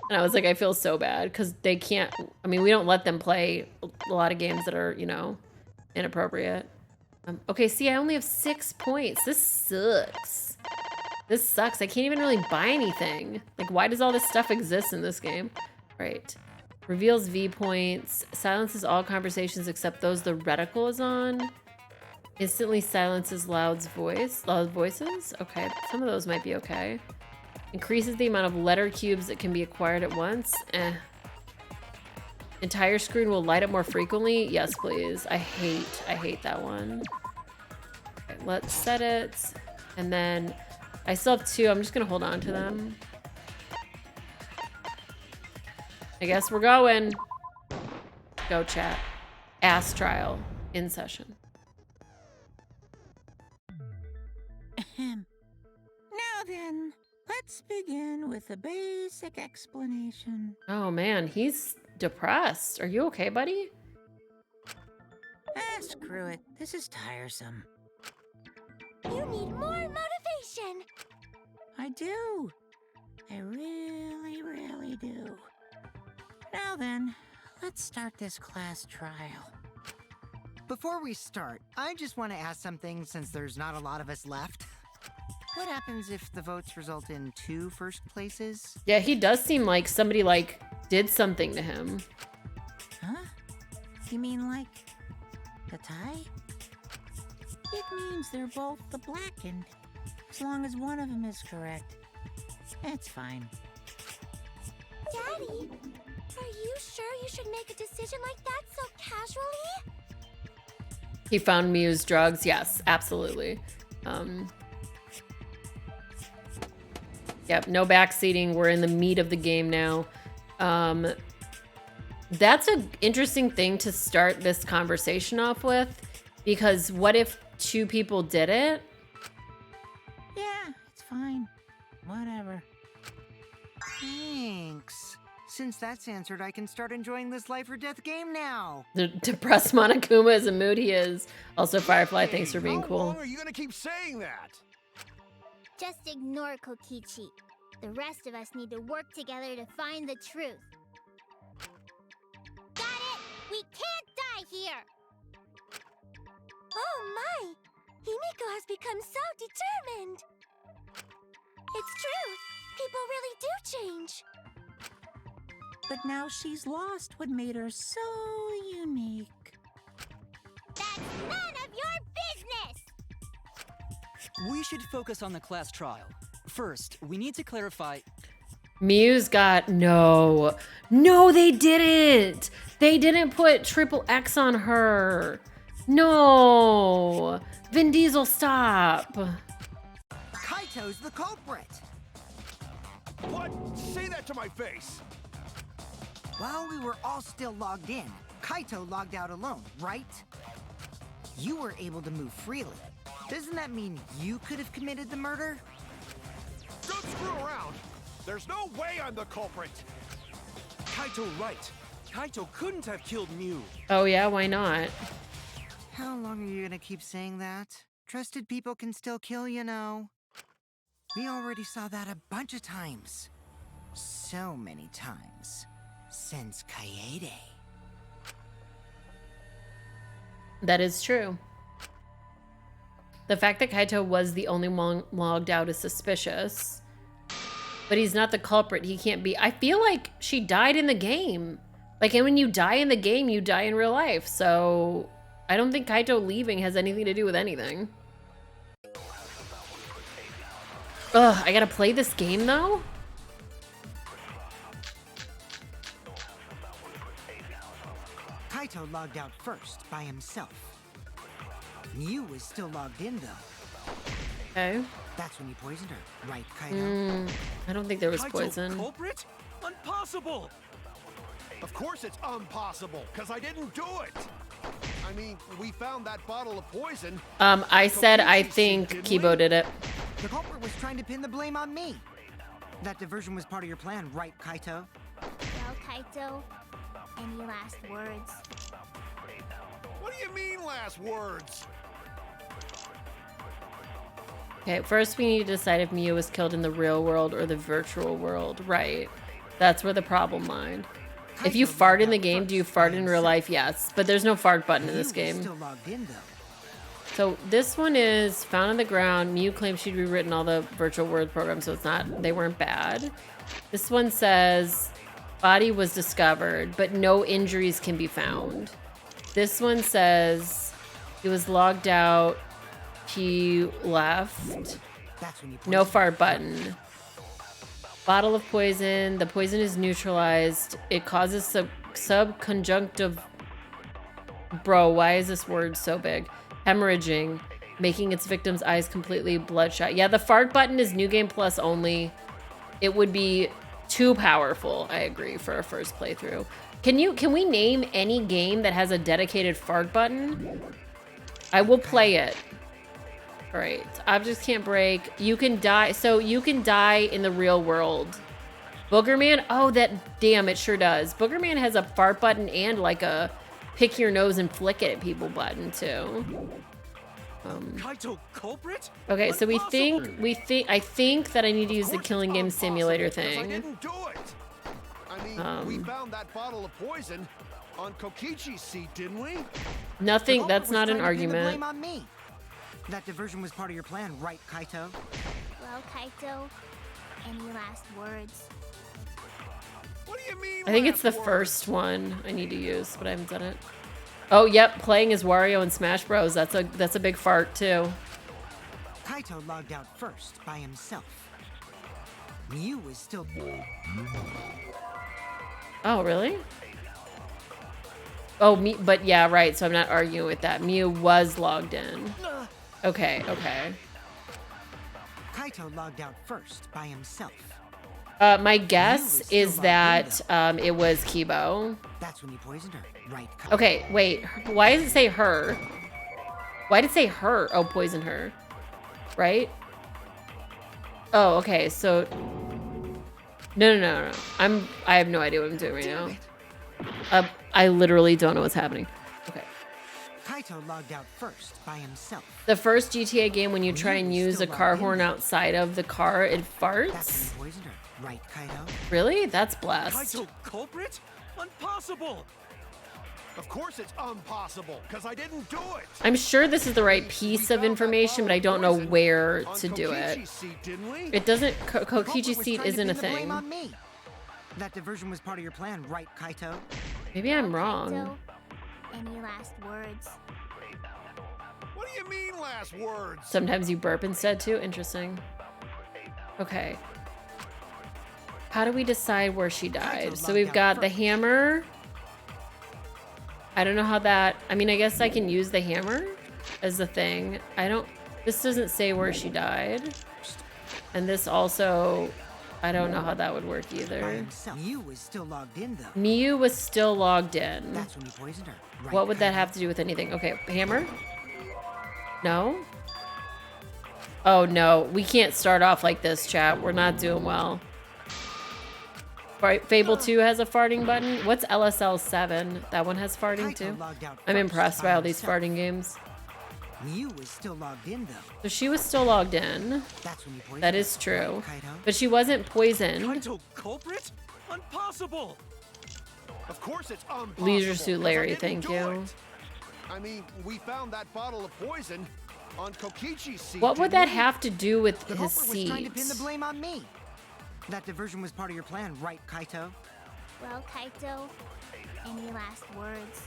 And I was like, I feel so bad because they can't. I mean, we don't let them play a lot of games that are, you know, inappropriate. Okay, see, I only have 6 points. This sucks. This sucks. I can't even really buy anything. Like, why does all this stuff exist in this game? Right. Reveals V points. Silences all conversations except those the reticle is on. Instantly silences loud voices. Okay, some of those might be okay. Increases the amount of letter cubes that can be acquired at once. Entire screen will light up more frequently. Yes, please. I hate that one. Okay, let's set it. And then I still have 2. I'm just gonna hold on to them. I guess we're going. Go chat. Ass trial in session. Now then, let's begin with a basic explanation. Oh man, he's depressed. Are you okay, buddy? Screw it. This is tiresome. You need more motivation. I do. I really, really do. Now then, let's start this class trial. Before we start, I just want to ask something since there's not a lot of us left. What happens if the votes result in 2 first places? Yeah, he does seem like somebody like did something to him. Huh? You mean like the tie? It means they're both the blackened. As long as one of them is correct. It's fine. Daddy, are you sure you should make a decision like that so casually? He found Mew's drugs. Yes, absolutely. Yep, no backseating. We're in the meat of the game now. That's an interesting thing to start this conversation off with, because what if 2 people did it? Yeah, it's fine. Whatever. Thanks. Since that's answered, I can start enjoying this life or death game now. The depressed Monokuma is a mood he is. Also, Firefly, thanks for being How cool. long are you gonna keep saying that? Just ignore Kokichi. The rest of us need to work together to find the truth. Got it! We can't die here! Oh my! Himiko has become so determined! It's true! People really do change! But now she's lost what made her so unique. That's none of your business! We should focus on the class trial. First, we need to clarify. Mew's got no, they didn't. They didn't put triple X on her. No, Vin Diesel, stop. Kaito's the culprit. What? Say that to my face. While we were all still logged in, Kaito logged out alone, right? You were able to move freely. Doesn't that mean you could have committed the murder? Don't screw around. There's no way I'm the culprit. Kaito right. Kaito couldn't have killed Mew. Oh yeah, why not? How long are you gonna keep saying that? Trusted people can still kill, you know. We already saw that a bunch of times. So many times. Since Kaede. That is true. The fact that Kaito was the only one logged out is suspicious. But he's not the culprit. He can't be. I feel like she died in the game. Like, and when you die in the game, you die in real life. So I don't think Kaito leaving has anything to do with anything. Ugh, I gotta play this game though? Kaito logged out first by himself. Mew was still logged in though. Okay. That's when you poisoned her, right, Kaito? I don't think there was Kaito poison. culprit? Impossible! Of course it's impossible, because I didn't do it. I mean, we found that bottle of poison. I said I think Kibo did it. The culprit was trying to pin the blame on me. That diversion was part of your plan, right, Kaito? Well, Kaito, any last words? What do you mean, last words? Okay, first we need to decide if Mew was killed in the real world or the virtual world. Right. That's where the problem lied. If you fart in the game, do you fart in real life? Yes, but there's no fart button in this game. Still logged in though. So this one is found on the ground. Mew claims she'd rewritten all the virtual word programs, so it's not, they weren't bad. This one says body was discovered, but no injuries can be found. This one says he was logged out. He left. That's when you No poison fart button. Bottle of poison. The poison is neutralized. It causes subconjunctive. Bro, why is this word so big? Hemorrhaging, making its victim's eyes completely bloodshot. Yeah, the fart button is New Game Plus only. It would be too powerful, I agree, for a first playthrough. Can we name any game that has a dedicated fart button? I will play it. All right, objects can't break. You can die, so you can die in the real world. Boogerman, oh, that, damn, it sure does. Boogerman has a fart button and like a pick your nose and flick it at people button too. Kaito culprit? Okay, so Impossible. I think that I need to use the Of course killing it's game impossible, simulator 'cause I thing. didn't do it. I mean, we found that bottle of poison on Kokichi's seat, didn't we? Nothing, The that's culprit not was an trying to pin the argument. blame on me. That diversion was part of your plan, right, Kaito? Well, Kaito, any last words? What do you mean? I think it's the last first one I need to use, but I haven't done it. Oh, yep, playing as Wario in Smash Bros. That's a big fart too. Kaito logged out first by himself. Mew was still. Oh, really? Oh, but yeah, right. So I'm not arguing with that. Mew was logged in. Okay, okay. Kaito logged out first by himself. My guess is that it was Kibo. That's when you poisoned her, right, Kaito? Okay, wait. Why does it say her? Why did it say her? Oh, poison her. Right? Oh, okay. So no. I have no idea what I'm doing right now. I literally don't know what's happening. Okay. Kaito logged out first by himself. The first GTA game, when you try and use a car horn outside of the car, it That's farts. when you poisoned her, right, Kaito? Really? That's blessed. Kaito culprit? Impossible. Of course it's impossible, because I didn't do it. I'm sure this is the right piece of information, but I don't know where On to do it. Kokichi's seat, didn't we? It doesn't. The culprit Kokichi was seat trying to isn't a pin the blame thing. on me. That diversion was part of your plan, right, Kaito? Maybe I'm Well, wrong. Kaito, any last words? What do you mean last words? Sometimes you burp instead too. Interesting. Okay. How do we decide where she died? So we've got the hammer. I don't know how that. I mean, I guess I can use the hammer as the thing. I don't. This doesn't say where she died. And this also. I don't know how that would work By either. himself. Mew was still logged in though. Miyu was still logged in. That's when you poisoned her, right, What would that Kaito? have to do with anything? Okay, hammer? No? Oh no, we can't start off like this, chat. We're not doing well. Fable 2 has a farting button. What's LSL 7? That one has farting Kaito too? logged out I'm first impressed by all these himself. farting games. Mew was still logged in though. So she was still logged in. That's when you poisoned That her, is true. right, Kaito? But she wasn't poisoned. Kaito culprit? Impossible. Of course it's impossible. Leisure Suit 'cause I Larry, didn't thank do you. it. I mean, we found that bottle of poison on Kokichi's seat. What would didn't that we? have to do with The his culprit was trying to pin the seat? blame on me. That diversion was part of your plan, right, Kaito? Well, Kaito, any last words?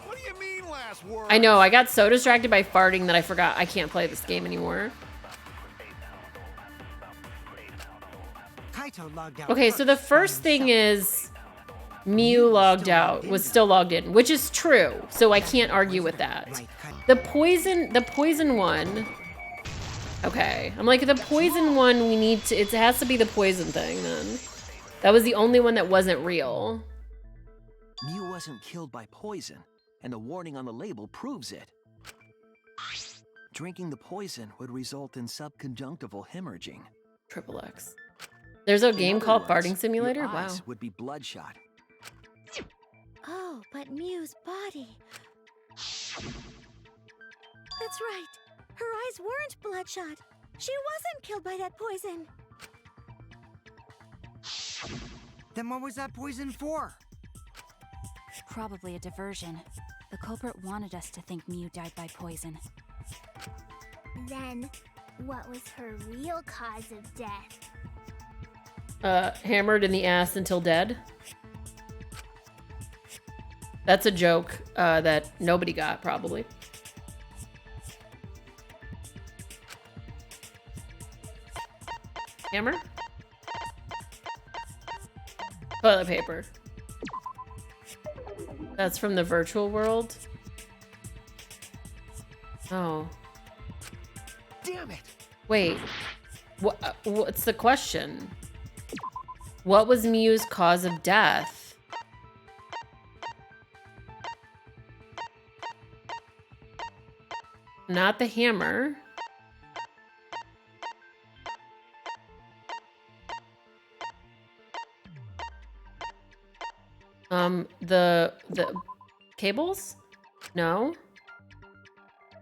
What do you mean last words? I know, I got so distracted by farting that I forgot I can't play this game anymore. Kaito logged out. Okay, so the by first thing himself. is Mew logged out, was still logged in, which is true. So I can't argue with that. Right, Kaito. The poison one. Okay, I'm like the poison one. We need to. It has to be the poison thing then. That was the only one that wasn't real. Mew wasn't killed by poison, and the warning on the label proves it. Drinking the poison would result in subconjunctival hemorrhaging. Triple X. There's a In game other called words, Farting Simulator. your Wow. eyes would be bloodshot. Oh, but Mew's body. That's right. Her eyes weren't bloodshot. She wasn't killed by that poison. Then what was that poison for? Probably a diversion. The culprit wanted us to think Mew died by poison. Then, what was her real cause of death? Hammered in the ass until dead. That's a joke that nobody got, probably. Hammer? Toilet paper. That's from the virtual world? Oh. Damn it! Wait. What's the question? What was Mew's cause of death? Not the hammer. The cables? No.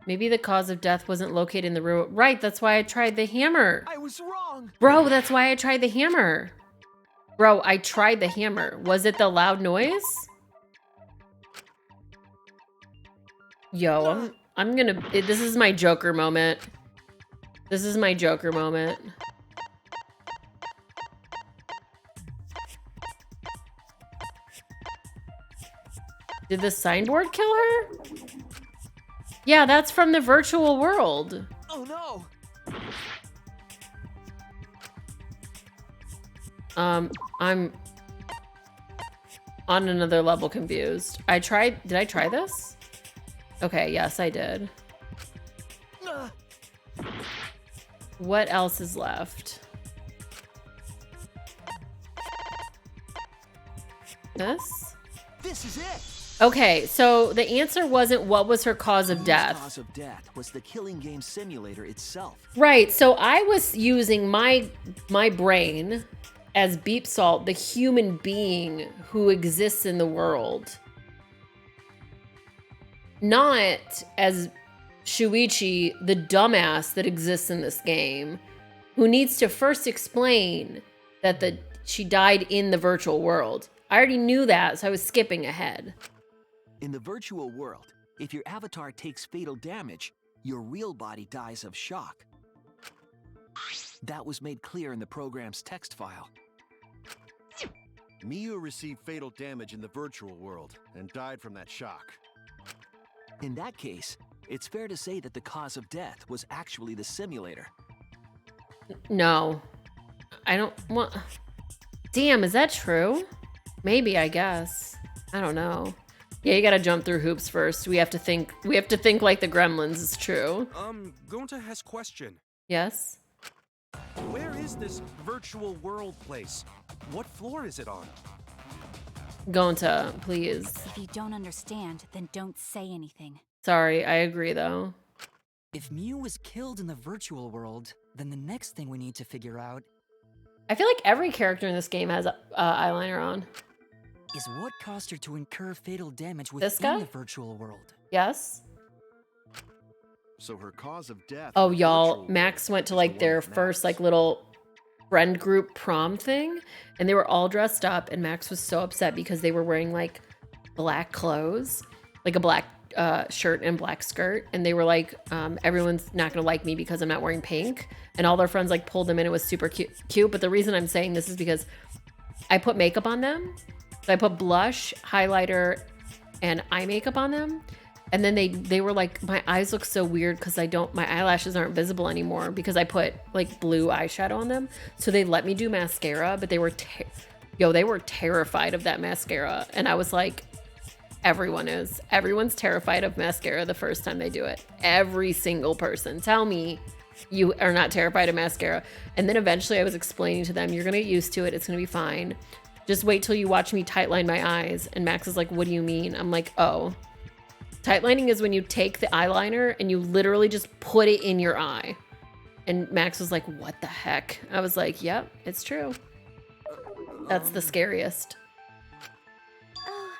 Maybe the cause of death wasn't located in the room. Right, that's why I tried the hammer. I was wrong! Bro, that's why I tried the hammer. Bro, I tried the hammer. Was it the loud noise? Yo, I'm gonna... This is my Joker moment. This is my Joker moment. Did the signboard kill her? Yeah, that's from the virtual world. Oh no! I'm on another level confused. Did I try this? Okay, yes, I did. What else is left? This? This is it! Okay, so the answer wasn't what was her cause of Mew's death. cause of death was the killing game simulator itself. Right, so I was using my brain as Beep Salt, the human being who exists in the world. Not as Shuichi, the dumbass that exists in this game, who needs to first explain that she died in the virtual world. I already knew that, so I was skipping ahead. In the virtual world, if your avatar takes fatal damage, your real body dies of shock. That was made clear in the program's text file. Miyu received fatal damage in the virtual world and died from that shock. In that case, it's fair to say that the cause of death was actually the simulator. No. I don't want... Damn, is that true? Maybe, I guess. I don't know. Yeah, you gotta jump through hoops first. We have to think like the Gremlins is true. Gonta has question. Yes? Where is this virtual world place? What floor is it on? Gonta, please. If you don't understand, then don't say anything. Sorry, I agree though. If Mew was killed in the virtual world, then the next thing we need to figure out I feel like every character in this game has eyeliner on. is what caused her to incur fatal damage This guy? within the virtual world. Yes? So her cause of death. Oh, in the y'all, virtual Max world went to is like the their one with first Max. like little friend group prom thing, and they were all dressed up, and Max was so upset because they were wearing like black clothes, like a black shirt and black skirt, and they were like, everyone's not gonna like me because I'm not wearing pink, and all their friends like pulled them in. It was super cute. But the reason I'm saying this is because I put makeup on them. So I put blush, highlighter, and eye makeup on them. And then they were like, my eyes look so weird because my eyelashes aren't visible anymore because I put like blue eyeshadow on them. So they let me do mascara, but they were terrified of that mascara. And I was like, everyone's terrified of mascara the first time they do it. Every single person. Tell me you are not terrified of mascara. And then eventually I was explaining to them, you're gonna get used to it. It's gonna be fine. Just wait till you watch me tightline my eyes. And Max is like, what do you mean? I'm like, oh. Tightlining is when you take the eyeliner and you literally just put it in your eye. And Max was like, what the heck? I was like, yep, it's true. That's the scariest. Oh,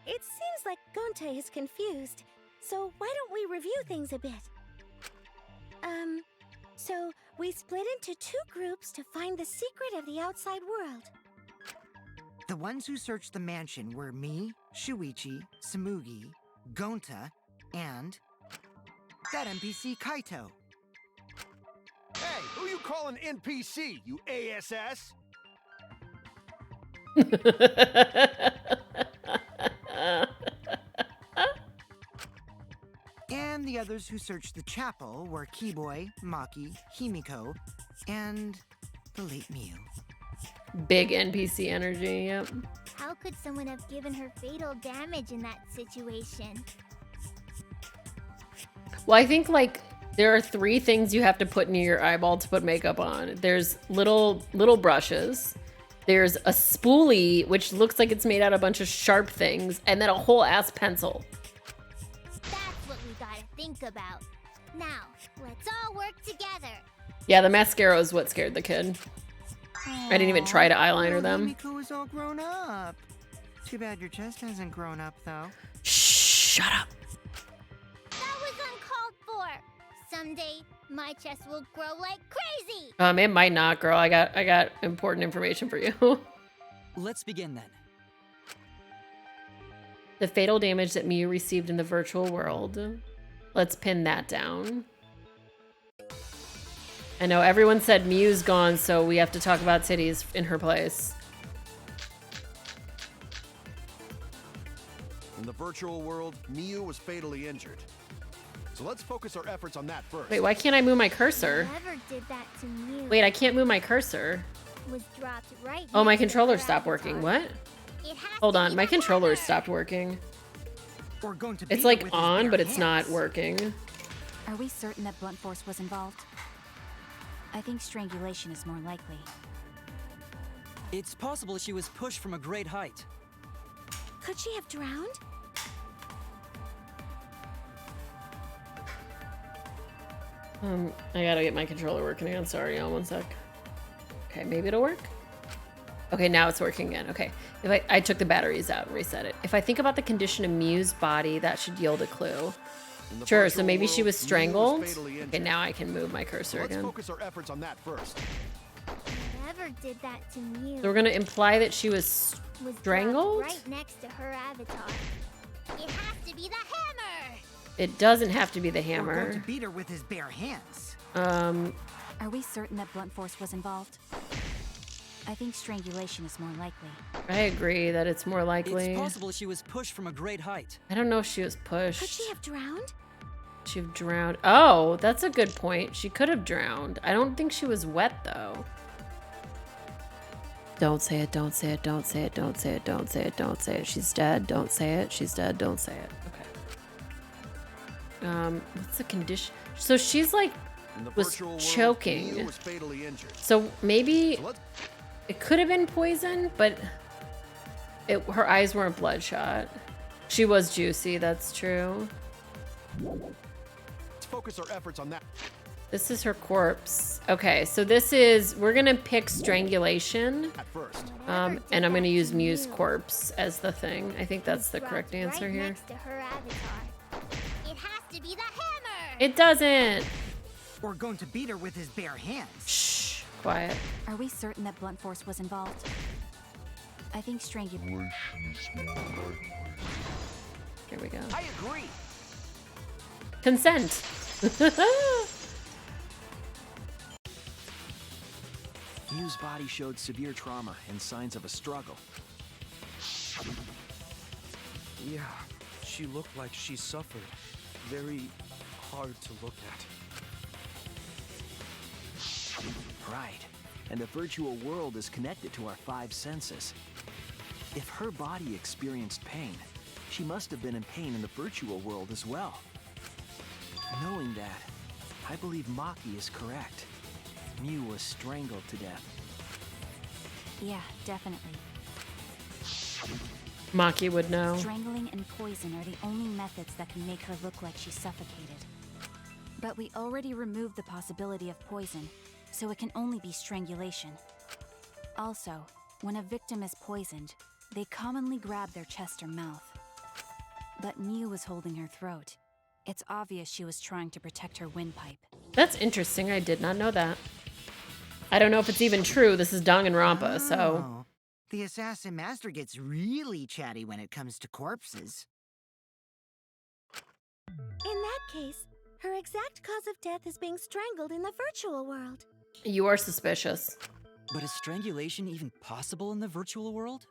it seems like Gonta is confused. So why don't we review things a bit? So we split into two groups to find the secret of the outside world. The ones who searched the mansion were me, Shuichi, Samugi, Gonta, and that NPC Kaito. Hey, who you calling NPC, you ASS? And the others who searched the chapel were Keyboy, Maki, Himiko, and the late Mew. Big NPC energy, yep. How could someone have given her fatal damage in that situation? Well, I think like there are 3 things you have to put near your eyeball to put makeup on. There's little brushes. There's a spoolie, which looks like it's made out of a bunch of sharp things, and then a whole ass pencil. That's what we gotta think about. Now, let's all work together. Yeah, the mascara is what scared the kid. I didn't even try to eyeliner them. Himiko is all grown up. Too bad your chest hasn't grown up, though. Shh, shut up. That was uncalled for. Someday, my chest will grow like crazy. It might not, girl. I got important information for you. Let's begin then. The fatal damage that Miu received in the virtual world. Let's pin that down. I know everyone said Miu's gone, so we have to talk about titties in her place. In the virtual world, Miu was fatally injured. So let's focus our efforts on that first. Wait, why can't I move my cursor? Whoever did that to Mew Wait, I can't move my cursor. was dropped right Oh, my next to controller her stopped working. avatar. What? It has Hold to on, be my the controller hammer. stopped working. Or going to It's beat like it with his on, bare but it's not hands. working. Are we certain that blunt force was involved? I think strangulation is more likely. It's possible she was pushed from a great height. Could she have drowned? I gotta get my controller working again. Sorry, on 1 sec. Okay, maybe it'll work. Okay, now it's working again. Okay, if I took the batteries out and reset it. If I think about the condition of Miu's body, that should yield a clue. In the Sure, so virtual maybe she world, was Miu strangled. fatally Okay, injured. now I can move my cursor Let's again. focus our efforts on that first. Whoever did that to Mew So we're gonna imply that she was was strangled? dropped right next to her avatar. It has to be the hammer. It doesn't have to be the Or going to hammer. beat her with his bare hands. Are we certain that blunt force was involved? I think strangulation is more likely. I agree that it's more likely. It's possible she was pushed from a great height. I don't know if she was pushed. Could she have drowned? She drowned. Oh, that's a good point. She could have drowned. I don't think she was wet though. Don't say it, don't say it, don't say it, don't say it, don't say it, don't say it. She's dead, don't say it. She's dead, don't say it. Okay. What's the condition? So she's like In the was virtual world, choking. Miu was fatally injured. So maybe So let's it could have been poison, but her eyes weren't bloodshot. She was juicy, that's true. focus our efforts on that. This is her corpse. Okay, so this is, we're gonna pick strangulation. At first. And I'm gonna use Mew's corpse as the thing. I think that's the correct Right answer here. next to her avatar. It has to be the hammer. It doesn't. Or going to beat her with his bare hands. Shh, quiet. Are we certain that blunt force was involved? I think strangulation. Here we go. I agree. Consent. Mew's body showed severe trauma and signs of a struggle. Yeah, she looked like she suffered. Very hard to look at. Right. And the virtual world is connected to our 5 senses. If her body experienced pain, she must have been in pain in the virtual world as well. Knowing that, I believe Maki is correct. Mew was strangled to death. Yeah, definitely. Maki would know. Strangling and poison are the only methods that can make her look like she's suffocated. But we already removed the possibility of poison, so it can only be strangulation. Also, when a victim is poisoned, they commonly grab their chest or mouth. But Mew was holding her throat. It's obvious she was trying to protect her windpipe. That's interesting. I did not know that. I don't know if it's even true. This is Danganronpa, so. Oh. The assassin master gets really chatty when it comes to corpses. In that case, her exact cause of death is being strangled in the virtual world. You are suspicious. But is strangulation even possible in the virtual world?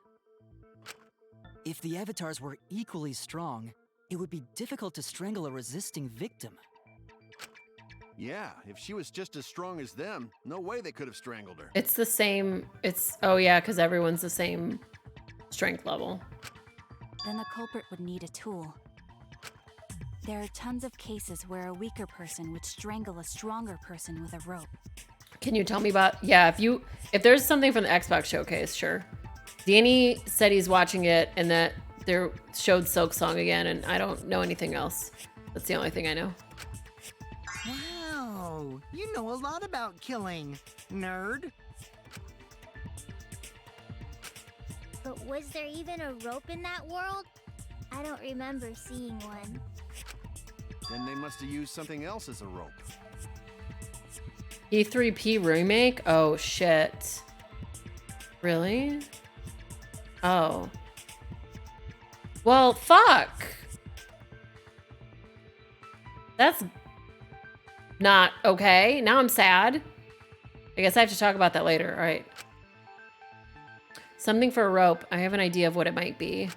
If the avatars were equally strong, it would be difficult to strangle a resisting victim. Yeah, if she was just as strong as them, no way they could have strangled her. It's the same. Oh yeah, because everyone's the same strength level. Then the culprit would need a tool. There are tons of cases where a weaker person would strangle a stronger person with a rope. Can you tell me about, yeah, if there's something from the Xbox showcase, sure. Danny said he's watching it and that they showed Silk Song again, and I don't know anything else. That's the only thing I know. Wow, you know a lot about killing, nerd. But was there even a rope in that world? I don't remember seeing one. Then they must have used something else as a rope. E3P remake? Oh, shit. Really? Oh. Well, fuck. That's not okay. Now I'm sad. I guess I have to talk about that later. All right. Something for a rope. I have an idea of what it might be.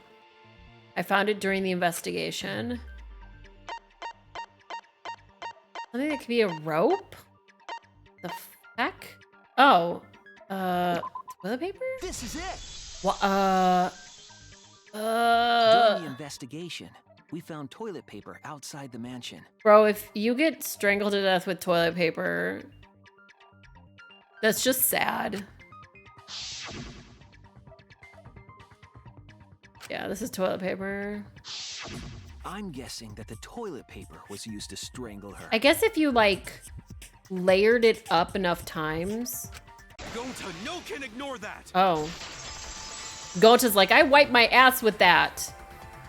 I found it during the investigation. Something that could be a rope? The heck? Oh. Toilet paper? This is it! What? During the investigation, we found toilet paper outside the mansion. Bro, if you get strangled to death with toilet paper, that's just sad. Yeah, this is toilet paper. I'm guessing that the toilet paper was used to strangle her. I guess if you, like, layered it up enough times. Gonta, no can ignore that. Oh. Gota's like, I wipe my ass with that.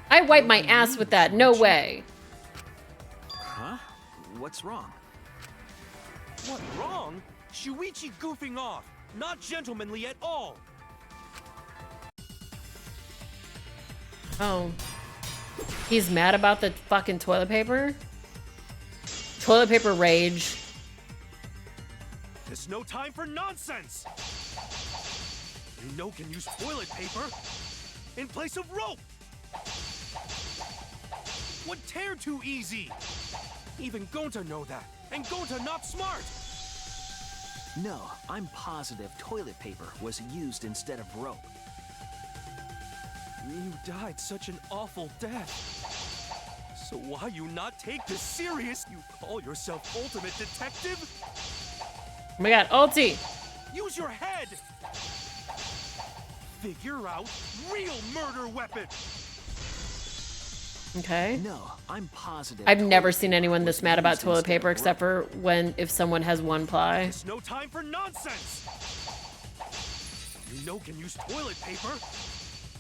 I wipe my ass with that. No way. Huh? What's wrong? What wrong? Shuichi goofing off. Not gentlemanly at all. Oh. He's mad about the fucking toilet paper? Toilet paper rage. There's no time for nonsense. You know can use toilet paper in place of rope. Would tear too easy. Even Gonta know that. And Gonta not smart. No, I'm positive toilet paper was used instead of rope. You died such an awful death. So why you not take this serious? You call yourself ultimate detective? Oh my god, ulti! Use your head! Figure out real murder weapon! Okay. No, I'm positive. I've never seen anyone this mad about toilet paper except for if someone has one ply. There's no time for nonsense! You know can use toilet paper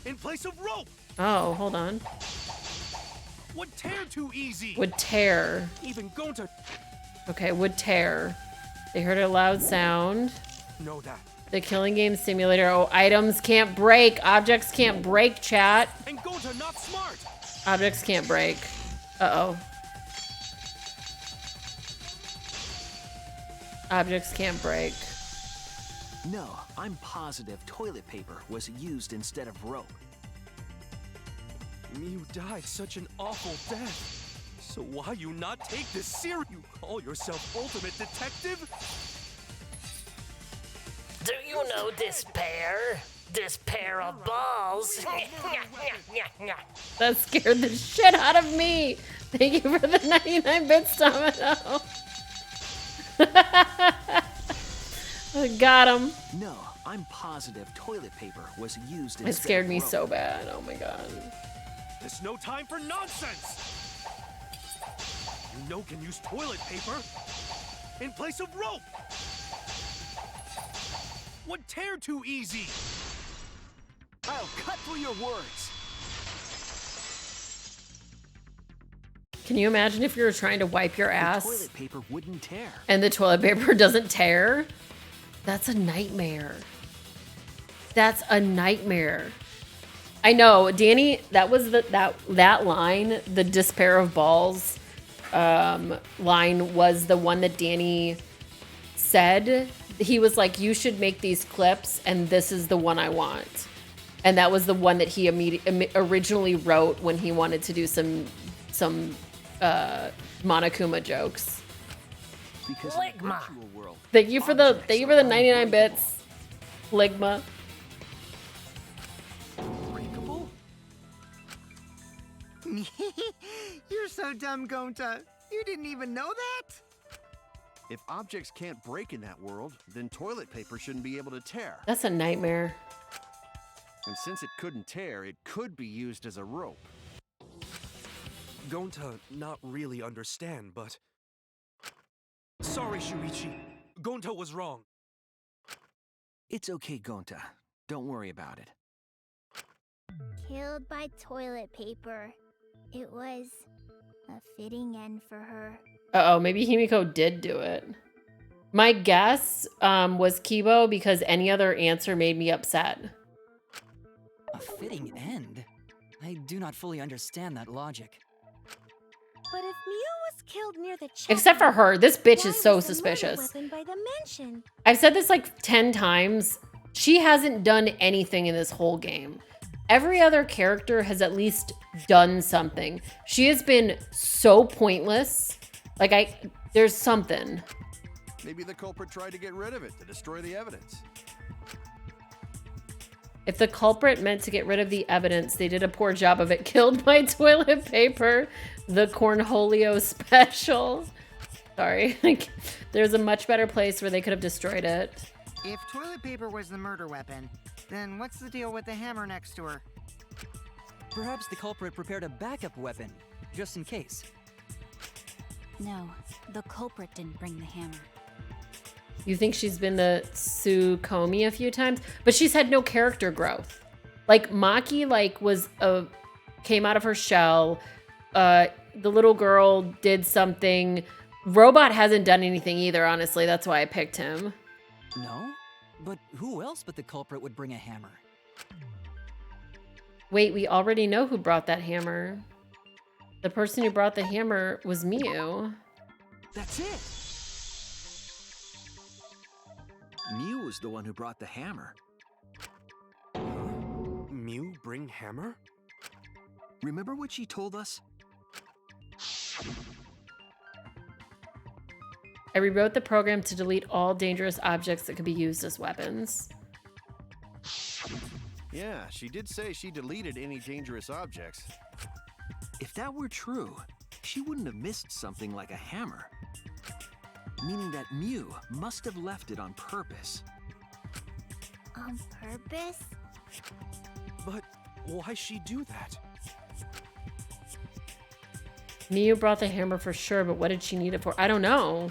in place of rope! Oh, hold on. Would tear too easy! Would tear. Even Gonta Okay, would tear. They heard a loud sound. know that. The killing game simulator. Oh, items can't break. Objects can't break, chat. And Gonta not smart! Objects can't break. Uh-oh. Objects can't break. No, I'm positive toilet paper was used instead of rope. You died such an awful death. So why you not take this serious? You call yourself ultimate detective? Do you know this pair? This pair of balls? That scared the shit out of me. Thank you for the 99 bits, Domino. Got him. No, I'm positive toilet paper was used instead It scared of me rope. so bad. Oh my god. There's no time for nonsense! You know can use toilet paper in place of rope! Would tear too easy! I'll cut through your words. Can you imagine if you were trying to wipe your The ass toilet paper wouldn't tear. and the toilet paper doesn't tear? That's a nightmare. That's a nightmare. I know, Danny, that was that line, the despair of balls line was the one that Danny said. He was like, you should make these clips and this is the one I want. And that was the one that he originally wrote when he wanted to do some Monokuma jokes. Because in the Ligma. virtual world, Thank you for the objects 99 are bits, Ligma. Unbreakable? You're so dumb, Gonta. You didn't even know that? If objects can't break in that world, then toilet paper shouldn't be able to tear. That's a nightmare. And since it couldn't tear, it could be used as a rope. Gonta not really understand, but... Sorry, Shuichi. Gonta was wrong. It's okay, Gonta. Don't worry about it. Killed by toilet paper. It was a fitting end for her. Uh-oh, maybe Himiko did do it. My guess was Kibo because any other answer made me upset. A fitting end? I do not fully understand that logic. But if Mew was killed near the chest, Except for her. This bitch why is so was the murder suspicious. weapon by the mansion? I've said this like 10 times. She hasn't done anything in this whole game. Every other character has at least done something. She has been so pointless. Like, there's something. Maybe the culprit tried to get rid of it, to destroy the evidence. If the culprit meant to get rid of the evidence, they did a poor job of it. Killed by toilet paper. The Cornholio special. Sorry. Like, there's a much better place where they could have destroyed it. If toilet paper was the murder weapon, then what's the deal with the hammer next to her? Perhaps the culprit prepared a backup weapon, just in case. No, the culprit didn't bring the hammer. You think she's been the Tsukomi a few times, but she's had no character growth. Like Maki, came out of her shell. The little girl did something. Robot hasn't done anything either. Honestly, that's why I picked him. No? But who else but the culprit would bring a hammer? Wait, we already know who brought that hammer. The person who brought the hammer was Mew. That's it! Mew was the one who brought the hammer. Mew bring hammer? Remember what she told us? I rewrote the program to delete all dangerous objects that could be used as weapons. Yeah, she did say she deleted any dangerous objects. If that were true, she wouldn't have missed something like a hammer. Meaning that Mew must have left it on purpose. On purpose? But why she do that? Mew brought the hammer for sure, but what did she need it for? I don't know.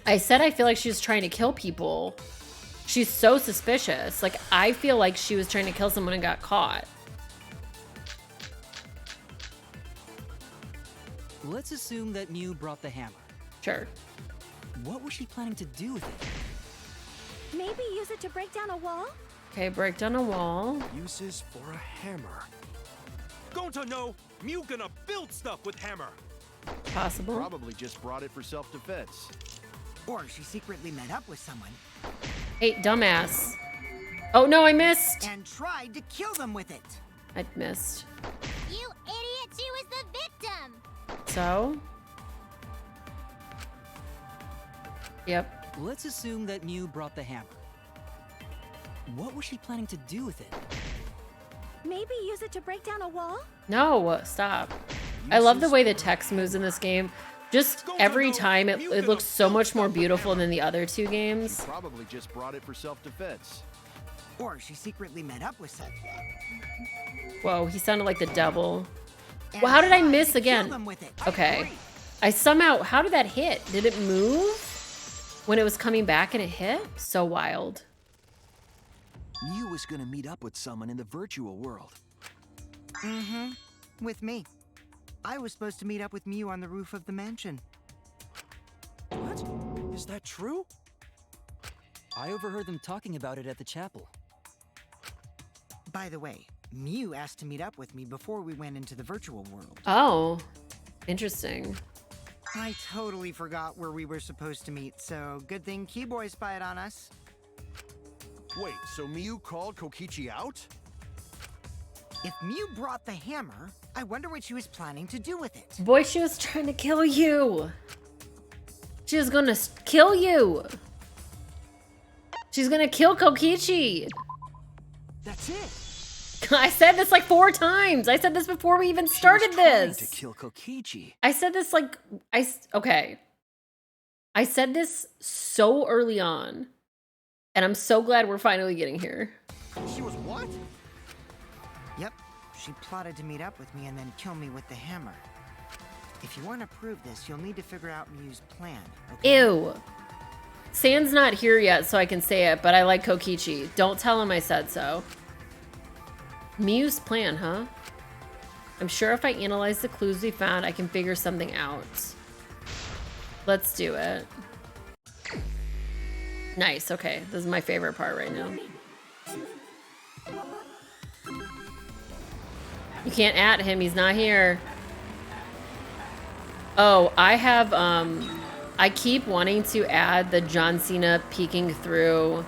I said I feel like she was trying to kill people. She's so suspicious. Like, I feel like she was trying to kill someone and got caught. Let's assume that Mew brought the hammer. Sure. What was she planning to do with it? Maybe use it to break down a wall? Okay, break down a wall. Uses for a hammer. Gonta no! Mew gonna build stuff with hammer! Possible. Probably just brought it for self-defense. Or she secretly met up with someone Hey, dumbass. Oh, no, I missed. and tried to kill them with it. I missed. You idiot! She was the victim! So? Yep. Let's assume that Mew brought the hammer. What was she planning to do with it? Maybe use it to break down a wall? No, stop. I love the way the text moves in this game. Just every time it looks so much more beautiful than the other two games. Probably just brought it for self-defense. Or she secretly met up with someone. Whoa, he sounded like the devil. and Well, how did I tried miss to kill again? them with it. Okay. I somehow, how did that hit? Did it move when it was coming back and it hit? So wild. Mew was gonna meet up with someone in the virtual world. Mm-hmm. With me. I was supposed to meet up with Mew on the roof of the mansion. What? Is that true? I overheard them talking about it at the chapel. By the way, Mew asked to meet up with me before we went into the virtual world. Oh, interesting. I totally forgot where we were supposed to meet, so good thing Keyboy spied on us. Wait, so Miu called Kokichi out? If Mew brought the hammer, I wonder what she was planning to do with it. Boy, she was trying to kill you. She was gonna kill you. She's gonna kill Kokichi. That's it. I said this like 4 times. I said this before we even started She was trying this. to kill Kokichi. I said this like, okay. I said this so early on. And I'm so glad we're finally getting here. She was what? Yep, she plotted to meet up with me and then kill me with the hammer. If you want to prove this, you'll need to figure out Mew's plan, okay? Ew. Sand's not here yet, so I can say it, but I like Kokichi. Don't tell him I said so. Mew's plan, huh? I'm sure if I analyze the clues we found, I can figure something out. Let's do it. Nice, okay. This is my favorite part right now. You can't at him, he's not here. Oh, I have, I keep wanting to add the John Cena peeking through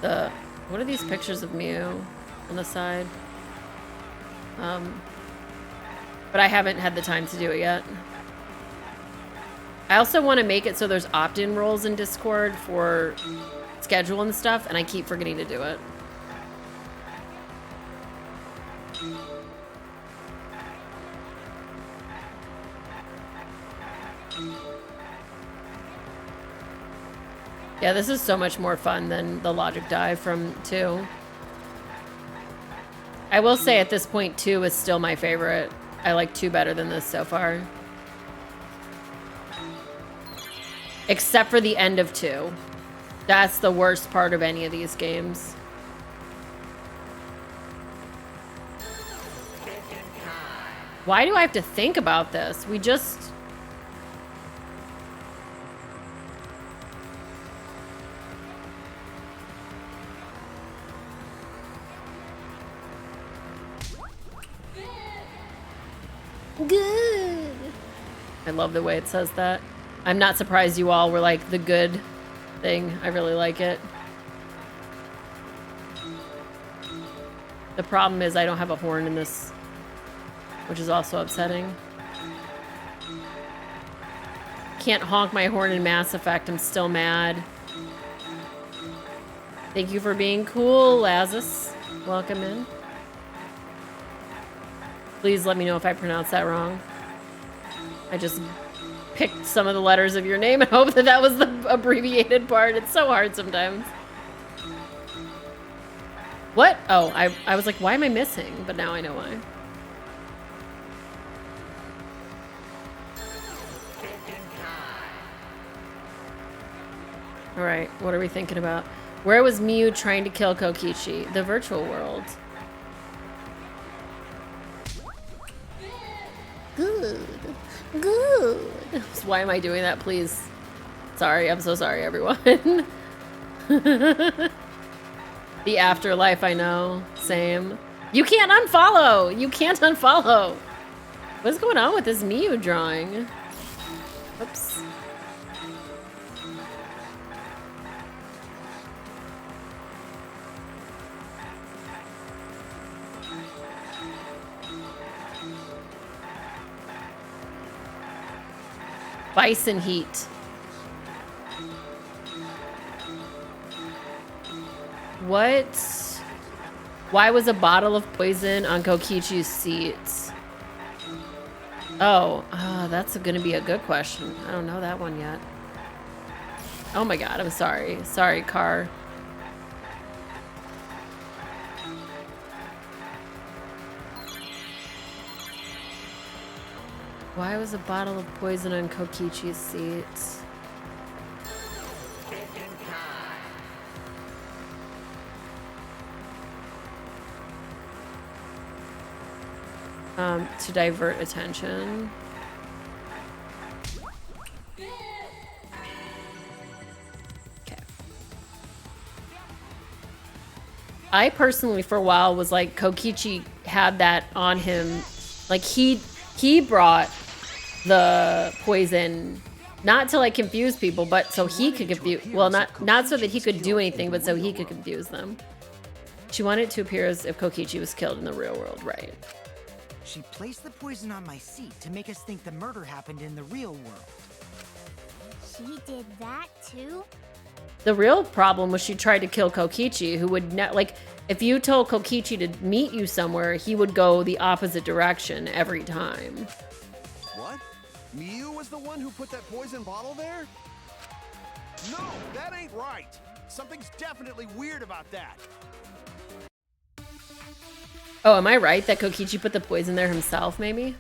the, what are these pictures of Mew on the side? But I haven't had the time to do it yet. I also want to make it so there's opt-in roles in Discord for schedule and stuff, and I keep forgetting to do it. Yeah, this is so much more fun than the logic dive from 2. I will say at this point 2 is still my favorite. I like 2 better than this so far. Except for the end of 2. That's the worst part of any of these games. Why do I have to think about this? We just... Good. I love the way it says that. I'm not surprised you all were like the good thing. I really like it. The problem is I don't have a horn in this, which is also upsetting. Can't honk my horn in Mass Effect. I'm still mad. Thank you for being cool, Lazarus. Welcome in. Please let me know if I pronounced that wrong. I just picked some of the letters of your name and hope that that was the abbreviated part. It's so hard sometimes. What? Oh, I was like, why am I missing? But now I know why. All right, what are we thinking about? Where was Mew trying to kill Kokichi? The virtual world. Good. Good. So why am I doing that, please? Sorry, I'm so sorry, everyone. The afterlife, I know. Same. You can't unfollow! You can't unfollow! What's going on with this Mew drawing? Oops. Bison heat. What? Why was a bottle of poison on Kokichi's seat? Oh, that's gonna be a good question. I don't know that one yet. Oh my god, I'm sorry. Sorry, car. Why was a bottle of poison on Kokichi's seat? To divert attention. Okay. I personally, for a while, was like Kokichi had that on him. Like he brought the poison, not to like confuse people, but so he could confuse. Well, not so that he could do anything, but so he could confuse them. She wanted it to appear as if Kokichi was killed in the real world, right? She placed the poison on my seat to make us think the murder happened in the real world. She did that too? The real problem was she tried to kill Kokichi, who would like, if you told Kokichi to meet you somewhere, he would go the opposite direction every time. What? Miu was the one who put that poison bottle there? No, that ain't right. Something's definitely weird about that. Oh, am I right that Kokichi put the poison there himself, maybe?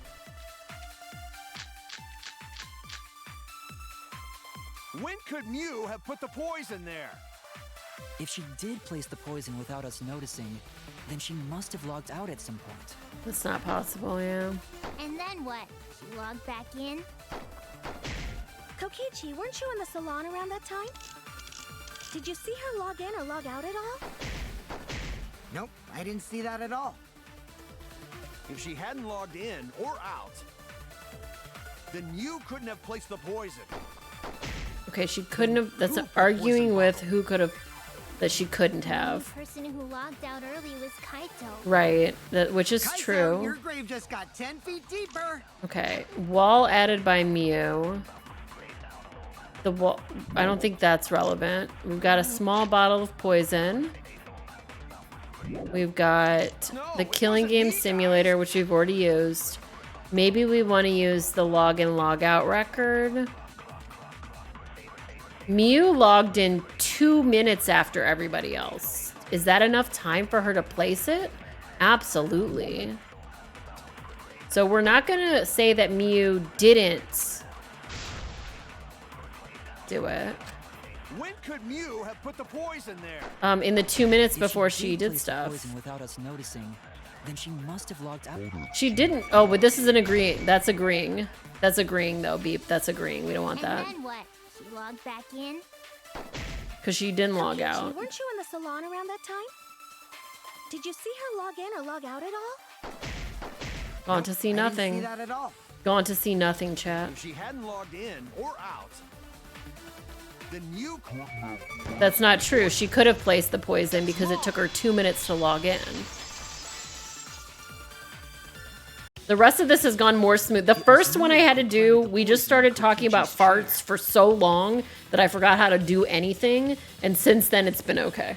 When could Miu have put the poison there? If she did place the poison without us noticing, then she must have logged out at some point. That's not possible, yeah. And then what? She logged back in? Kokichi, weren't you in the salon around that time? Did you see her log in or log out at all? Nope, I didn't see that at all. If she hadn't logged in or out, then you couldn't have placed the poison. Okay, she couldn't have. That's arguing with who could have. That she couldn't have. The person who logged out early was Kaito. Right, which is Kaito, true. Your grave just got 10 feet deeper. Okay, wall added by Miu. The wall. I don't think that's relevant. We've got a small bottle of poison. We've got the killing game simulator, which we've already used. Maybe we want to use the log in, log out record. Miu logged in 2 minutes after everybody else. Is that enough time for her to place it? Absolutely. So we're not gonna say that Miu didn't do it. When could Miu have put the poison there? In the 2 minutes If before she she did place the stuff. poison without us noticing, then she must have logged out. She didn't. Oh, but this is an agreeing. That's agreeing. That's agreeing though, Beep. That's agreeing. We don't want that. And then what? She logged back in? Because she didn't log Kokichi, out. weren't you in the salon around that time? Did you see her log in or log out at all? Gone to see I didn't nothing. see that at all. Gone to see nothing, chat. If she hadn't logged in or out, then you couldn't have. That's not true. She could have placed the poison because it took her 2 minutes to log in. The rest of this has gone more smooth. The first one I had to do, we just started talking about farts for so long that I forgot how to do anything. And since then, it's been okay.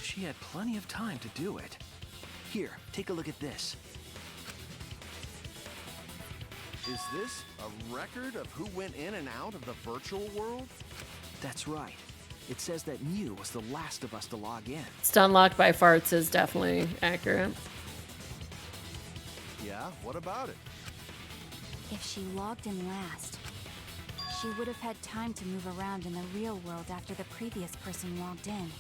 She had plenty of time to do it. Here, take a look at this. Is this a record of who went in and out of the virtual world? That's right. It says that Miu was the last of us to log in. Stun locked by farts is definitely accurate. Yeah, what about it? If she logged in last, she would have had time to move around in the real world after the previous person logged in.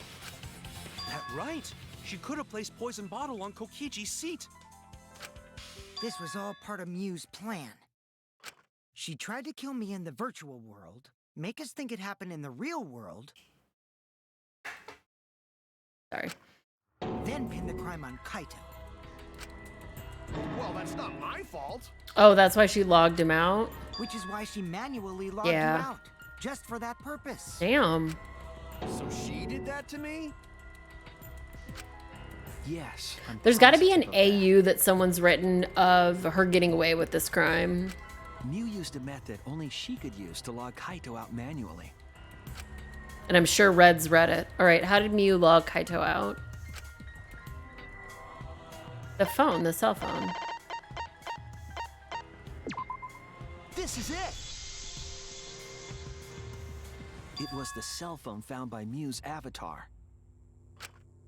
That right. She could have placed poison bottle on Kokichi's seat. This was all part of Miu's plan. She tried to kill me in the virtual world, make us think it happened in the real world, Sorry. then pin the crime on Kaito. Well, that's not my fault. Oh, that's why she logged him out? Which is why she manually logged Yeah. you out. Just for that purpose. Damn. So she did that to me? Yes. I'm There's got to be an positive of that. AU that someone's written of her getting away with this crime. Miu used a method only she could use to log Kaito out manually. And I'm sure Red's read it. All right, how did Miu log Kaito out? The phone, the cell phone. This is it. It was the cell phone found by Miu's avatar.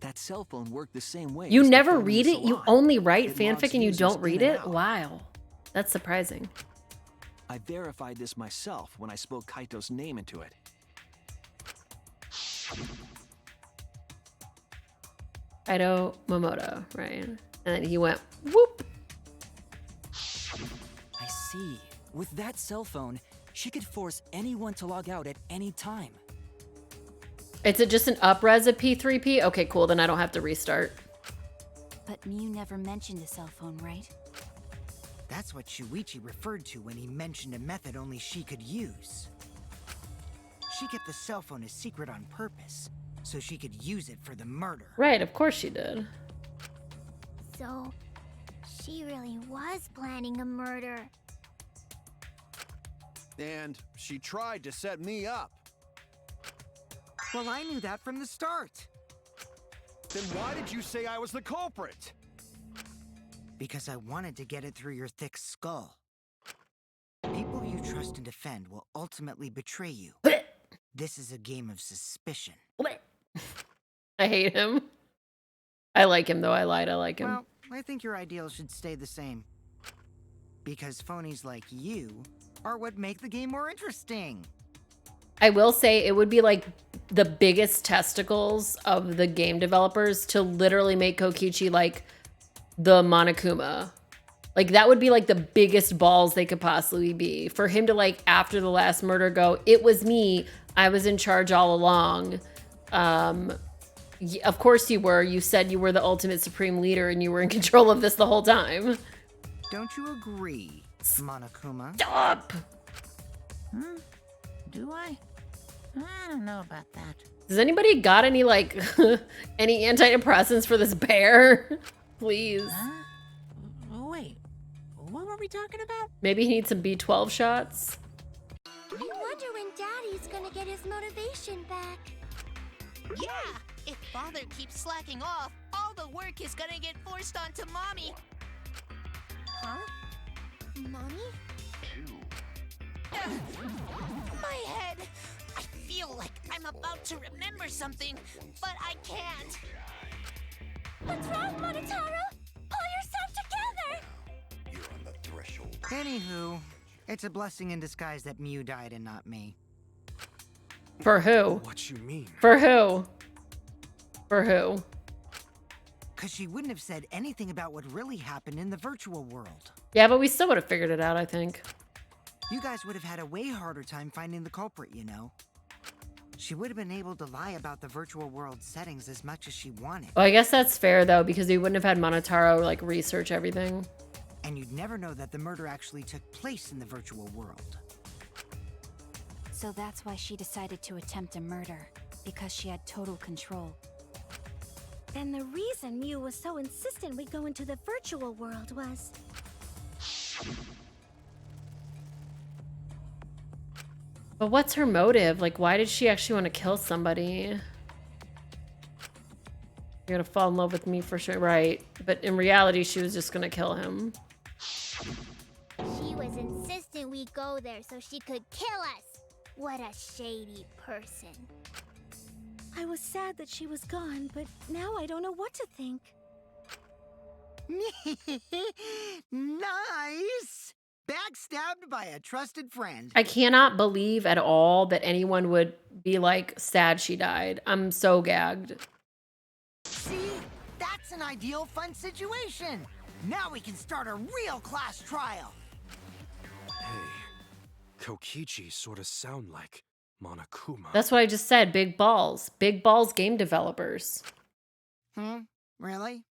That cell phone worked the same way. You as the never phone in read the it? You salon. only write It fanfic logs and you users don't in read and it? out. Wow. That's surprising. I verified this myself when I spoke Kaito's name into it. Kaito Momoto, right? And then he went, whoop. I see. With that cell phone, she could force anyone to log out at any time. It's just an up-res of P3P? Okay, cool. Then I don't have to restart. But Mew never mentioned a cell phone, right? That's what Shuichi referred to when he mentioned a method only she could use. She kept the cell phone a secret on purpose, so she could use it for the murder. Right, of course she did. So, she really was planning a murder. And she tried to set me up. Well, I knew that from the start. Then why did you say I was the culprit? Because I wanted to get it through your thick skull. People you trust and defend will ultimately betray you. This is a game of suspicion. I hate him. I like him, though. I lied. I like him. Well, I think your ideals should stay the same. Because phonies like you are what make the game more interesting. I will say it would be like the biggest testicles of the game developers to literally make Kokichi like the Monokuma. Like that would be like the biggest balls they could possibly be. For him to like after the last murder go, it was me. I was in charge all along. Of course you were. You said you were the ultimate supreme leader and you were in control of this the whole time. Don't you agree, Monokuma? Stop! Do I? I don't know about that. Does anybody got any like any antidepressants for this bear? Please. Oh, wait. What were we talking about? Maybe he needs some B12 shots. I wonder when Daddy's gonna get his motivation back. Yeah! If Father keeps slacking off, all the work is gonna get forced onto Mommy. Huh? Mommy? My head! I feel like I'm about to remember something, but I can't. What's wrong, Monotaro? Pull yourself together! You're on the threshold. Anywho, it's a blessing in disguise that Mew died and not me. For who? What you mean? For who? For who? Because she wouldn't have said anything about what really happened in the virtual world. Yeah, but we still would have figured it out, I think. You guys would have had a way harder time finding the culprit, you know. She would have been able to lie about the virtual world settings as much as she wanted. Well, I guess that's fair, though, because we wouldn't have had Monotaro, like, research everything. And you'd never know that the murder actually took place in the virtual world. So that's why she decided to attempt a murder, because she had total control. And the reason Mew was so insistent we go into the virtual world was... But what's her motive? Like, why did she actually want to kill somebody? You're gonna fall in love with me for sure, right? But in reality, she was just gonna kill him. She was insistent we go there so she could kill us. What a shady person. I was sad that she was gone, but now I don't know what to think. Nice! Backstabbed by a trusted friend. I cannot believe at all that anyone would be like sad she died. I'm so gagged. See? That's an ideal fun situation. Now we can start a real class trial. Hey, Kokichi sort of sound like Monokuma. That's what I just said. Big balls. Big balls game developers. Really?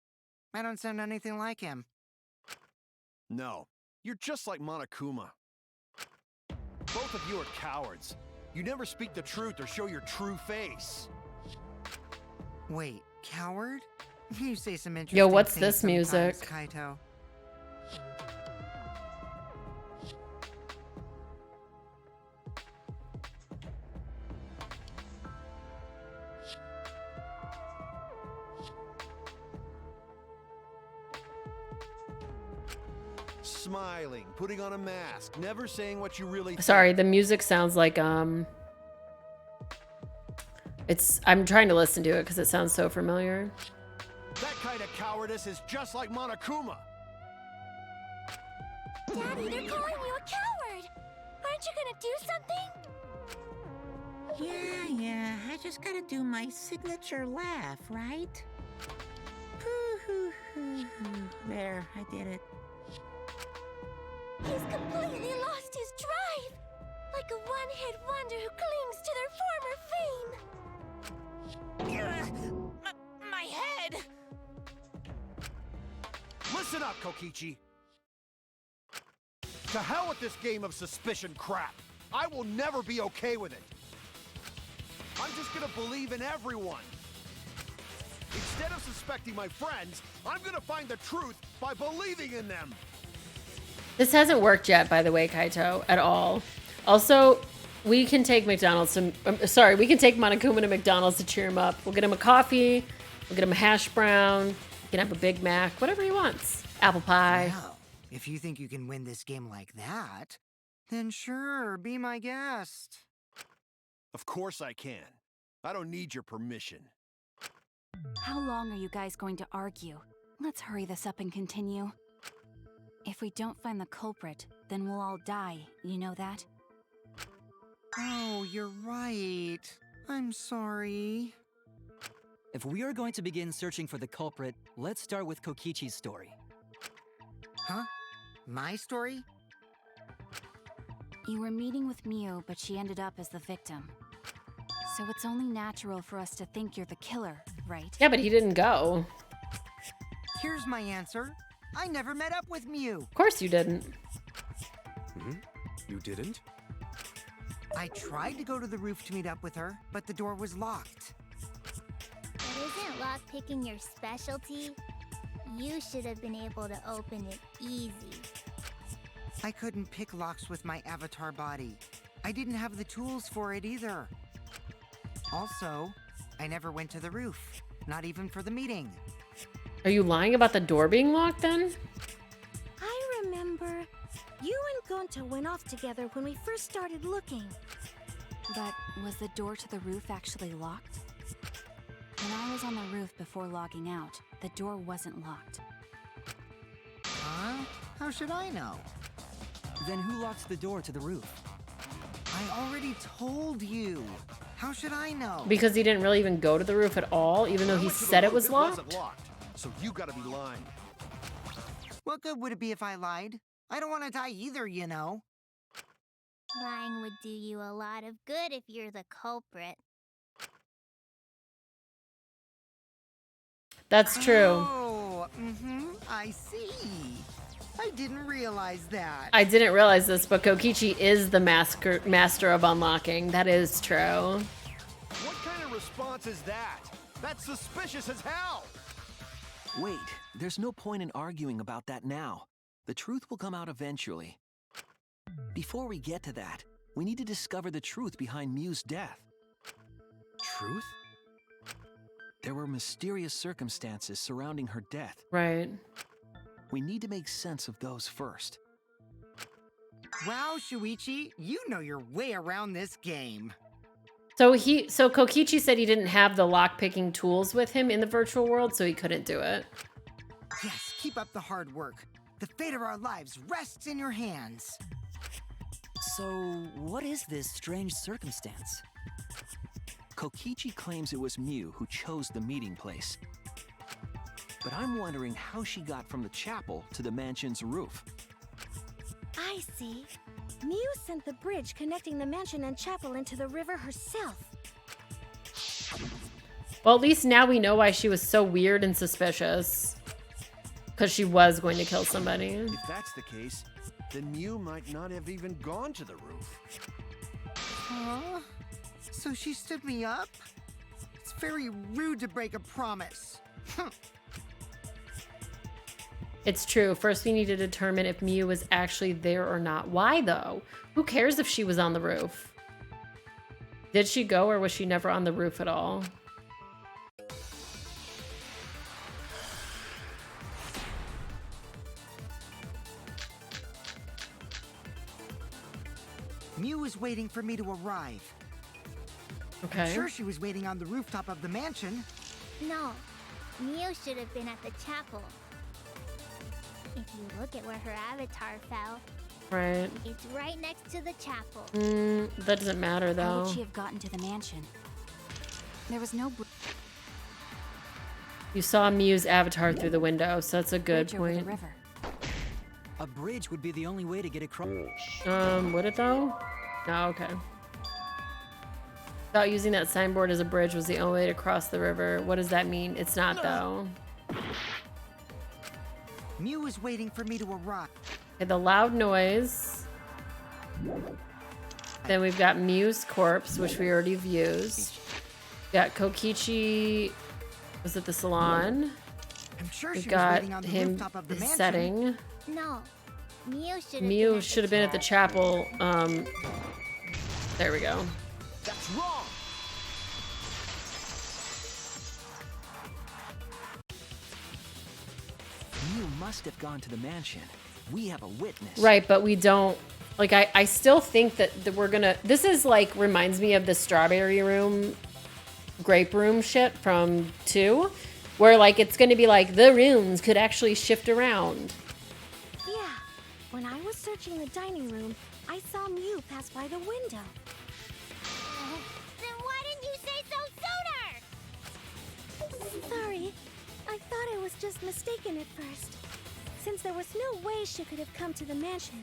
I don't sound anything like him. No, you're just like Monokuma. Both of you are cowards. You never speak the truth or show your true face. Wait, coward? You say some interesting Yo, what's things this music? sometimes, Kaito. Smiling, putting on a mask, never saying what you really think. Sorry, the music sounds like I'm trying to listen to it because it sounds so familiar. That kind of cowardice is just like Monokuma. Daddy, they're calling you a coward. Aren't you gonna do something? Yeah, I just gotta do my signature laugh, right? There, I did it. He's completely lost his drive. Like a one-hit wonder who clings to their former fame. Listen up, Kokichi. To hell with this game of suspicion crap. I will never be okay with it. I'm just gonna believe in everyone. Instead of suspecting my friends, I'm gonna find the truth by believing in them. This hasn't worked yet, by the way, Kaito, at all. Also, we can take McDonald's to, we can take Monokuma to McDonald's to cheer him up. We'll get him a coffee, we'll get him a hash brown, he can have a Big Mac, whatever he wants. Apple pie. Well, if you think you can win this game like that, then sure, be my guest. Of course I can. I don't need your permission. How long are you guys going to argue? Let's hurry this up and continue. If we don't find the culprit, then we'll all die, you know that? Oh, you're right. I'm sorry. If we are going to begin searching for the culprit, let's start with Kokichi's story. Huh? My story? You were meeting with Miu, but she ended up as the victim. So it's only natural for us to think you're the killer, right? Yeah, but he didn't go. Here's my answer. I never met up with Miu. Of course you didn't. You didn't? I tried to go to the roof to meet up with her, but the door was locked. But isn't lockpicking your specialty? You should have been able to open it easy. I couldn't pick locks with my avatar body. I didn't have the tools for it either. Also, I never went to the roof, not even for the meeting. Are you lying about the door being locked then? I remember you and Gonta went off together when we first started looking. But was the door to the roof actually locked? When I was on the roof before logging out, the door wasn't locked. Huh? How should I know? Then who locked the door to the roof? I already told you. How should I know? Because he didn't really even go to the roof at all, even though he said it was locked? Wasn't locked, so you gotta be lying. What good would it be if I lied? I don't want to die either, you know. Lying would do you a lot of good if you're the culprit. That's true. Oh, I see. I didn't realize that. I didn't realize this, but Kokichi is the master of unlocking. That is true. What kind of response is that? That's suspicious as hell! Wait, there's no point in arguing about that now. The truth will come out eventually. Before we get to that, we need to discover the truth behind Miu's death. Truth? There were mysterious circumstances surrounding her death. Right. We need to make sense of those first. Wow, Shuichi, you know your way around this game. So Kokichi said he didn't have the lock-picking tools with him in the virtual world, so he couldn't do it. Yes, keep up the hard work. The fate of our lives rests in your hands. So, what is this strange circumstance? Kokichi claims it was Miu who chose the meeting place. But I'm wondering how she got from the chapel to the mansion's roof. I see. Miu sent the bridge connecting the mansion and chapel into the river herself. Well, at least now we know why she was so weird and suspicious. Because she was going to kill somebody. If that's the case, then Miu might not have even gone to the roof. Huh? So she stood me up? It's very rude to break a promise. It's true. First, we need to determine if Miu was actually there or not. Why, though? Who cares if she was on the roof? Did she go, or was she never on the roof at all? Miu was waiting for me to arrive. Okay. I'm sure she was waiting on the rooftop of the mansion. No, Miu should have been at the chapel. If you look at where her avatar fell, Right. it's right next to the chapel. That doesn't matter, How though. would she have gotten to the mansion? There was no You saw Miu's avatar through the window, so that's a good bridge over the point. river. A bridge would be the only way to get across. Would it, though? No, okay. Thought using that signboard as a bridge was the only way to cross the river. What does that mean? It's not, though. Mew is waiting for me to arrive. Okay, the loud noise. Then we've got Mew's corpse, which we already have used. Got Kokichi. Was it the salon? I'm sure We've she was got waiting on the him rooftop of the mansion. setting. No. Mew should have been at the chapel. There we go. That's wrong. Mew must have gone to the mansion. We have a witness. Right, but we don't. Like, I still think that we're gonna. This is like reminds me of the strawberry room, grape room shit from 2, where like it's gonna be like the rooms could actually shift around. Yeah. When I was searching the dining room, I saw Mew pass by the window. Then why didn't you say so sooner? Sorry. I thought I was just mistaken at first, since there was no way she could have come to the mansion.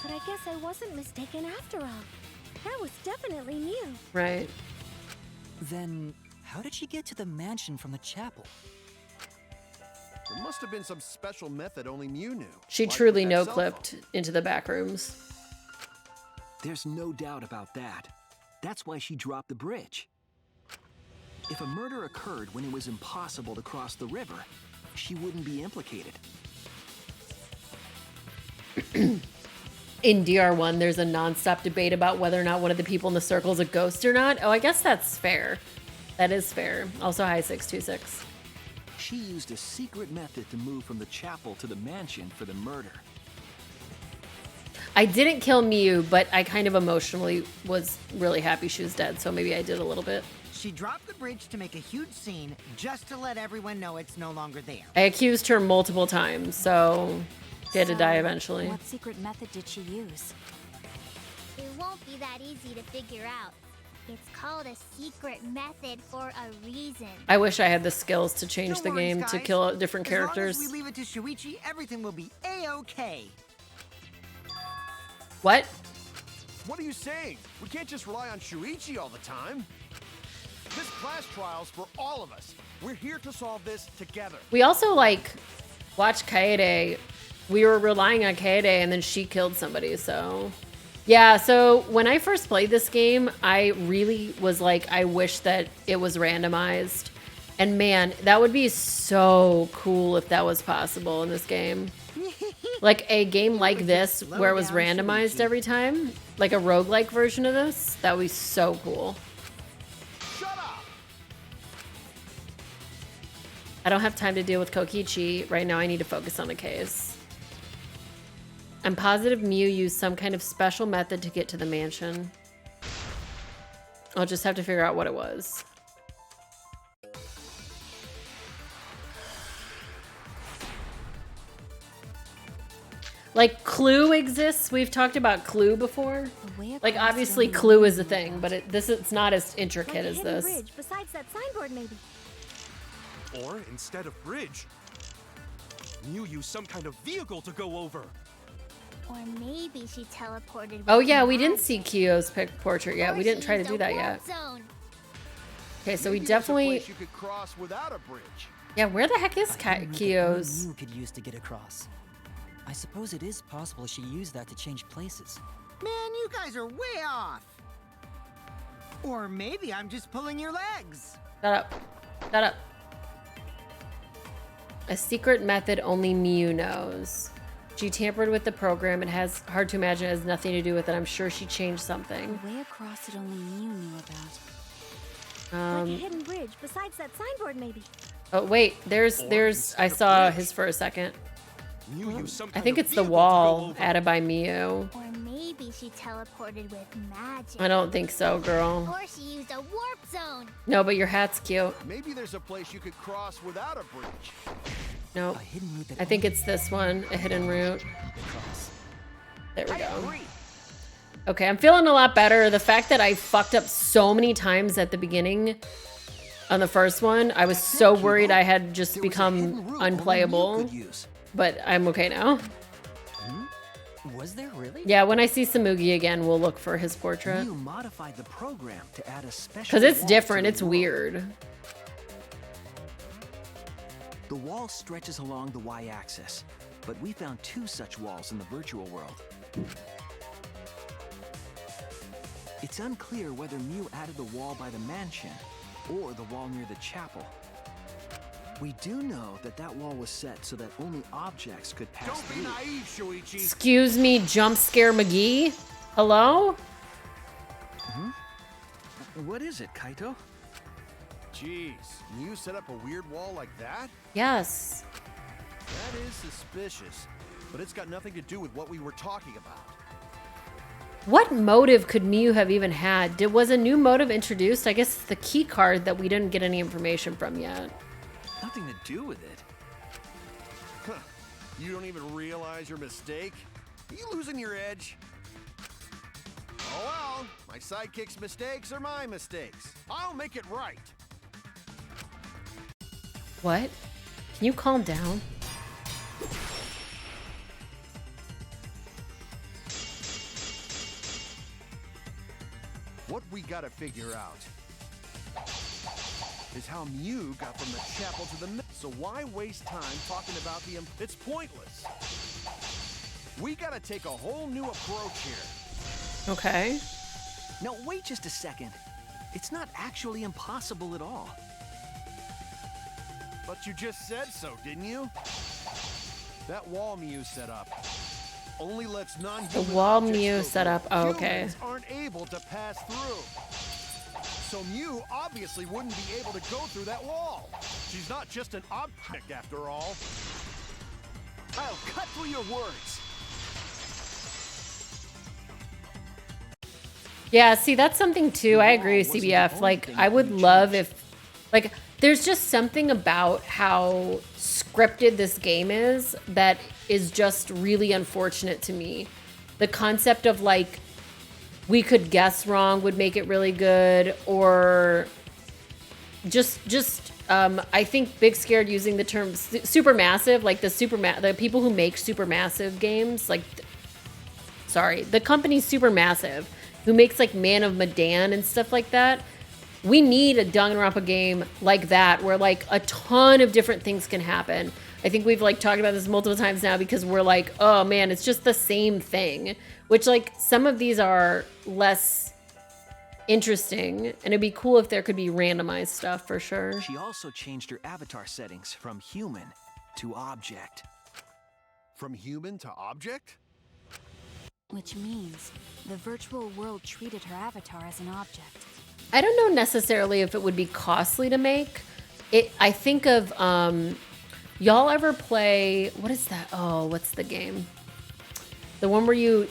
But I guess I wasn't mistaken after all. That was definitely Mew. Right. Then, how did she get to the mansion from the chapel? There must have been some special method only Mew knew. She Like truly with that cell no-clipped into the back rooms. There's no doubt about that. That's why she dropped the bridge. If a murder occurred when it was impossible to cross the river, she wouldn't be implicated. In DR1, there's a nonstop debate about whether or not one of the people in the circle is a ghost or not. Oh, I guess that's fair. That is fair. Also, hi 626. She used a secret method to move from the chapel to the mansion for the murder. I didn't kill Mew, but I kind of emotionally was really happy she was dead, so maybe I did a little bit. She dropped the bridge to make a huge scene just to let everyone know it's no longer there. I accused her multiple times, so she had to die eventually. What secret method did she use? It won't be that easy to figure out. It's called a secret method for a reason. I wish I had the skills to change No the worries, game to guys. kill different As characters. long as we leave it to Shuichi, everything will be A-okay. What? What are you saying? We can't just rely on Shuichi all the time. This class trial's for all of us. We're here to solve this together. We also, like, watched Kaede. We were relying on Kaede, and then she killed somebody, so... Yeah, so when I first played this game, I really was like, I wish that it was randomized. And man, that would be so cool if that was possible in this game. Like a game like this, where it was randomized every time, like a roguelike version of this, that would be so cool. Shut up! I don't have time to deal with Kokichi. Right now I need to focus on the case. I'm positive Mew used some kind of special method to get to the mansion. I'll just have to figure out what it was. Like Clue exists. We've talked about Clue before. Like obviously Clue is a thing, but it's not as intricate Like a as hidden this. bridge besides that signboard, maybe. Or instead of bridge, Mew used some kind of vehicle to go over. Or maybe she teleported. Oh with yeah, we didn't magic. see Kyo's portrait yet. Or We didn't she try to used do a that warp yet. zone. Okay, so we Maybe there's a definitely. place you could cross without a bridge. Yeah, where the heck is I didn't know that Kyo's? only Mew could use to get across. I suppose it is possible she used that to change places. Man, you guys are way off. Or maybe I'm just pulling your legs. Shut up. Shut up. A secret method only Mew knows. She tampered with the program. It has hard to imagine it has nothing to do with it. I'm sure she changed something. A way across it only Mew knew about. Like a hidden bridge besides that signboard, maybe. Oh wait, there's I saw his for a second. Mew used some I kind think of it's the vehicle to go wall over. added by Mew. Or maybe she teleported with magic. I don't think so, girl. Or she used a warp zone. No, but your hat's cute. Maybe there's a place you could cross without a bridge. Nope. A hidden route that I think only it's this one, a hidden route. across. There we I go. agree. Okay, I'm feeling a lot better. The fact that I fucked up so many times at the beginning on the first one, I was so worried I had just There was a hidden become route only Mew unplayable. could use. But I'm okay now. Was there really? Yeah, when I see Samugi again, we'll look for his portrait. Mew modified the program to add a special. Because it's wall different, to the it's world. weird. The wall stretches along the y-axis, but we found 2 such walls in the virtual world. It's unclear whether Mew added the wall by the mansion or the wall near the chapel. We do know that that wall was set so that only objects could pass Don't through. be naive, Shuichi. Excuse me, jump scare McGee? Hello? What is it, Kaito? Jeez, Mew set up a weird wall like that? Yes. That is suspicious, but it's got nothing to do with what we were talking about. What motive could Mew have even had? Was a new motive introduced? I guess it's the key card that we didn't get any information from yet. Nothing to do with it. Huh. You don't even realize your mistake? Are you losing your edge? Oh well, my sidekick's mistakes are my mistakes. I'll make it right. What? Can you calm down? What we gotta figure out is how Mew got from the chapel to the... So why waste time talking about the... It's pointless. We gotta take a whole new approach here. Okay. Now, wait just a second. It's not actually impossible at all. But you just said so, didn't you? That wall Mew set up only lets non-human The wall objects Mew go set through. up. Oh, okay. Humans aren't able to pass through. So Mew obviously wouldn't be able to go through that wall. She's not just an object after all. I'll cut through your words. Yeah, see, that's something too. I agree with CBF. Like, I would love if, like, there's just something about how scripted this game is that is just really unfortunate to me. The concept of, like, we could guess wrong would make it really good, or I think Big Scared using the term supermassive, like the people who make supermassive games, like, sorry, the company Supermassive, who makes like Man of Medan and stuff like that. We need a Danganronpa game like that, where like a ton of different things can happen. I think we've like talked about this multiple times now because we're like, oh man, it's just the same thing. Which like some of these are less interesting, and it'd be cool if there could be randomized stuff for sure. She also changed her avatar settings from human to object. From human to object? Which means the virtual world treated her avatar as an object. I don't know necessarily if it would be costly to make. I think of, y'all ever play, what is that? Oh, what's the game? The one where you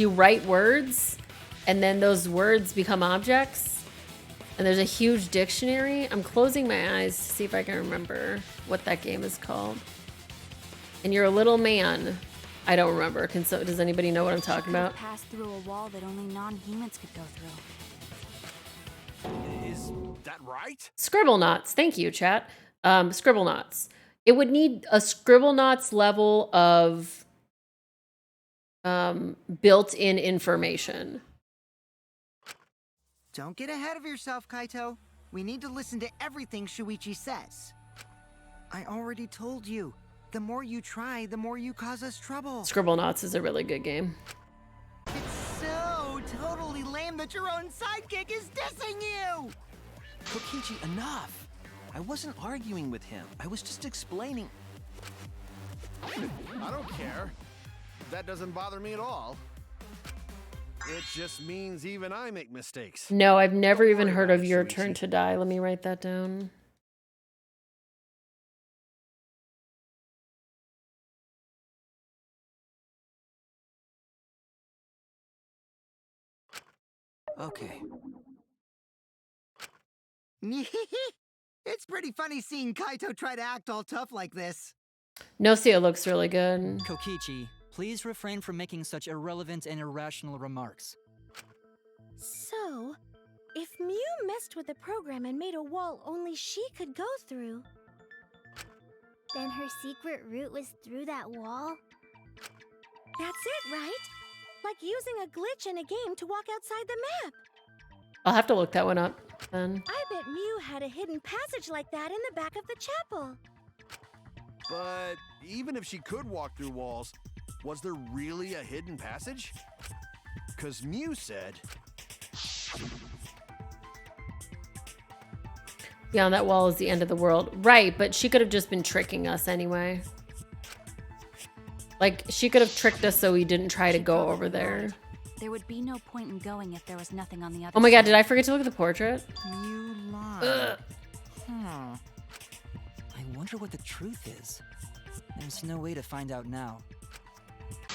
write words and then those words become objects. And there's a huge dictionary. I'm closing my eyes to see if I can remember what that game is called. And you're a little man. I don't remember. Does anybody know what I'm talking about? Passed through a wall that only non-humans could go through. Is that right? Scribblenauts. Thank you, chat. Scribblenauts. It would need a Scribblenauts level of built-in information. Don't get ahead of yourself, Kaito. We need to listen to everything Shuichi says. I already told you. The more you try, the more you cause us trouble. Scribblenauts is a really good game. It's so totally lame that your own sidekick is dissing you! Kokichi, enough! I wasn't arguing with him. I was just explaining. I don't care. That doesn't bother me at all. It just means even I make mistakes. No, I've never even heard of it, Your Shuichi. Turn to Die. Let me write that down. Okay. It's pretty funny seeing Kaito try to act all tough like this. Nocio looks really good. Kokichi, please refrain from making such irrelevant and irrational remarks. So, if Mew messed with the program and made a wall only she could go through, Then her secret route was through that wall? that's it, right? Like using a glitch in a game to walk outside the map. I'll have to look that one up then. I bet Mew had a hidden passage like that in the back of the chapel. But even if she could walk through walls, was there really a hidden passage? Because Mew said... Beyond that wall is the end of the world. Right, but she could have just been tricking us anyway. Like, she could have tricked us so we didn't try to go over there. There would be no point in going if there was nothing on the other Oh my god, side. did I forget to look at the portrait? You lied. Huh. I wonder what the truth is. There's no way to find out now.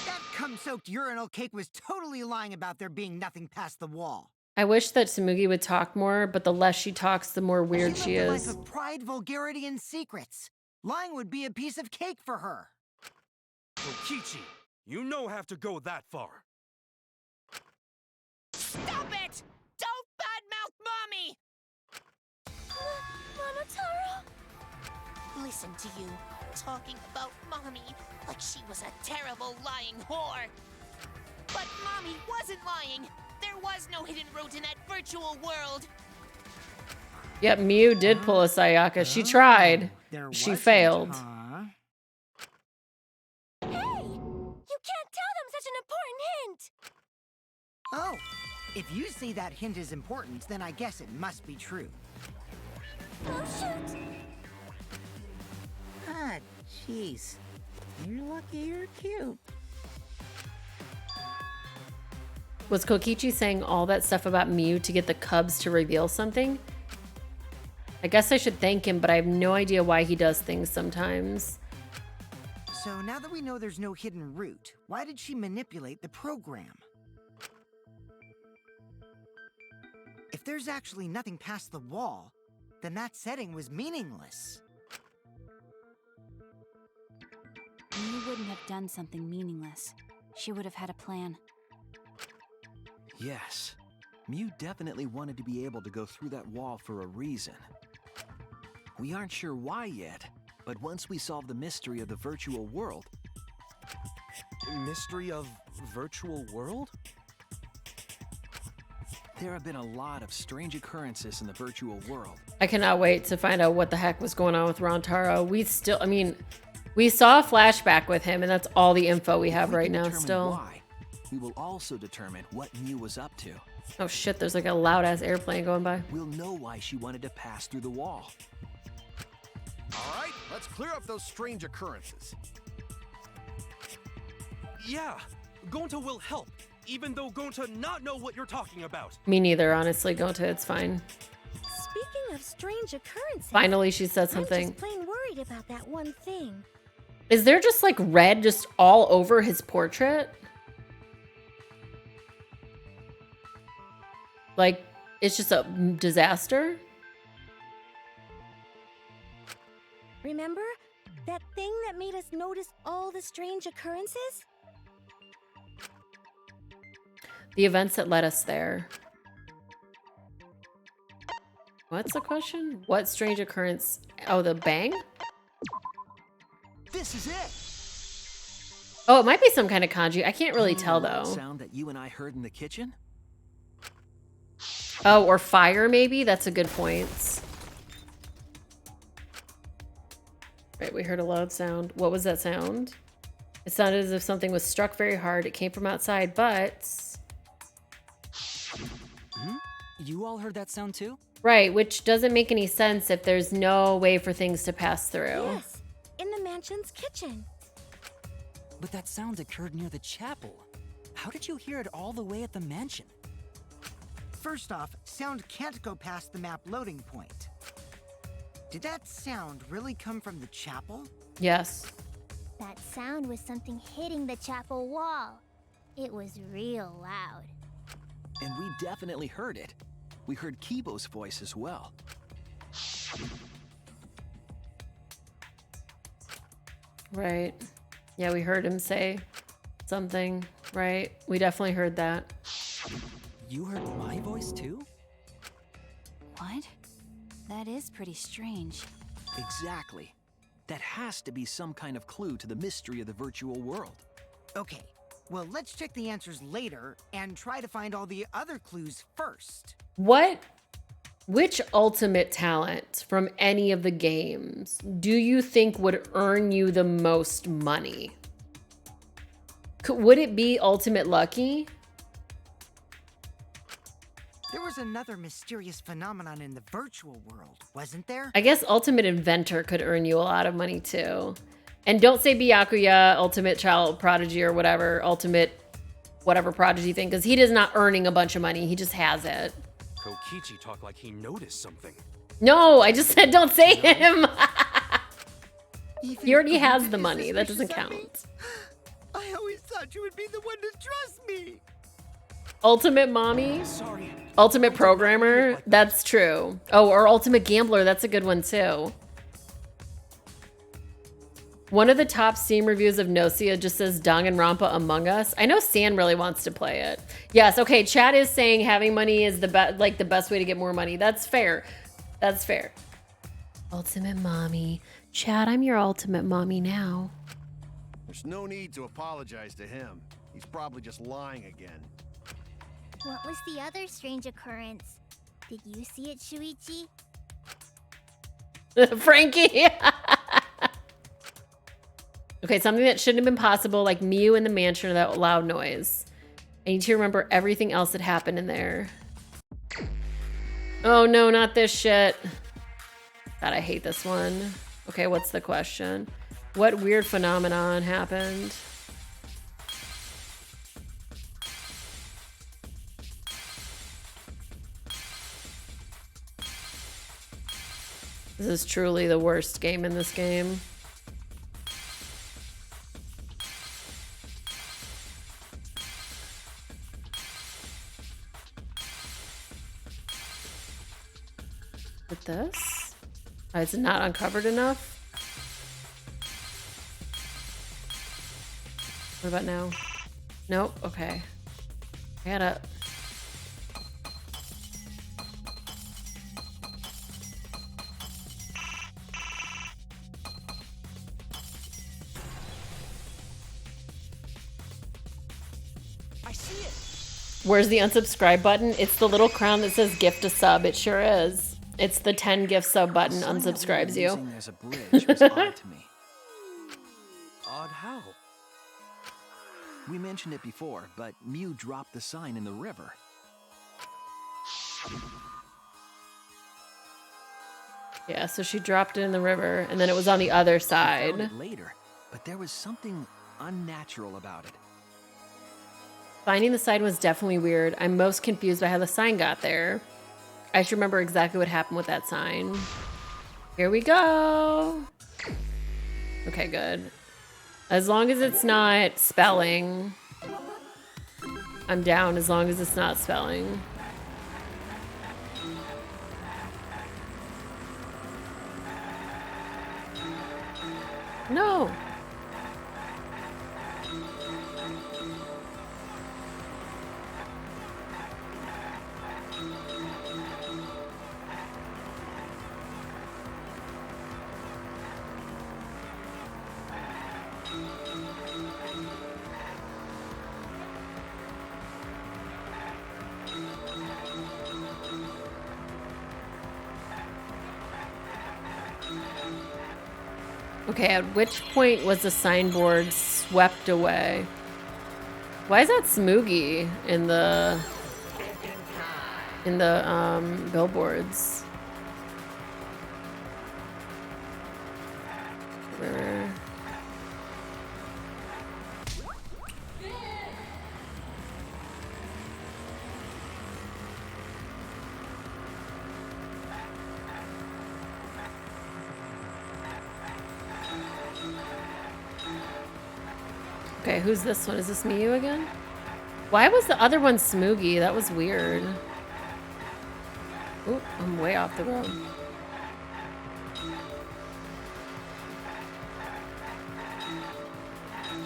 That cum-soaked urinal cake was totally lying about there being nothing past the wall. I wish that Tsumugi would talk more, but the less she talks, the more weird she lived a life is. of pride, vulgarity, and secrets. Lying would be a piece of cake for her. Kokichi, you no have to go that far. Stop it! Don't badmouth Mommy! Monotaro? Listen to you, talking about Mommy like she was a terrible lying whore. But Mommy wasn't lying. There was no hidden route in that virtual world. Yep, Mew did pull a Sayaka. She tried. There She wasn't, failed. huh? Hey! You can't tell them such an important hint! Oh, if you say that hint is important, then I guess it must be true. Oh, shoot! Ah, jeez. You're lucky you're cute. Was Kokichi saying all that stuff about Mew to get the cubs to reveal something? I guess I should thank him, but I have no idea why he does things sometimes. So now that we know there's no hidden route, why did she manipulate the program? If there's actually nothing past the wall, then that setting was meaningless. Mew wouldn't have done something meaningless. She would have had a plan. Yes, Mew definitely wanted to be able to go through that wall for a reason. We aren't sure why yet, but once we solve the mystery of the virtual world... Mystery of virtual world? There have been a lot of strange occurrences in the virtual world. I cannot wait to find out what the heck was going on with Rantaro. We saw a flashback with him, and that's all the info we have If we right can now determine still. why, we will also determine what Mew was up to. Oh shit, there's like a loud ass airplane going by. We'll know why she wanted to pass through the wall. All right, let's clear up those strange occurrences. Yeah, Gonta will help, even though Gonta not know what you're talking about. Me neither, honestly, Gonta, it's fine. Speaking of strange occurrences, Finally, she said I'm something. just plain worried about that one thing. Is there just like red just all over his portrait? Like, it's just a disaster? Remember? That thing that made us notice all the strange occurrences? The events that led us there. What's the question? What strange occurrence? Oh, the bang? This is it! Oh, it might be some kind of kanji. I can't really tell That though. sound that you and I heard in the kitchen? Oh, or fire maybe? That's a good point. Right, we heard a loud sound. What was that sound? It sounded as if something was struck very hard. It came from outside, but... You all heard that sound too? Right, which doesn't make any sense if there's no way for things to pass through. Yes, in the mansion's kitchen. But that sound occurred near the chapel. How did you hear it all the way at the mansion? First off, sound can't go past the map loading point. Did that sound really come from the chapel? Yes. That sound was something hitting the chapel wall. It was real loud. And we definitely heard it. We heard Kibo's voice as well. Right. Yeah, we heard him say something, right? We definitely heard that. You heard my voice too? What? That is pretty strange. Exactly. That has to be some kind of clue to the mystery of the virtual world. Okay, well, let's check the answers later and try to find all the other clues first. What Which ultimate talent from any of the games do you think would earn you the most money? Would it be Ultimate Lucky? There was another mysterious phenomenon in the virtual world, wasn't there? I guess Ultimate Inventor could earn you a lot of money too. And don't say Byakuya, Ultimate Child Prodigy, or whatever, Ultimate whatever Prodigy thing, because he is not earning a bunch of money. He just has it. Kokichi talked like he noticed something. No, I just said don't say him. Even He already if has Gohan the is money. That doesn't suspicious of me? count. I always thought you would be the one to trust me. Ultimate Mommy? Sorry. Ultimate Programmer? That's true. Oh, or Ultimate Gambler. That's a good one too. One of the top Steam reviews of Nocia just says Danganronpa Among Us. I know San really wants to play it. Yes, okay, chat is saying having money is the best way to get more money. That's fair. That's fair. Ultimate Mommy. Chat, I'm your Ultimate Mommy now. There's no need to apologize to him. He's probably just lying again. What was the other strange occurrence? Did you see it, Shuichi? Frankie. Okay, something that shouldn't have been possible, like Mew in the mansion or that loud noise. I need to remember everything else that happened in there. Oh no, not this shit. God, I hate this one. Okay, what's the question? What weird phenomenon happened? This is truly the worst game in this game. With this? Oh, is it not uncovered enough? What about now? Nope, okay. I gotta... I see it. Where's the unsubscribe button? It's the little crown that says gift a sub. It sure is. It's the 10 gift sub button unsubscribes you. Using as a bridge was odd to me. Odd how? We mentioned it before, but Mew dropped the sign in the river. Yeah, so she dropped it in the river, and then it was on the other I found side. it later, but there was something unnatural about it. Finding the sign was definitely weird. I'm most confused by how the sign got there. I should remember exactly what happened with that sign. Here we go. Okay, good. As long as it's not spelling, I'm down as long as it's not spelling. No. Okay, at which point was the signboard swept away? Why is that Smoogie in the billboards? River. Okay, who's this one? Is this Miyu again? Why was the other one Smoogie? That was weird. Oop, I'm way off the road.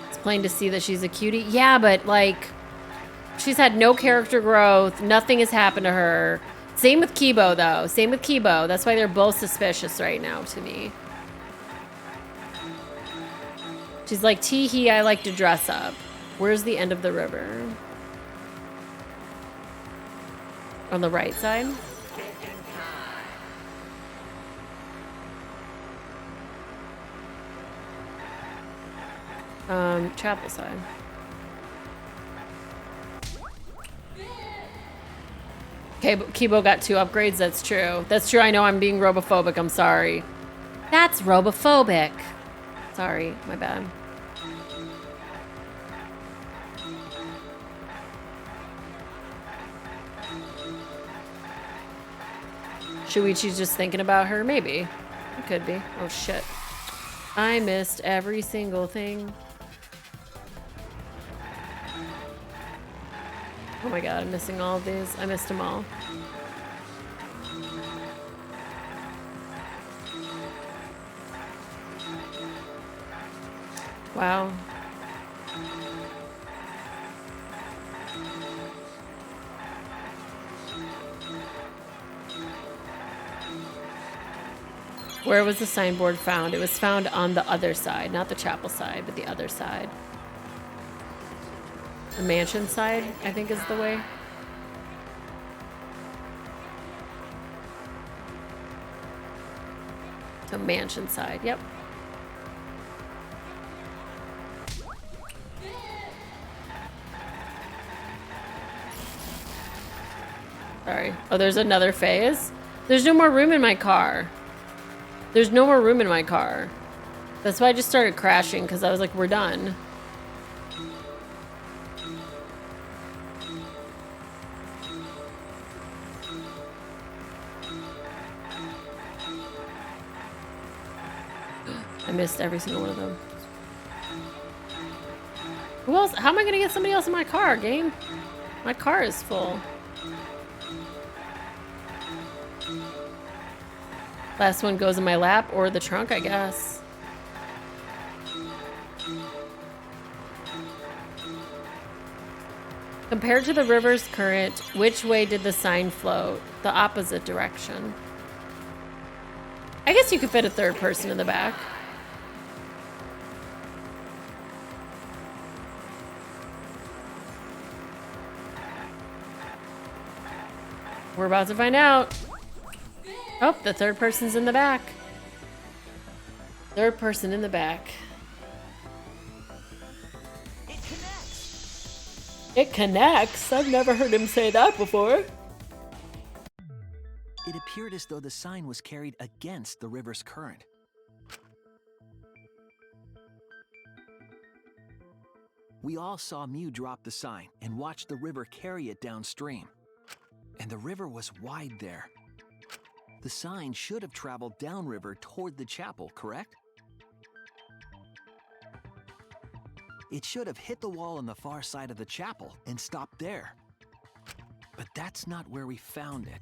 It's plain to see that she's a cutie. Yeah, but like, she's had no character growth. Nothing has happened to her. Same with Kibo, though. Same with Kibo. That's why they're both suspicious right now to me. She's like, tee hee, I like to dress up. Where's the end of the river? On the right side? Chapel side. Okay, Kibo got 2 upgrades. That's true. That's true. I know I'm being robophobic. I'm sorry. That's robophobic. Sorry, my bad. Shuichi's just thinking about her? Maybe. It could be. Oh, shit. I missed every single thing. Oh my god, I'm missing all of these. I missed them all. Wow. Where was the signboard found? It was found on the other side, not the chapel side, but the other side. The mansion side, I think, is the way. The mansion side, yep. Sorry. Oh, there's another phase? There's no more room in my car. There's no more room in my car. That's why I just started crashing, because I was like, we're done. I missed every single one of them. Who else? How am I going to get somebody else in my car, game? My car is full. Last one goes in my lap or the trunk, I guess. Compared to the river's current, which way did the sign flow? The opposite direction. I guess you could fit a third person in the back. We're about to find out. Oh, the third person's in the back. Third person in the back. It connects. It connects? I've never heard him say that before. It appeared as though the sign was carried against the river's current. We all saw Mew drop the sign and watch the river carry it downstream. And the river was wide there. The sign should have traveled downriver toward the chapel, correct? It should have hit the wall on the far side of the chapel and stopped there. But that's not where we found it.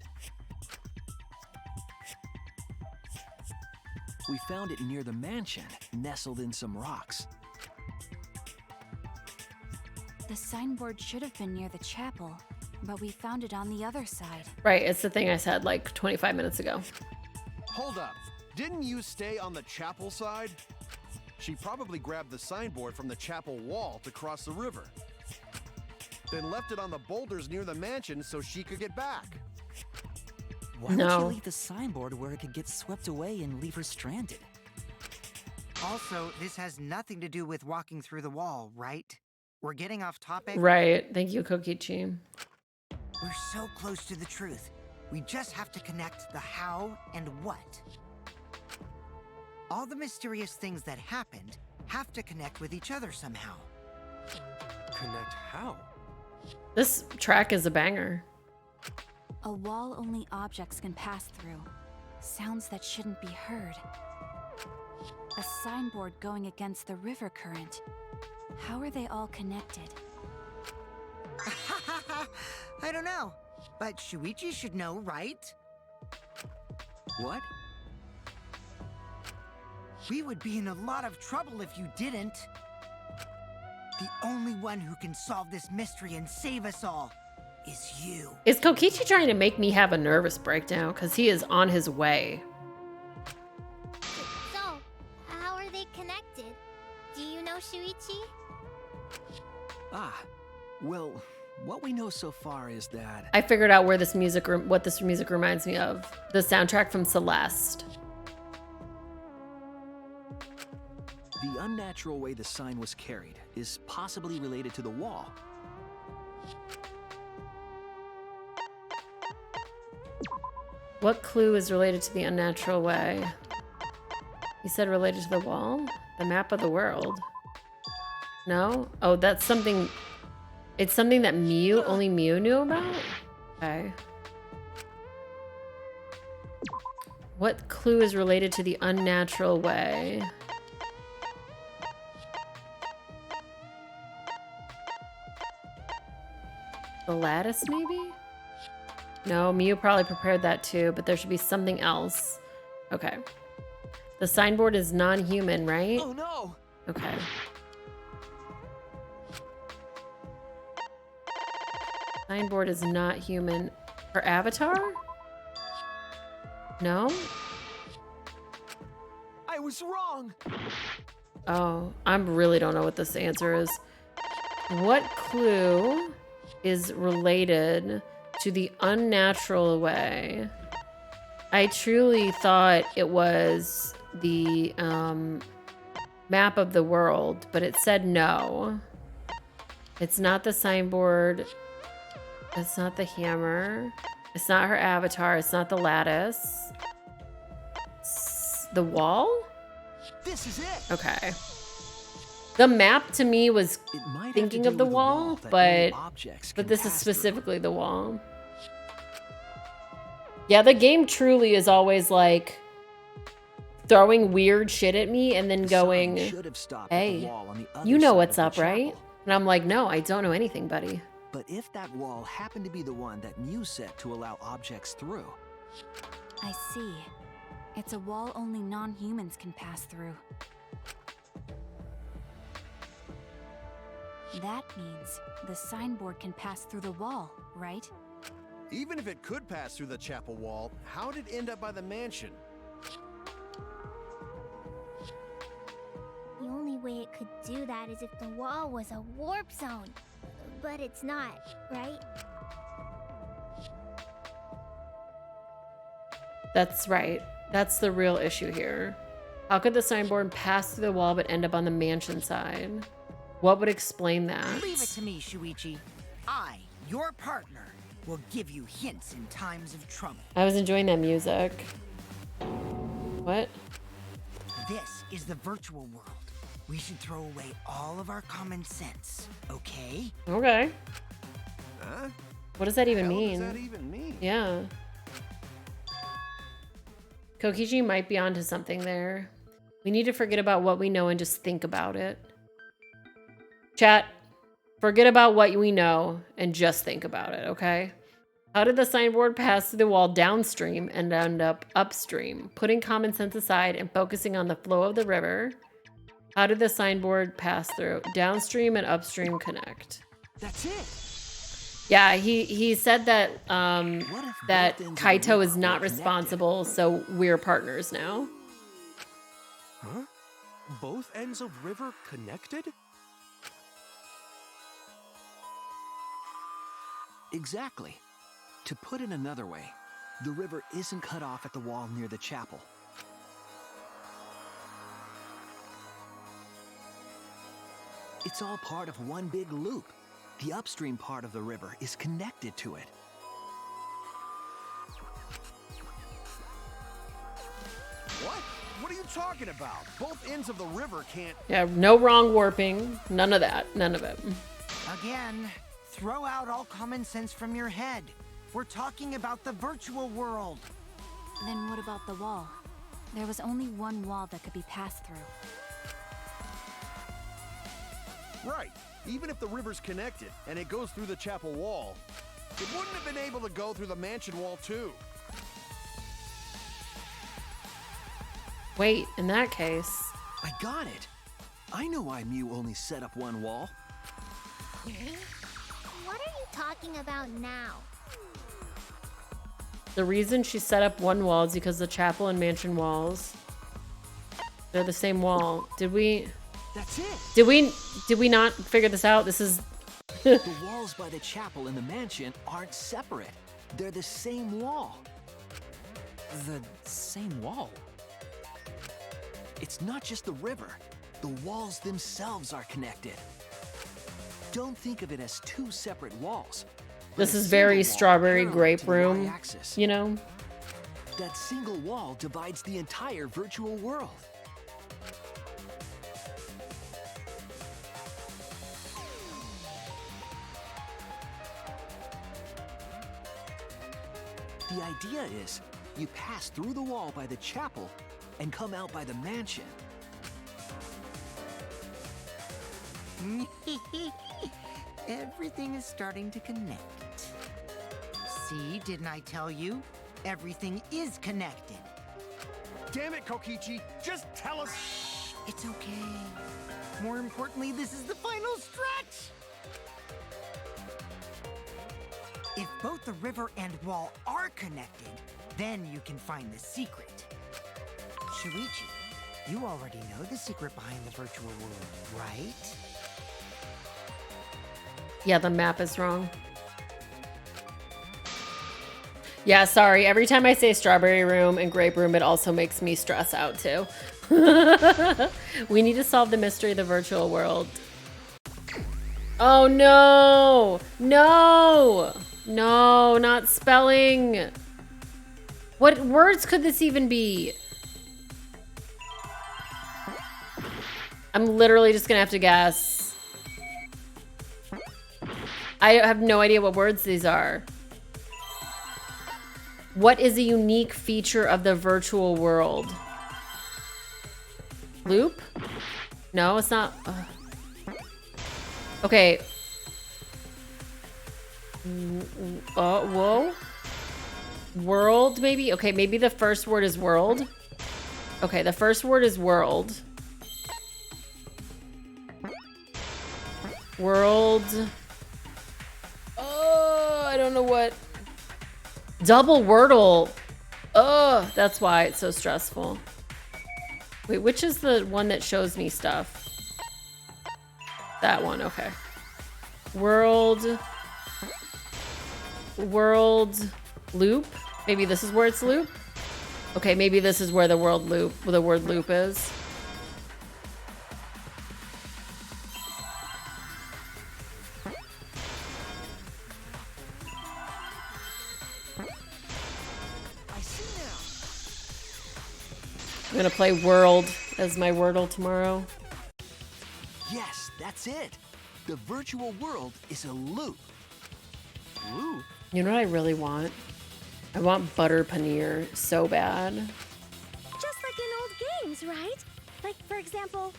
We found it near the mansion, nestled in some rocks. The signboard should have been near the chapel, but we found it on the other side. Right, it's the thing I said like 25 minutes ago. Hold up. Didn't you stay on the chapel side? She probably grabbed the signboard from the chapel wall to cross the river. Then left it on the boulders near the mansion so she could get back. Why would she leave the signboard where it could get swept away and leave her stranded? Also, this has nothing to do with walking through the wall, right? We're getting off topic. Right. Thank you, Kokichi. We're so close to the truth. We just have to connect the how and what. All the mysterious things that happened have to connect with each other somehow. Connect how? This track is a banger. A wall only objects can pass through. Sounds that shouldn't be heard. A signboard going against the river current. How are they all connected? I don't know, but Shuichi should know, right? What? We would be in a lot of trouble if you didn't. The only one who can solve this mystery and save us all is you. Is Kokichi trying to make me have a nervous breakdown? Because he is on his way. So, how are they connected? Do you know Shuichi? Ah, well, what we know so far is that... I figured out where this music, what this music reminds me of. The soundtrack from Celeste. The unnatural way the sign was carried is possibly related to the wall. What clue is related to the unnatural way? He said related to the wall? The map of the world. No? Oh, that's something... It's something that only Mew knew about? Okay. What clue is related to the unnatural way? The lattice, maybe? No, Mew probably prepared that too, but there should be something else. Okay. The signboard is non-human, right? Oh no! Okay. Signboard is not human. Her avatar? No? I was wrong! Oh, I really don't know what this answer is. What clue is related to the unnatural way? I truly thought it was the map of the world, but it said no. It's not the signboard. It's not the hammer. It's not her avatar. It's not the lattice. It's the wall? This is it! Okay. The map to me was thinking of the wall, but this is specifically the wall. Yeah, the game truly is always like throwing weird shit at me and then going, hey, you know what's up, right? And I'm like, no, I don't know anything, buddy. But if that wall happened to be the one that Mew set to allow objects through... I see. It's a wall only non-humans can pass through. That means the signboard can pass through the wall, right? Even if it could pass through the chapel wall, how did it end up by the mansion? The only way it could do that is if the wall was a warp zone. But it's not, right? That's right. That's the real issue here. How could the signboard pass through the wall but end up on the mansion side? What would explain that? Leave it to me, Shuichi. I, your partner, will give you hints in times of trouble. I was enjoying that music. What? This is the virtual world. We should throw away all of our common sense, okay? Okay. Huh? What does that even What mean? does that even mean? Yeah. Kokichi might be onto something there. We need to forget about what we know and just think about it. Chat, forget about what we know and just think about it, okay? How did the signboard pass through the wall downstream and end up upstream? Putting common sense aside and focusing on the flow of the river, how did the signboard pass through? Downstream and upstream connect. That's it! Yeah, he said that that Kaito is not responsible, so we're partners now. Huh? Both ends of river connected? Exactly. To put it another way, the river isn't cut off at the wall near the chapel. It's all part of one big loop. The upstream part of the river is connected to it. What? What are you talking about? Both ends of the river can't... Yeah, no wrong warping. None of that. None of it. Again, throw out all common sense from your head. We're talking about the virtual world. Then what about the wall? There was only one wall that could be passed through. Right. Even if the river's connected and it goes through the chapel wall, it wouldn't have been able to go through the mansion wall too. Wait, in that case... I got it. I know why Mew only set up one wall. What are you talking about now? The reason she set up one wall is because the chapel and mansion walls, they're the same wall. Did we... That's it! Did we not figure this out? This is... The walls by the chapel and the mansion aren't separate. They're the same wall. The same wall? It's not just the river. the walls themselves are connected. Don't think of it as two separate walls. but This a is very single wall strawberry parallel grape to the room, y-axis. you know? That single wall divides the entire virtual world. The idea is, you pass through the wall by the chapel and come out by the mansion. Everything is starting to connect. See, didn't I tell you? Everything is connected. Damn it, Kokichi! Just tell us. It's okay. More importantly, this is the final stretch! If both the river and wall are connected, then you can find the secret. Shuichi, you already know the secret behind the virtual world, right? Yeah, the map is wrong. Yeah, sorry. Every time I say strawberry room and grape room, it also makes me stress out too. We need to solve the mystery of the virtual world. Oh no! No! No, not spelling. What words could this even be? I'm literally just gonna have to guess. I have no idea what words these are. What is a unique feature of the virtual world? Loop? No, it's not. Okay. Whoa. World, maybe? Okay, maybe the first word is world. Okay, the first word is world. World. Oh, I don't know what. Double Wordle. Oh, that's why it's so stressful. Wait, which is the one that shows me stuff? That one, okay. World loop. Maybe this is where it's loop. Okay, maybe this is where the word loop is. I'm gonna play World as my Wordle tomorrow. Yes, that's it. The virtual world is a loop. Loop? You know what I really want? I want butter paneer so bad. Just like in old games, right? Like, for example,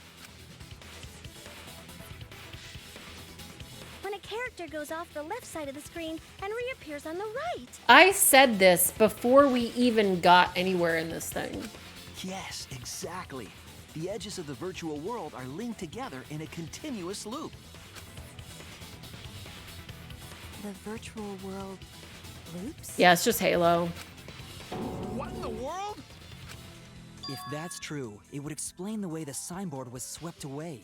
when a character goes off the left side of the screen and reappears on the right. I said this before we even got anywhere in this thing. Yes, exactly. The edges of the virtual world are linked together in a continuous loop. The virtual world loops? Yeah, it's just Halo. What in the world? If that's true, it would explain the way the signboard was swept away.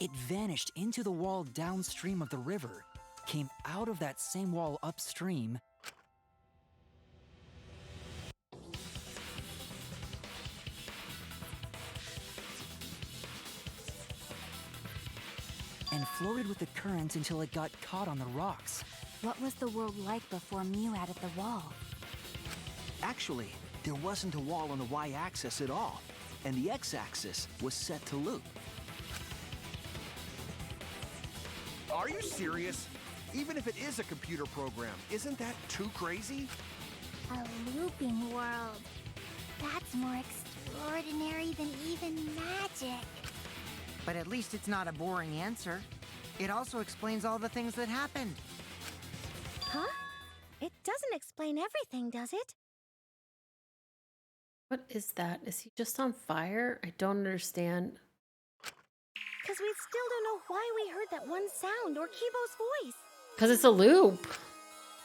It vanished into the wall downstream of the river, came out of that same wall upstream, and floated with the current until it got caught on the rocks. What was the world like before Mew added the wall? Actually, there wasn't a wall on the y-axis at all, and the x-axis was set to loop. Are you serious? Even if it is a computer program, isn't that too crazy? A looping world. That's more extraordinary than even magic. But at least it's not a boring answer. It also explains all the things that happened. Huh? It doesn't explain everything, does it? What is that? Is he just on fire? I don't understand. Because we still don't know why we heard that one sound or Kibo's voice. Because it's a loop.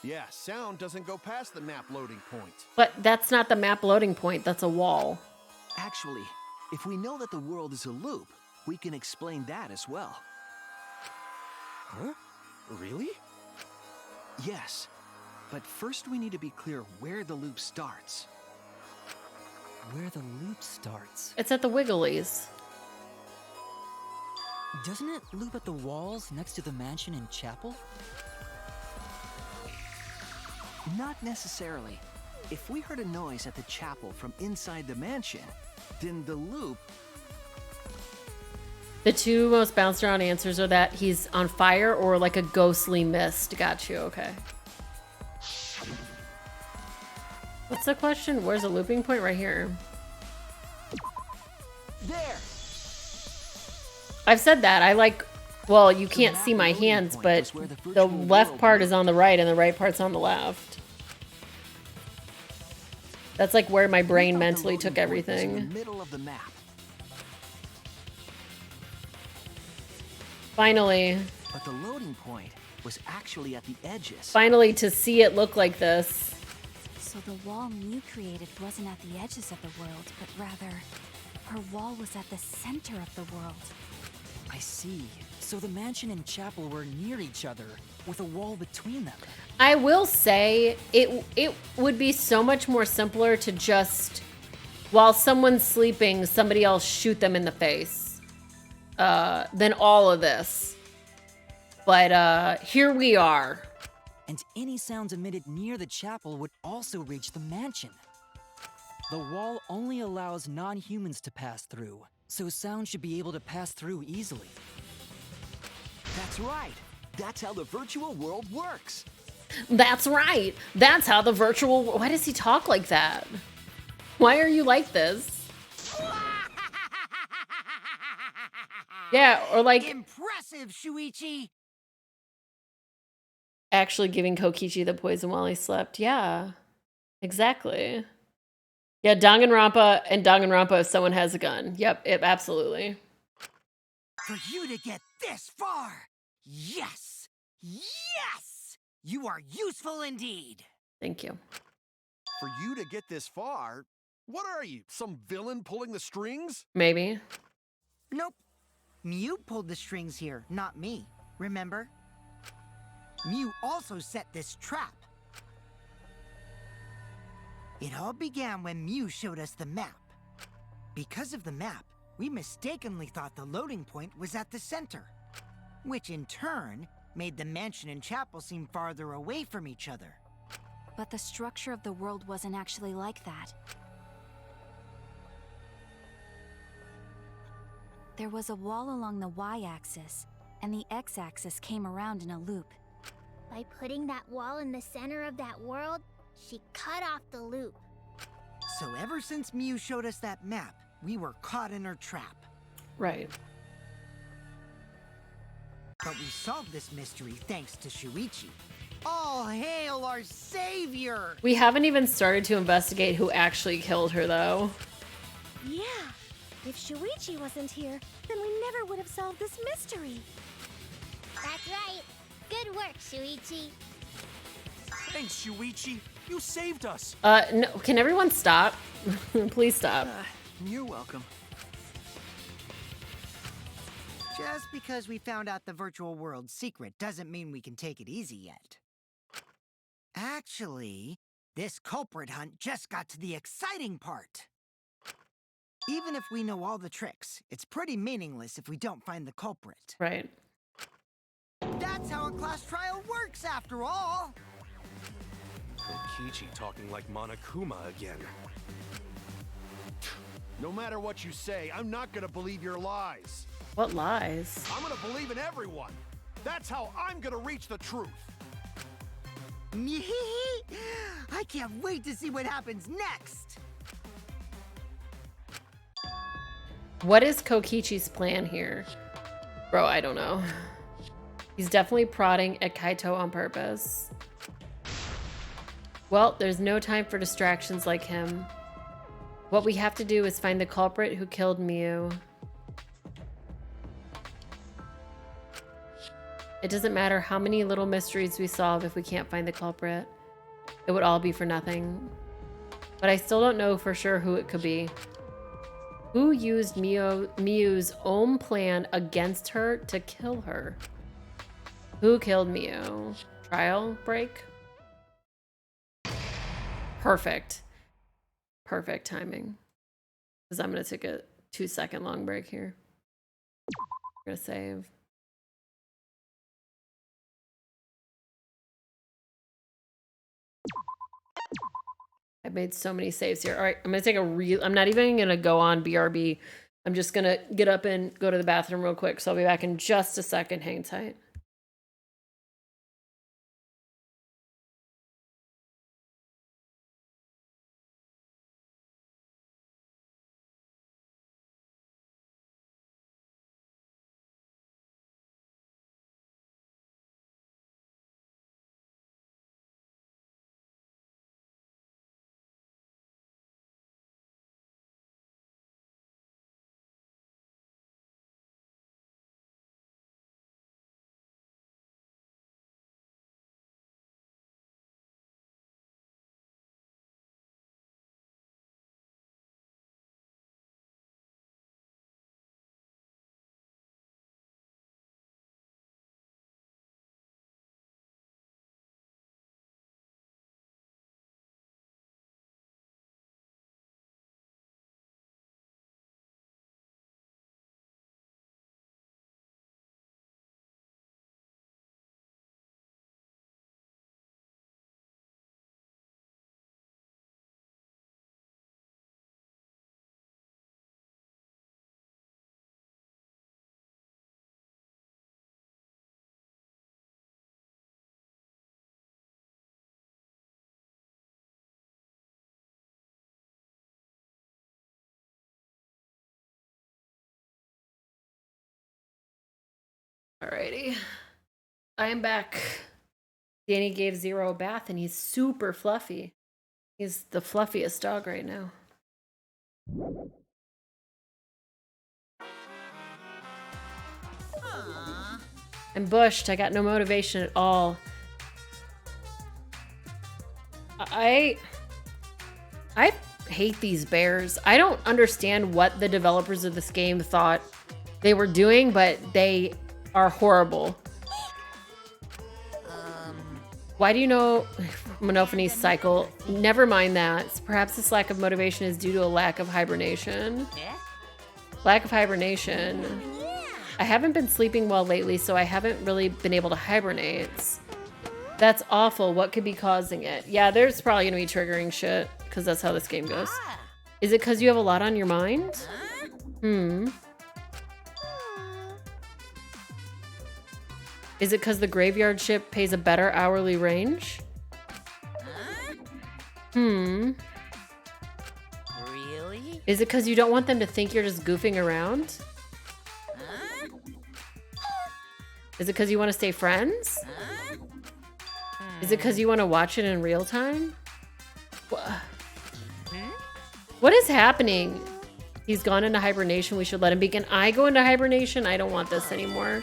Yeah, sound doesn't go past the map loading point. But that's not the map loading point. That's a wall. Actually, if we know that the world is a loop, we can explain that as well. Huh? Really? Yes, but first we need to be clear where the loop starts. where the loop starts. It's at the Wigglies. Doesn't it loop at the walls next to the mansion and chapel? Not necessarily. If we heard a noise at the chapel from inside the mansion, then the loop... The two most bounced around answers are that he's on fire or like a ghostly mist. Got you, okay. What's the question? Where's the looping point? Right here. There! I've said that. I like, well, you can't see my hands, but the left part is on the right and the right part's on the left. That's like where my brain mentally took everything. In the middle of the map. Finally. But the loading point was actually at the edges. Finally, to see it look like this. So the wall Mew created wasn't at the edges of the world, but rather, her wall was at the center of the world. I see. So the mansion and chapel were near each other, with a wall between them. I will say, it would be so much more simpler to just, while someone's sleeping, somebody else shoot them in the face, than all of this. But here we are. And any sounds emitted near the chapel would also reach the mansion. The wall only allows non-humans to pass through, so sound should be able to pass through easily. That's right. That's how the virtual world works. That's right. That's how the virtual... Why does he talk like that? Why are you like this? Yeah, or like... Impressive, Shuichi! Actually giving Kokichi the poison while he slept. Yeah, exactly. Yeah, Danganronpa and Danganronpa if someone has a gun. Yep, absolutely. For you to get this far! Yes! Yes! You are useful indeed! Thank you. For you to get this far? What are you, some villain pulling the strings? Maybe. Nope. Mew pulled the strings here, not me. Remember? Mew also set this trap. It all began when Mew showed us the map. Because of the map, we mistakenly thought the loading point was at the center, which in turn made the mansion and chapel seem farther away from each other. But the structure of the world wasn't actually like that. There was a wall along the y-axis, and the x-axis came around in a loop. By putting that wall in the center of that world, she cut off the loop. So ever since Mew showed us that map, we were caught in her trap. Right. But we solved this mystery thanks to Shuichi. All hail our savior! We haven't even started to investigate who actually killed her, though. Yeah. If Shuichi wasn't here, then we never would have solved this mystery. That's right. Good work, Shuichi. Thanks, Shuichi. You saved us. No, can everyone stop? Please stop. You're welcome. Just because we found out the virtual world's secret doesn't mean we can take it easy yet. Actually, this culprit hunt just got to the exciting part. Even if we know all the tricks, it's pretty meaningless if we don't find the culprit. Right. That's how a class trial works, after all! Kokichi talking like Monokuma again. No matter what you say, I'm not gonna believe your lies. What lies? I'm gonna believe in everyone. That's how I'm gonna reach the truth. I can't wait to see what happens next! What is Kokichi's plan here? Bro, I don't know. He's definitely prodding at Kaito on purpose. Well, there's no time for distractions like him. What we have to do is find the culprit who killed Mew. It doesn't matter how many little mysteries we solve if we can't find the culprit. It would all be for nothing. But I still don't know for sure who it could be. Who used Mew's own plan against her to kill her? Who killed Mew? Trial break? Perfect. Perfect timing. Because I'm going to take a 2-second long break here. I'm going to save. I've made so many saves here. All right, I'm going to take I'm not even going to go on BRB. I'm just going to get up and go to the bathroom real quick. So I'll be back in just a second. Hang tight. Alrighty. I am back. Danny gave Zero a bath and he's super fluffy. He's the fluffiest dog right now. I'm bushed. I got no motivation at all. I hate these bears. I don't understand what the developers of this game thought they were doing, but they are horrible. Why do you know Monophony's cycle? Never mind that. Perhaps this lack of motivation is due to a lack of hibernation. Lack of hibernation. I haven't been sleeping well lately, so I haven't really been able to hibernate. That's awful. What could be causing it? Yeah, there's probably gonna be triggering shit, because that's how this game goes. Is it because you have a lot on your mind? Is it because the graveyard ship pays a better hourly range? Really? Is it because you don't want them to think you're just goofing around? Is it because you want to stay friends? Is it because you want to watch it in real time? What is happening? He's gone into hibernation. We should let him be. Can I go into hibernation? I don't want this anymore.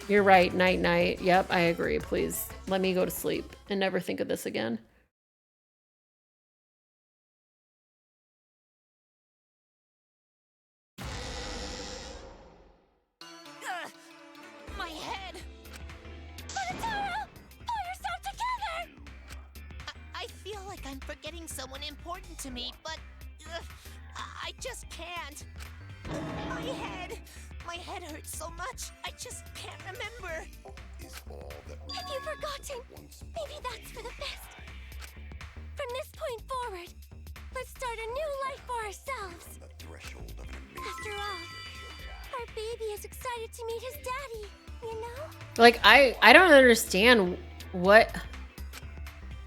You're right. Night, night. Yep, I agree. Please let me go to sleep and never think of this again. My head! Monotaro! Pull yourself together! I feel like I'm forgetting someone important to me, but I just can't. My head! My head hurts so much, I just can't remember. Have you forgotten? Maybe that's for the best. From this point forward, let's start a new life for ourselves. After all, our baby is excited to meet his daddy, you know? Like, I don't understand what...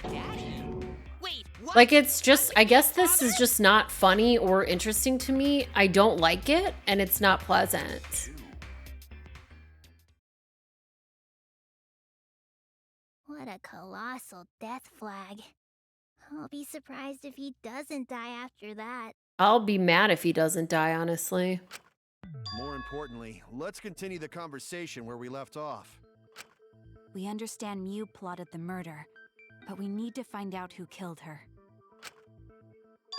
Daddy? Wait, what? Like, it's just, I guess this is just not funny or interesting to me. I don't like it, and it's not pleasant. What a colossal death flag. I'll be surprised if he doesn't die after that. I'll be mad if he doesn't die, honestly. More importantly, let's continue the conversation where we left off. We understand Mew plotted the murder, but we need to find out who killed her.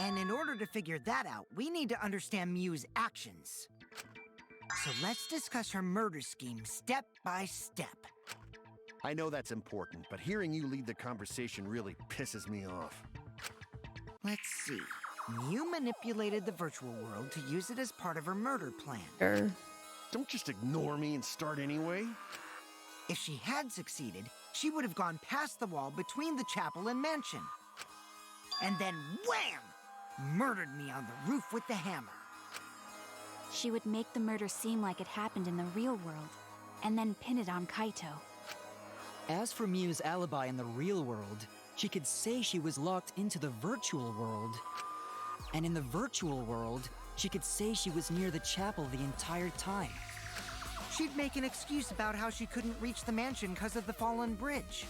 And in order to figure that out, we need to understand Mew's actions. So let's discuss her murder scheme step by step. I know that's important, but hearing you lead the conversation really pisses me off. Let's see. Mew manipulated the virtual world to use it as part of her murder plan. Sure. Don't just ignore me and start anyway. If she had succeeded, she would have gone past the wall between the chapel and mansion. And then wham! Murdered me on the roof with the hammer. She would make the murder seem like it happened in the real world, and then pin it on Kaito. As for Mew's alibi in the real world, she could say she was locked into the virtual world. And in the virtual world, she could say she was near the chapel the entire time. She'd make an excuse about how she couldn't reach the mansion because of the fallen bridge.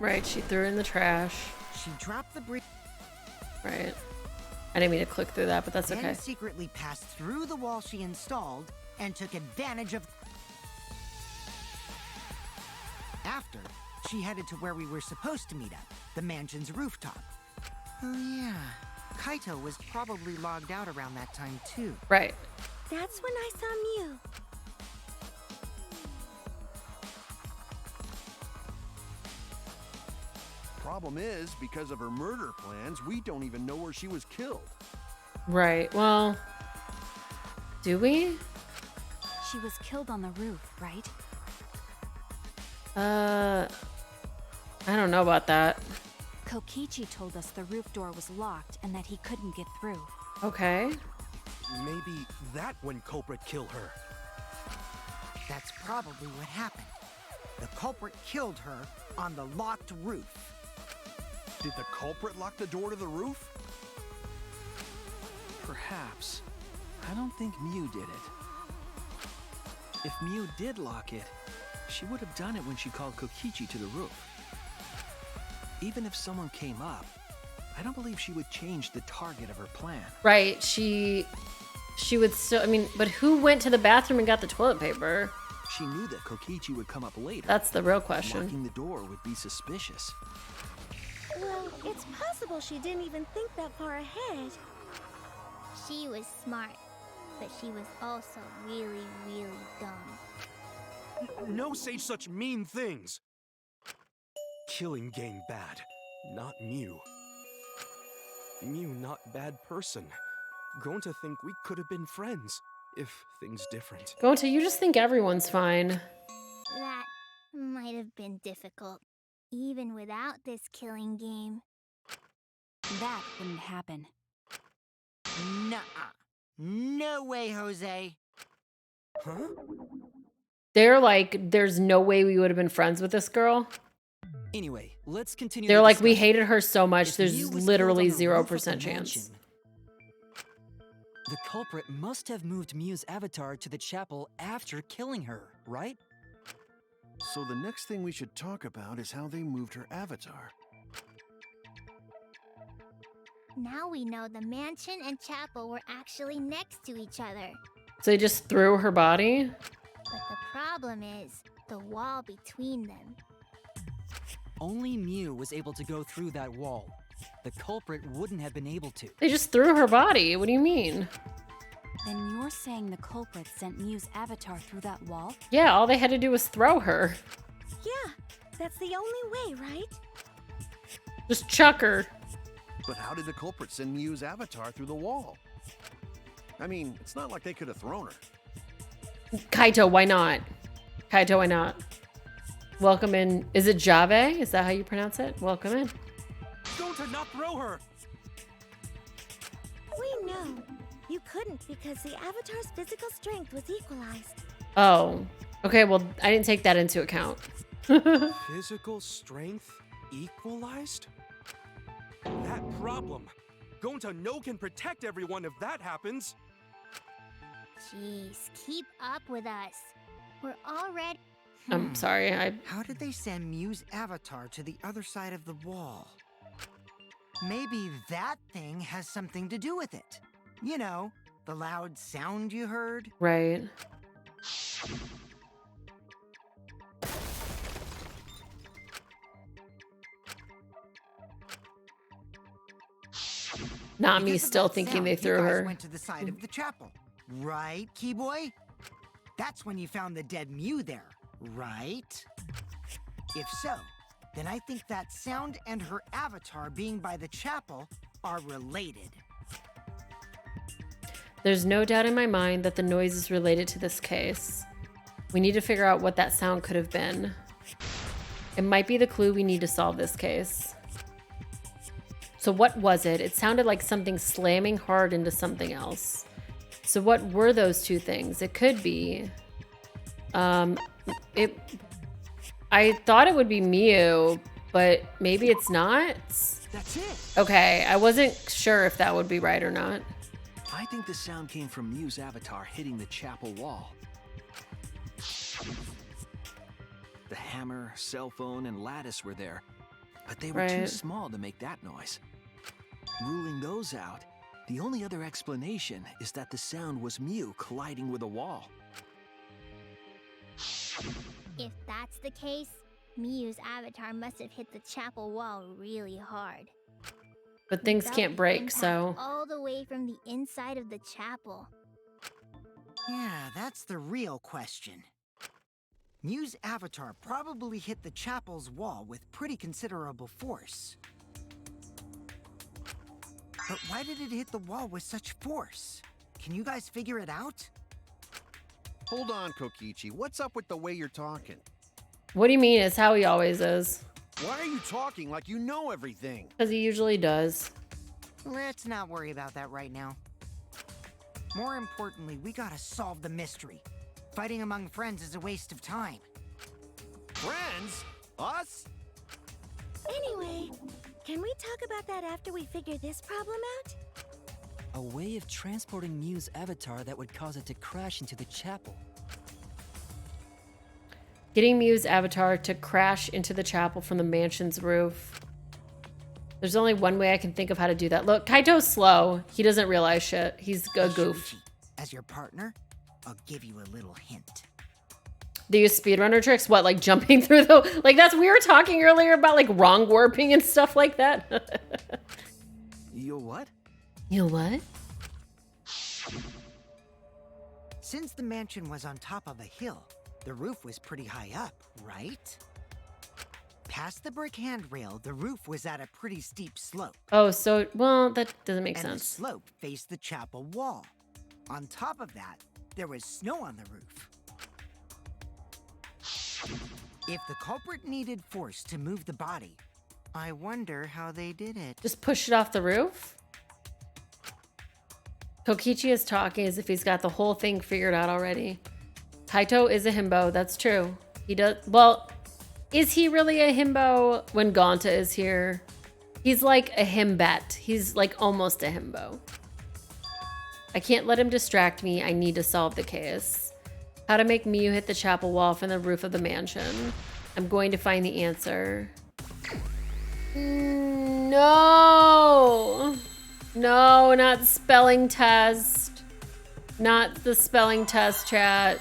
Right, she threw it in the trash. She dropped the bridge. Right. I didn't mean to click through that, but that's then okay. secretly passed through the wall she installed and took advantage of. After, she headed to where we were supposed to meet up, the mansion's rooftop. Oh yeah, Kaito was probably logged out around that time too. Right. That's when I saw Mew. Problem is, because of her murder plans, we don't even know where she was killed. Right. Well, do we? She was killed on the roof, right? I don't know about that. Kokichi told us the roof door was locked and that he couldn't get through. Okay. Maybe that when culprit killed her. That's probably what happened. The culprit killed her on the locked roof. Did the culprit lock the door to the roof? Perhaps. I don't think Mew did it. If Mew did lock it, she would have done it when she called Kokichi to the roof. Even if someone came up, I don't believe she would change the target of her plan. Right. She would still, I mean, but who went to the bathroom and got the toilet paper? She knew that Kokichi would come up later. That's the real question. Locking the door would be suspicious. Well, it's possible she didn't even think that far ahead. She was smart, but she was also really, really dumb. No say such mean things. Killing game bad, not Mew. Mew not bad person. Going to think we could have been friends if things different. Gonta, you just think everyone's fine. That might have been difficult, even without this killing game. That wouldn't happen. Nuh-uh. No way, Jose. Huh? They're like, there's no way we would have been friends with this girl. Anyway, let's continue. They're the like, we discussion. hated her so much, If there's Mew was literally killed on the roof of the 0% chance. mansion, the culprit must have moved Mew's avatar to the chapel after killing her, right? So the next thing we should talk about is how they moved her avatar. Now we know the mansion and chapel were actually next to each other. So they just threw her body? But the problem is the wall between them. Only Mew was able to go through that wall. The culprit wouldn't have been able to. They just threw her body. What do you mean? Then you're saying the culprit sent Mew's avatar through that wall? Yeah, all they had to do was throw her. Yeah, that's the only way, right? Just chuck her. But how did the culprit send Mew's avatar through the wall? I mean, it's not like they could have thrown her. Kaito, why not? Kaito, why not? Welcome in. Is it Jave? Is that how you pronounce it? Welcome in. Don't to not throw her! We know. You couldn't because the avatar's physical strength was equalized. Oh. Okay, well, I didn't take that into account. Physical strength equalized? That problem. Going to know can protect everyone if that happens. Jeez, keep up with us. We're already... I'm sorry, How did they send Mew's avatar to the other side of the wall? Maybe that thing has something to do with it. You know, the loud sound you heard? Right. Not me Because of still that thinking sound, they you threw guys her. went to the side of the chapel. Right, Keyboy? That's when you found the dead Mew there, right? If so, then I think that sound and her avatar being by the chapel are related. There's no doubt in my mind that the noise is related to this case. We need to figure out what that sound could have been. It might be the clue we need to solve this case. So what was it? It sounded like something slamming hard into something else. So what were those two things? It could be... I thought it would be Mew, but maybe it's not? That's it. Okay, I wasn't sure if that would be right or not. I think the sound came from Mew's avatar hitting the chapel wall. The hammer, cell phone, and lattice were there, but they were too Right. small to make that noise. Ruling those out, the only other explanation is that the sound was Mew colliding with a wall. If that's the case, Miyu's avatar must have hit the chapel wall really hard. But things Felt can't the break, impact so... all the way from the inside of the chapel. Yeah, that's the real question. Mew's avatar probably hit the chapel's wall with pretty considerable force. But why did it hit the wall with such force? Can you guys figure it out? Hold on, Kokichi. What's up with the way you're talking? What do you mean? It's how he always is. Why are you talking like you know everything? Because he usually does. Let's not worry about that right now. More importantly, we gotta solve the mystery. Fighting among friends is a waste of time. Friends? Us? Anyway, can we talk about that after we figure this problem out? A way of transporting Mew's avatar that would cause it to crash into the chapel. Getting Mew's avatar to crash into the chapel from the mansion's roof. There's only one way I can think of how to do that. Look, Kaito's slow. He doesn't realize shit. He's a goof. As your partner, I'll give you a little hint. They use speedrunner tricks? What, like jumping through the... Like, that's... We were talking earlier about, like, wrong warping and stuff like that. You what? You what? Since the mansion was on top of a hill, the roof was pretty high up, right? Past the brick handrail, the roof was at a pretty steep slope. Oh, so... Well, that doesn't make And sense. the slope faced the chapel wall. On top of that, there was snow on the roof. If the culprit needed force to move the body, I wonder how they did it. Just push it off the roof? Kokichi is talking as if he's got the whole thing figured out already. Kaito is a himbo, that's true. He does... Well, is he really a himbo when Gonta is here? He's like a himbet. He's like almost a himbo. I can't let him distract me. I need to solve the case. How to make Miyu hit the chapel wall from the roof of the mansion. I'm going to find the answer. No! No, not spelling test. Not the spelling test, chat.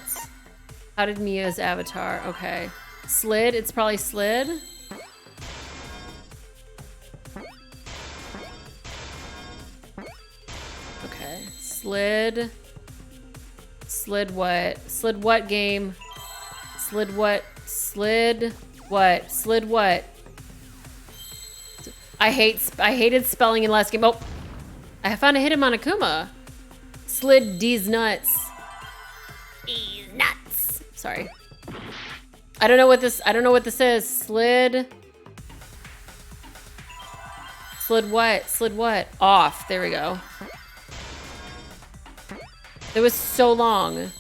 How did Mia's avatar? Okay. Slid? It's probably slid. Okay. Slid. Slid what? Slid what game? Slid what? Slid what? Slid what? I hated spelling in last game. Oh, I found a hit him on Akuma. Slid D's nuts. D's nuts. Sorry. I don't know what this is. Slid. Slid what? Slid what? Off. There we go. It was so long.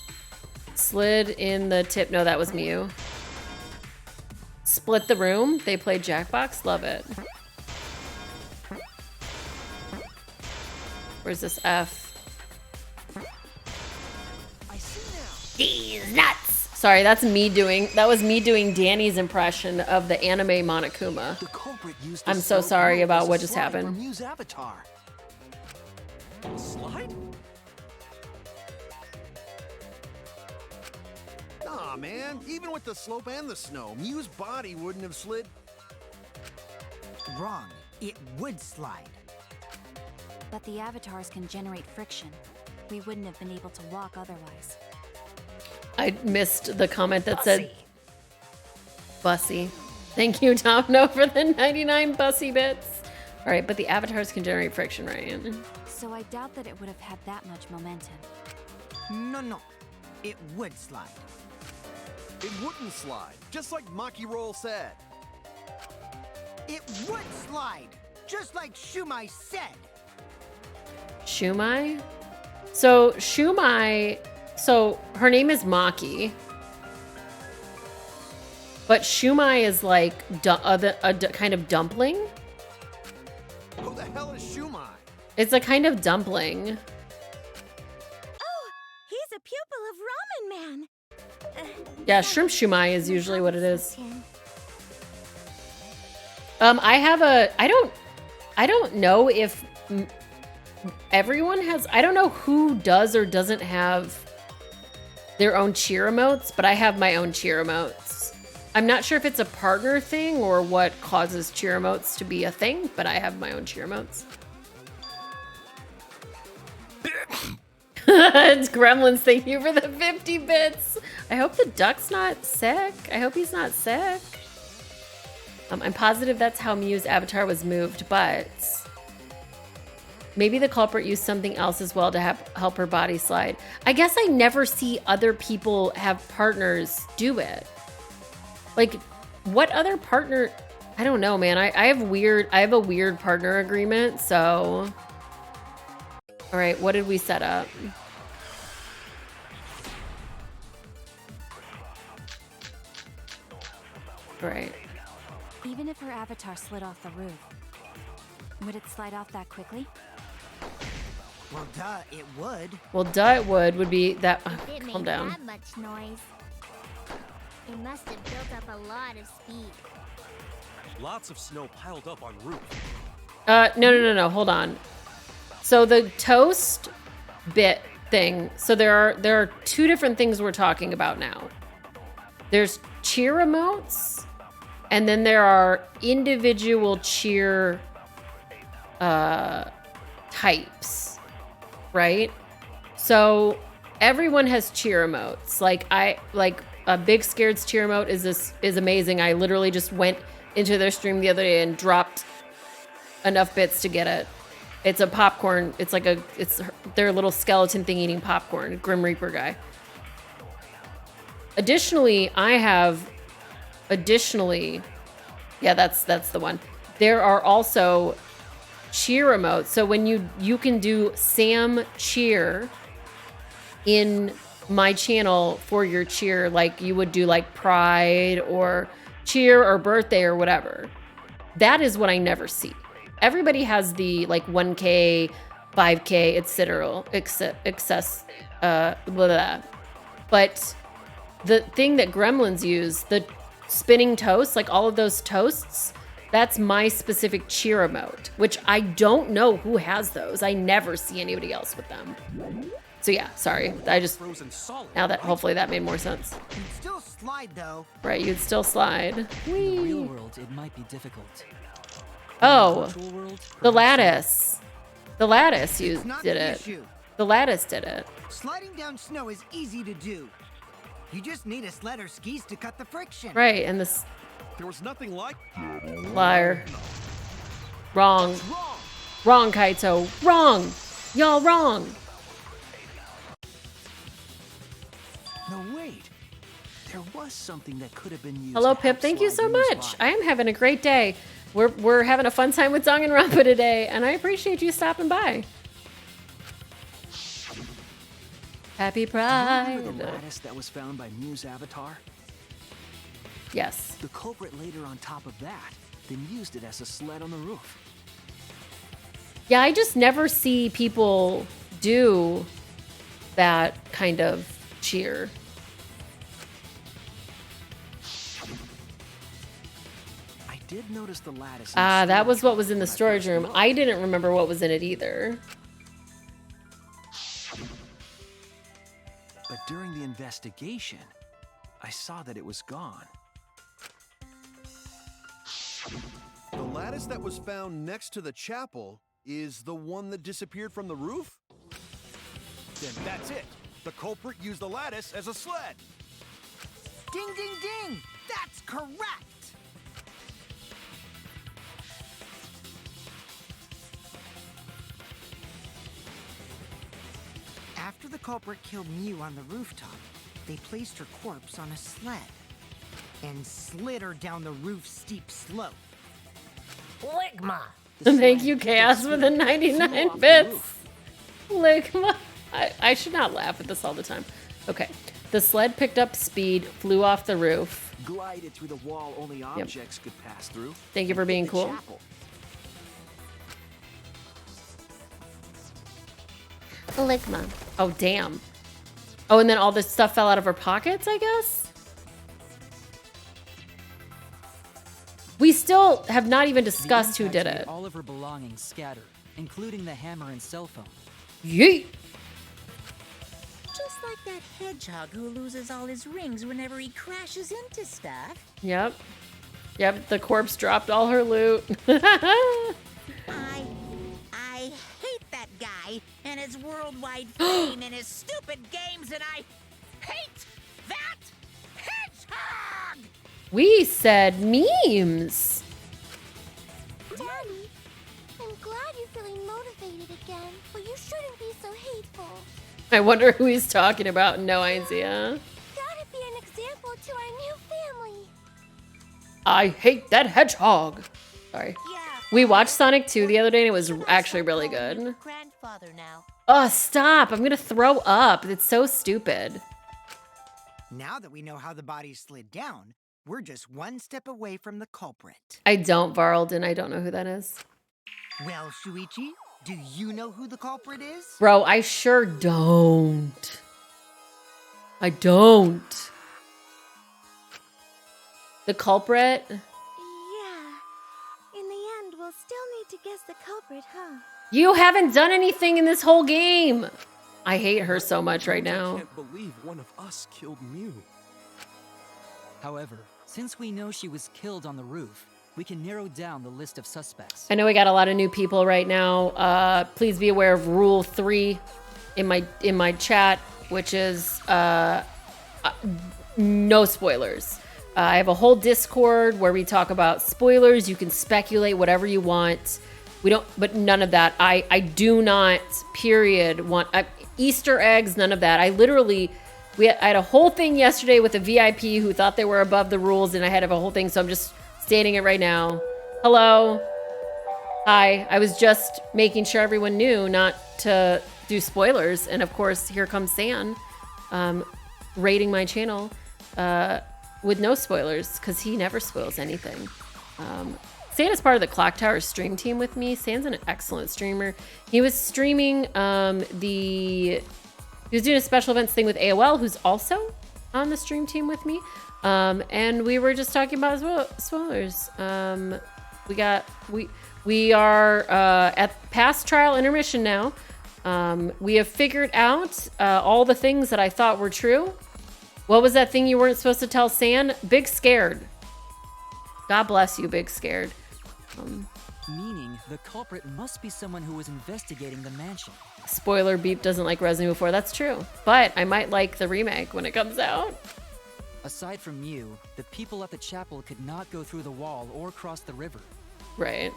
Slid in the tip. No, that was Miyu. Split the room. They played Jackbox. Love it. Where's this F? I see now. These nuts. Sorry, that was me doing Danny's impression of the anime Monokuma. The culprit used the I'm so stone sorry wall about as a what just slide happened. for Miu's avatar. Slide? Nah, man. Even with the slope and the snow, Mew's body wouldn't have slid. Wrong. It would slide. But the avatars can generate friction. We wouldn't have been able to walk otherwise. I missed the comment that said Bussy. Thank you, Domino, for the 99 Bussy bits. All right, but the avatars can generate friction, right? So I doubt that it would have had that much momentum. No. It would slide. It wouldn't slide, just like Maki Roll said. It would slide, just like Shumai said. Shumai? So Shumai, so her name is Maki. But Shumai is like a kind of dumpling. Who the hell is Shumai? It's a kind of dumpling. Oh, he's a pupil of Ramen Man. Yeah, shrimp shumai is usually what it is. I don't know if everyone has, I don't know who does or doesn't have their own cheer emotes, but I have my own cheer emotes. I'm not sure if it's a partner thing or what causes cheer emotes to be a thing, but I have my own cheer emotes. It's Gremlins, thank you for the 50 bits. I hope the duck's not sick. I hope he's not sick. I'm positive that's how Miu's avatar was moved, but maybe the culprit used something else as well to help her body slide. I guess I never see other people have partners do it. Like, what other partner? I don't know, man. I have a weird partner agreement, so. All right, what did we set up? All right. Even if her avatar slid off the roof, would it slide off that quickly? Well, duh, it would. Well, duh, it would be that. It Calm made down. that much noise. It must have built up a lot of speed. Lots of snow piled up on roof. No. Hold on. So the toast bit thing. So there are two different things we're talking about now. There's cheer emotes, and then there are individual cheer types, right? So everyone has cheer emotes. Like a Big Scared's cheer emote is amazing. I literally just went into their stream the other day and dropped enough bits to get it. It's a popcorn. It's their little skeleton thing eating popcorn. Grim Reaper guy. Additionally, yeah, that's the one. There are also cheer emotes. So when you can do Sam cheer in my channel for your cheer, like you would do like Pride or cheer or birthday or whatever. That is what I never see. Everybody has the like 1K, 5K, etc. Blah, blah. But the thing that Gremlins use, the spinning toast, like all of those toasts, that's my specific cheer emote, which I don't know who has those. I never see anybody else with them. So yeah, sorry. I just, now that hopefully that made more sense. You'd still slide though. Right, you'd still slide. In the real world, it might be difficult. Oh, Virtual world, the perhaps lattice. The lattice It's not did the it. issue. The lattice did it. Sliding down snow is easy to do. You just need a sled or skis to cut the friction. Right, and this There was nothing like liar. Wrong. wrong. Wrong, Kaito. Wrong. Y'all wrong. No, wait. There was something that could have been used. Hello, to Pip. help Thank you slide so Miu's much. body. I am having a great day. We're having a fun time with Danganronpa today, and I appreciate you stopping by. Happy Pride. Remember the lattice that was found by Miu's avatar? Yes. The culprit laid her on top of that, then used it as a sled on the roof. Yeah, I just never see people do that kind of cheer. I did notice the lattice. That was what was in the storage room. I didn't remember what was in it either. But during the investigation, I saw that it was gone. The lattice that was found next to the chapel is the one that disappeared from the roof? Then that's it. The culprit used the lattice as a sled. Ding, ding, ding! That's correct! After the culprit killed Mew on the rooftop, they placed her corpse on a sled and slid her down the roof's steep slope. Ligma. Thank you, Chaos, for the 99 bits. Ligma. I should not laugh at this all the time. Okay. The sled picked up speed, flew off the roof. Glided through the wall only objects could pass through. Thank you for being cool. Chapel. Ligma. Oh, damn. Oh, and then all this stuff fell out of her pockets, I guess? We still have not even discussed who did it. All of her belongings scattered, including the hammer and cell phone. Yeet! Just like that hedgehog who loses all his rings whenever he crashes into stuff. Yep. Yep, the corpse dropped all her loot. I hate that guy and his worldwide fame and his stupid games, and I hate that hedgehog! We said memes. Daddy, I'm glad you're feeling motivated again, but you shouldn't be so hateful. I wonder who he's talking about. No idea. Gotta be an example to our new family. I hate that hedgehog. Sorry. Yeah. We watched Sonic 2 the other day and it was actually really good. Grandfather now. Oh, stop. I'm gonna throw up. It's so stupid. Now that we know how the body slid down, we're just one step away from the culprit. I don't, Varlden. I don't know who that is. Well, Shuichi, do you know who the culprit is? Bro, I sure don't. I don't. The culprit? Yeah. In the end, we'll still need to guess the culprit, huh? You haven't done anything in this whole game. I hate her so much right now. I can't believe one of us killed Mew. However, since we know she was killed on the roof, we can narrow down the list of suspects. I know we got a lot of new people right now. Please be aware of Rule 3 in my chat, which is no spoilers. I have a whole Discord where we talk about spoilers. You can speculate whatever you want. We don't, but none of that. I do not, period, want Easter eggs, none of that. I literally, I had a whole thing yesterday with a VIP who thought they were above the rules, and I had a whole thing, so I'm just stating it right now. Hello. Hi. I was just making sure everyone knew not to do spoilers, and of course, here comes San, rating my channel with no spoilers, because he never spoils anything. San is part of the Clock Tower stream team with me. San's an excellent streamer. He was streaming he was doing a special events thing with AOL, who's also on the stream team with me. And we were just talking about spoilers. We are at past trial intermission now. We have figured out all the things that I thought were true. What was that thing you weren't supposed to tell San? Big Scared. God bless you, Big Scared. Meaning, the culprit must be someone who was investigating the mansion. Spoiler, Beep doesn't like Resident Evil 4. That's true. But I might like the remake when it comes out. Aside from you, the people at the chapel could not go through the wall or cross the river. Right.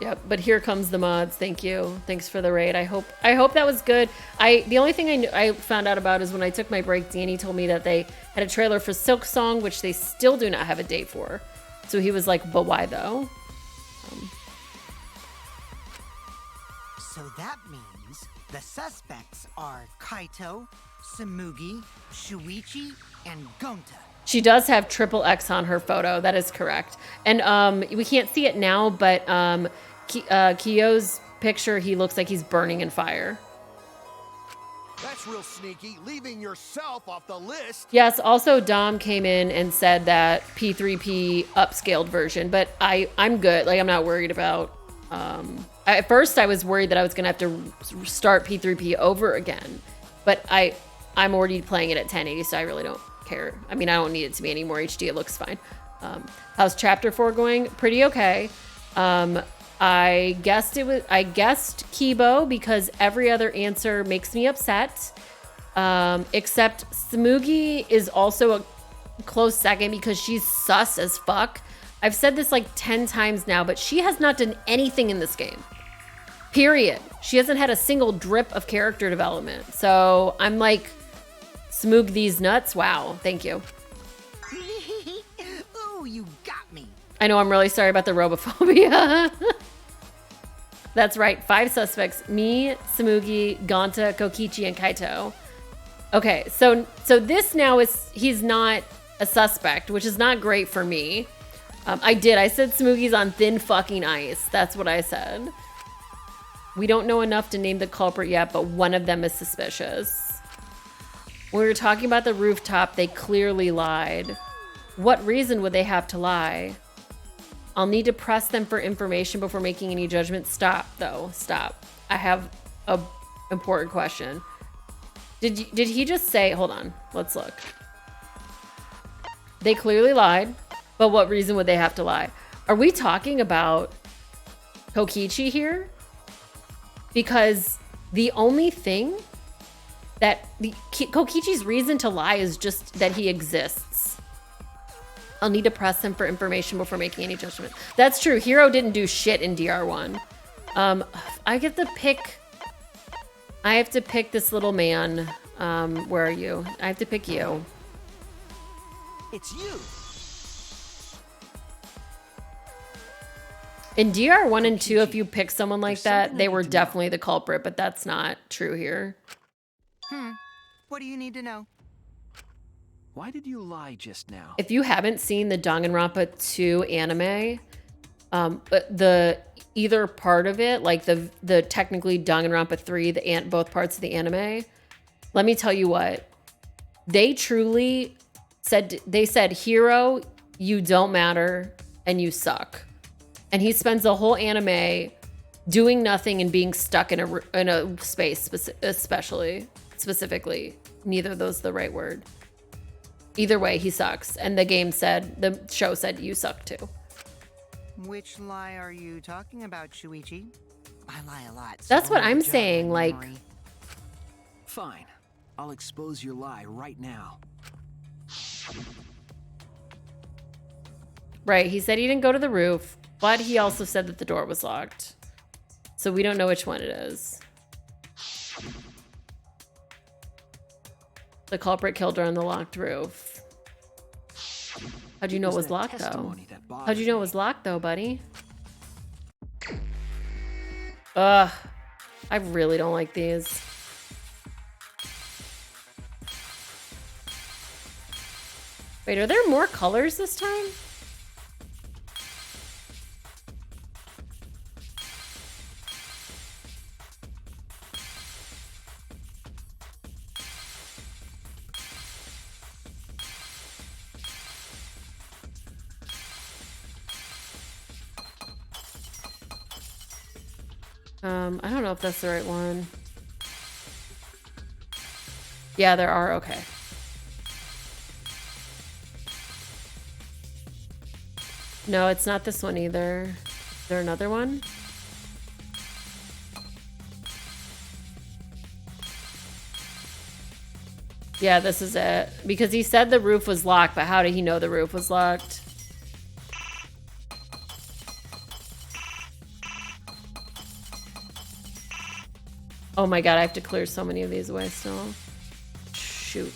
Yep, but here comes the mods. Thank you. Thanks for the raid. I hope that was good. The only thing I found out about is when I took my break, Danny told me that they had a trailer for Silk Song, which they still do not have a date for. So he was like, but why though? So that means the suspects are Kaito, Samugi, Shuichi, and Gonta. She does have triple X on her photo. That is correct. And we can't see it now, but Kyo's picture, he looks like he's burning in fire. That's real sneaky, leaving yourself off the list. Yes, also Dom came in and said that P3P upscaled version, but I'm good. Like, I'm not worried about... at first, I was worried that I was going to have to start P3P over again, but I'm already playing it at 1080, so I really don't care. I mean, I don't need it to be any more HD. It looks fine. How's Chapter 4 going? Pretty okay. I guessed Kibo because every other answer makes me upset. Except Smoogie is also a close second because she's sus as fuck. I've said this like 10 times now, but she has not done anything in this game. Period. She hasn't had a single drip of character development. So I'm like, Smoog these nuts. Wow. Thank you. Ooh, you got me. I know, I'm really sorry about the robophobia. That's right. 5 suspects. Me, Smoogie, Gonta, Kokichi, and Kaito. Okay, so this now is, he's not a suspect, which is not great for me. I said Smoogie's on thin fucking ice. That's what I said. We don't know enough to name the culprit yet, but one of them is suspicious. When we were talking about the rooftop, they clearly lied. What reason would they have to lie? I'll need to press them for information before making any judgment. Stop, though. Stop. I have a important question. Did he just say, hold on, let's look. They clearly lied, but what reason would they have to lie? Are we talking about Kokichi here? Because the only thing that Kokichi's reason to lie is just that he exists. I'll need to press him for information before making any judgment. That's true. Hero didn't do shit in DR1. I get to pick. I have to pick this little man. Where are you? I have to pick you. It's you. In DR1 and 2, if you pick someone like that, they were definitely the culprit, but that's not true here. What do you need to know? Why did you lie just now? If you haven't seen the Danganronpa 2 anime, the either part of it, like the technically Danganronpa 3, both parts of the anime, let me tell you what, they truly said, Hero, you don't matter and you suck. And he spends the whole anime doing nothing and being stuck in a space, specifically. Neither of those are the right word. Either way, he sucks. And the show said you suck too. Which lie are you talking about, Shuichi? I lie a lot. So That's what I'm judge saying, my like... memory. Fine. I'll expose your lie right now. Right, he said he didn't go to the roof, but he also said that the door was locked. So we don't know which one it is. The culprit killed her on the locked roof. How'd you know it was locked, though? How'd you know it was locked, though, buddy? Ugh. I really don't like these. Wait, are there more colors this time? I don't know if that's the right one. Yeah, there are. Okay. No, it's not this one either. Is there another one? Yeah, this is it. Because he said the roof was locked, but how did he know the roof was locked? Oh my god, I have to clear so many of these away still. Shoot.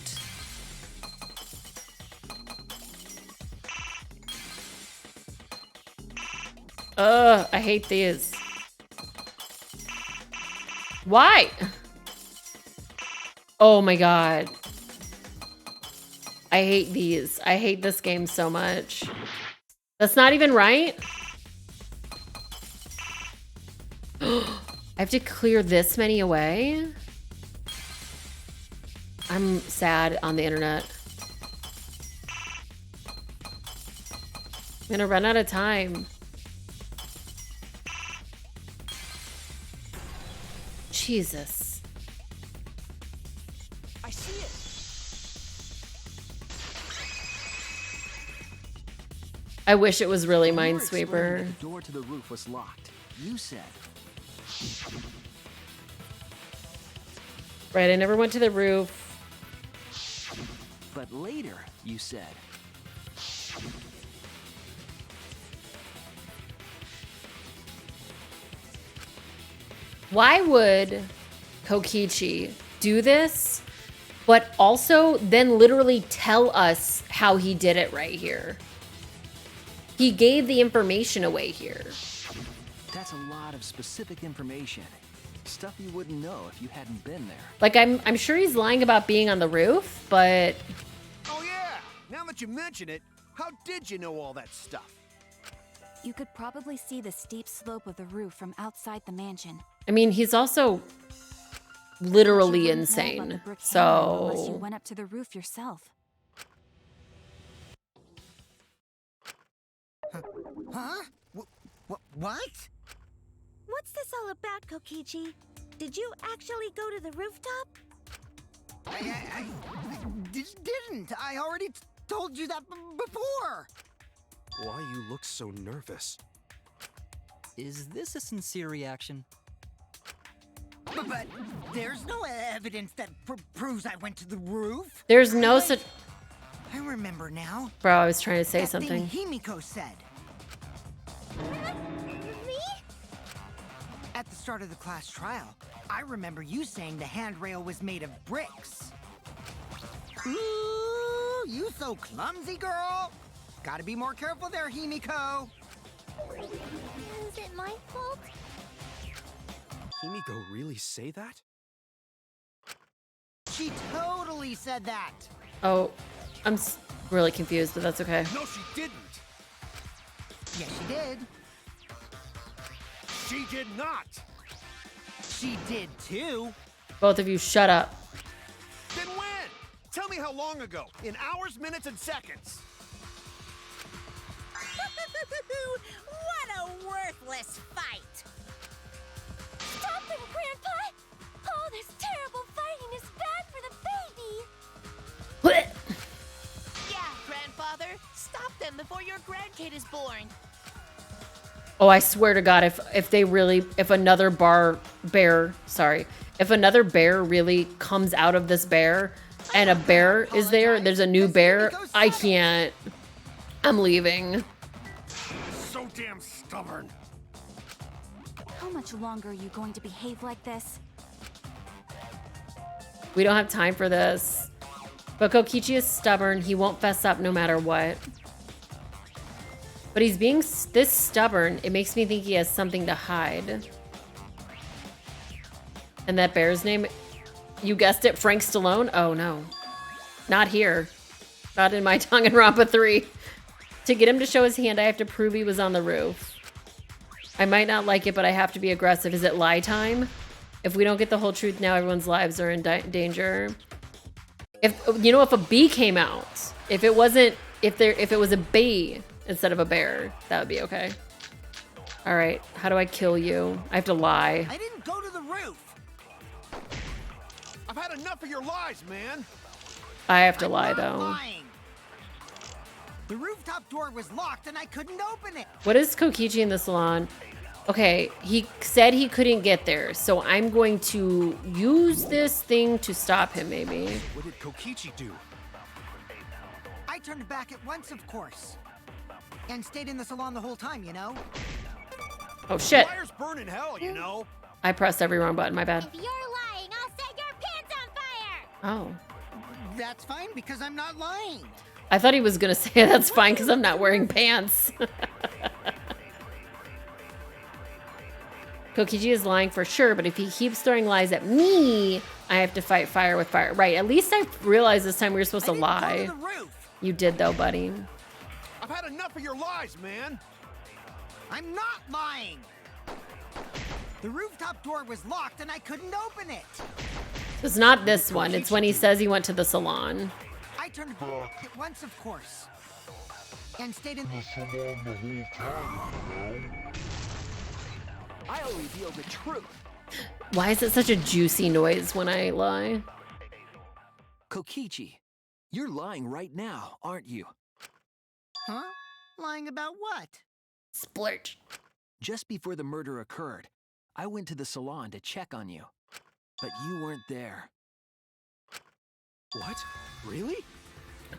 Ugh, I hate these. Why? Oh my god. I hate these. I hate this game so much. That's not even right? I have to clear this many away? I'm sad on the internet. I'm gonna run out of time. Jesus. I see it. I wish it was really You were explaining Minesweeper. that the door to the roof was locked. You said. Right, I never went to the roof. But later, you said, Why would Kokichi do this, but also then literally tell us how he did it right here? He gave the information away here. that's a lot of specific information. Stuff you wouldn't know if you hadn't been there. Like, I'm sure he's lying about being on the roof, but Oh yeah! Now that you mention it, how did you know all that stuff? You could probably see the steep slope of the roof from outside the mansion. I mean, he's also literally You wouldn't know about the insane. brick canyon unless you So, went up to the roof yourself. Huh? What? What's this all about, Kokichi? Did you actually go to the rooftop? I didn't. I already told you that before. Why you look so nervous? Is this a sincere reaction? But there's no evidence that proves I went to the roof. there's no such... I remember now. Bro, I was trying to say That something. thing Himiko said. Me? At the start of the class trial, I remember you saying the handrail was made of bricks. Ooh, you so clumsy, girl. Gotta be more careful there, Himiko. Is it my fault? Himiko really say that? She totally said that. Oh, I'm really confused, but that's okay. No, she didn't! Yes, she did. She did not! She did too. Both of you, shut up. Then when? Tell me how long ago. In hours, minutes, and seconds. What a worthless fight! Stop them, Grandpa! All this terrible fighting is bad for the baby! Yeah, Grandfather, stop them before your grandkid is born. Oh, I swear to God, if another bear really comes out of this bear and a bear is there's a new bear, I can't. I'm leaving. So damn stubborn. How much longer are you going to behave like this? We don't have time for this. But Kokichi is stubborn. He won't fess up no matter what. But he's being this stubborn, it makes me think he has something to hide. And that bear's name, you guessed it, Frank Stallone? Oh no. Not here. Not in my Danganronpa 3. To get him to show his hand, I have to prove he was on the roof. I might not like it, but I have to be aggressive. Is it lie time? If we don't get the whole truth now, everyone's lives are in danger. If a bee came out, if it was a bee instead of a bear, that would be okay. All right, how do I kill you? I have to lie. I didn't go to the roof. I've had enough of your lies, man. I have to I'm lie not though. lying. The rooftop door was locked and I couldn't open it. What is Kokichi in the salon? Okay, he said he couldn't get there, so I'm going to use this thing to stop him, maybe. What did Kokichi do? I turned back at once, of course. And stayed in the salon the whole time, you know? Oh shit. Fire's burning hell, you know. I pressed every wrong button, my bad. If you're lying, I'll set your pants on fire! Oh. That's fine because I'm not lying. I thought he was gonna say that's fine because I'm not wearing pants. Kokichi is lying for sure, but if he keeps throwing lies at me, I have to fight fire with fire. Right, at least I realized this time we were supposed to lie. Go to the roof. You did though, buddy. I've had enough of your lies, man. I'm not lying. The rooftop door was locked and I couldn't open it. It's not this one. It's when he says he went to the salon. I turned back at once, of course. And stayed in the salon the whole time, I'll reveal the truth. Why is it such a juicy noise when I lie? Kokichi, you're lying right now, aren't you? Huh? Lying about what? Splurge. Just before the murder occurred, I went to the salon to check on you. But you weren't there. What? Really?